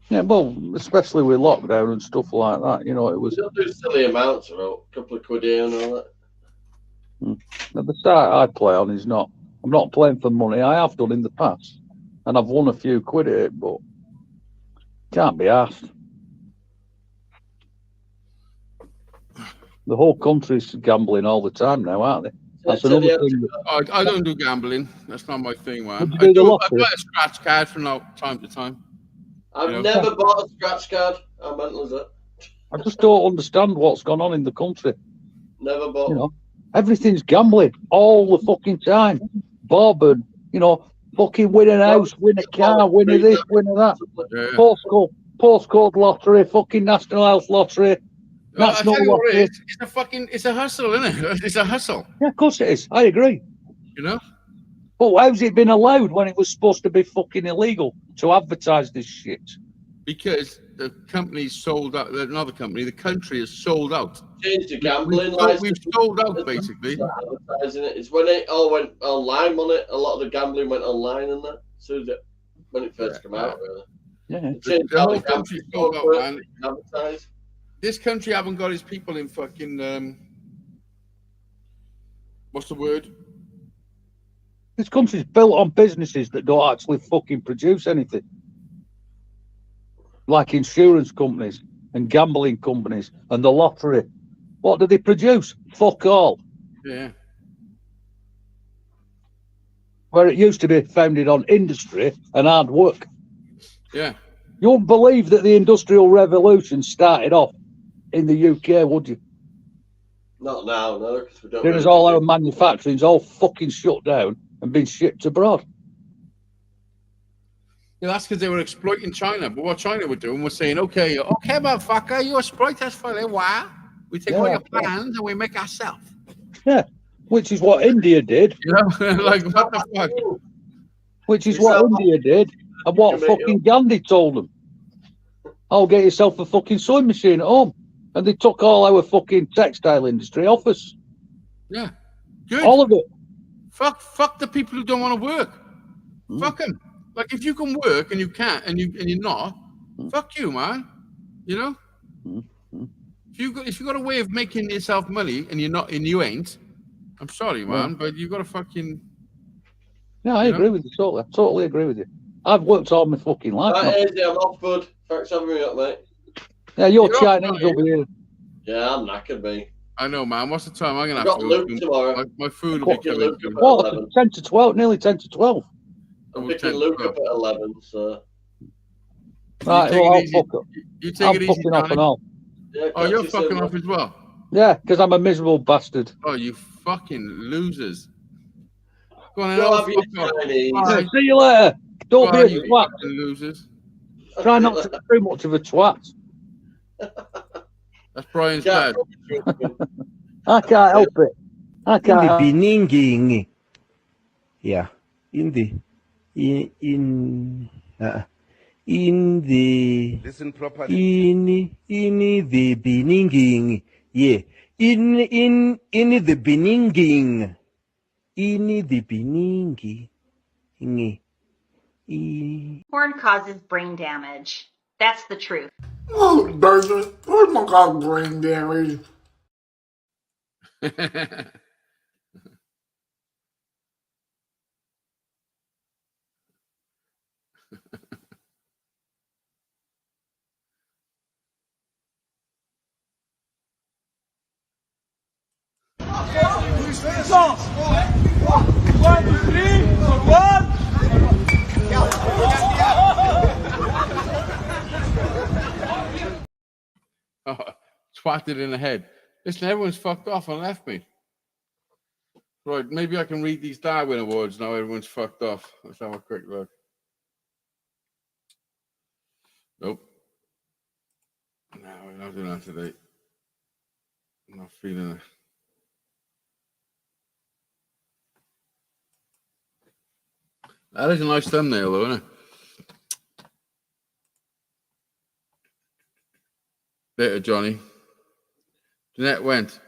Yeah, well, especially with lockdown and stuff like that, you know, it was. He'll do silly amounts, about a couple of quid here and all that. At the start I play on is not. I'm not playing for money. I have done in the past, and I've won a few quid at it, but can't be asked. The whole country's gambling all the time now, aren't they? That's another thing. I don't do gambling. That's not my thing, man. Would you do the I lottery? buy a scratch card from time to time. I've never bought a scratch card. How mental is that? I just don't understand what's gone on in the country. Never bought. You know, everything's gambling all the fucking time. Bob and, you know, fucking win a house, win a car, win a this, win a that. Yeah. Postcode lottery, fucking national health lottery. Well, I National tell you what lottery. it is. It's a hustle, isn't it? It's a hustle. Yeah, of course it is. I agree. You know? But how's it been allowed when it was supposed to be fucking illegal to advertise this shit? Because the company's sold out. Another company, the country is sold out. Changed the gambling We've sold out, basically. Advertising it. It's when it all went online, wasn't it? A lot of the gambling went online and that. So when it first came out, really. Yeah. Changed The how whole the country's gambling sold out, man. advertised. This country haven't got its people in fucking what's the word? This country's built on businesses that don't actually fucking produce anything. Like insurance companies and gambling companies and the lottery. What do they produce? Fuck all. Yeah. Where it used to be founded on industry and hard work. Yeah. You wouldn't believe that the Industrial Revolution started off in the UK, would you? Not now, no, because we don't. There's all our manufacturing's all fucking shut down and been shipped abroad. Yeah, that's because they were exploiting China. But what China were doing was saying, okay, motherfucker, you exploit us for a little while. We take all your plans and we make ourselves. Yeah, which is what India did. You know, like, what the fuck? Which is what India did and what fucking Gandhi told them. I'll get yourself a fucking sewing machine at home. And they took all our fucking textile industry off us. Yeah. Good. All of it. Fuck the people who don't want to work. Fuck them. Like, if you can work and you can't and you're not, fuck you, man. You know? If you got a way of making yourself money and you're not and you ain't, I'm sorry, man, but you got to fucking. Yeah, I agree with you totally. I totally agree with you. I've worked all my fucking life. Right, Easy, I'm off, bud. Thanks for having me up, mate. Yeah, you're Chinese over here. Yeah, I'm knackered, mate. I know, man. What's the time? I'm gonna I've have got to Luke go. tomorrow. My food will be coming. What? 10 to 12, nearly 10 to 12. I'm picking Luke up at 11, so. Right, well, I'll fuck up. You take I'm it easy, fucking off Johnny. and all. Yeah, Oh, you're catch you fucking soon, off as well. Yeah, because I'm a miserable bastard. Oh, you fucking losers. Go on, Go have have your Chinese. Yeah, see you later. Don't Bye, be a you twat. fucking losers. Try not to be too much of a twat. That's Brian's Yeah. dad. I can't help it. I In can't the help it. beginning. Yeah. In the Listen properly. in the beginning. Yeah. In the beginning. In the beginning. Porn causes brain damage. That's the truth. Oh, David, where's my god brain damage? One, two, three, one. twatted in the head. Listen, everyone's fucked off and left me. Right, maybe I can read these Darwin Awards now. Everyone's fucked off. Let's have a quick look. Nope. No, we're not doing that today. I'm not feeling it. That is a nice thumbnail, though, isn't it? Better, Johnny. Jeanette went.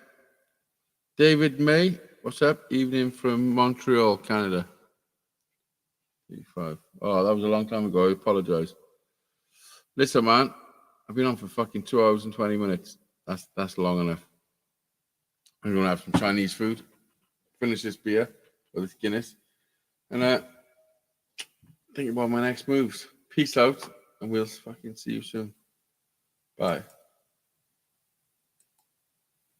David May, what's up? Evening from Montreal, Canada. 85. Oh, that was a long time ago. I apologize. Listen, man, I've been on for fucking 2 hours and 20 minutes. That's long enough. I'm going to have some Chinese food, finish this beer or this Guinness, and think about my next moves. Peace out, and we'll fucking see you soon. Bye.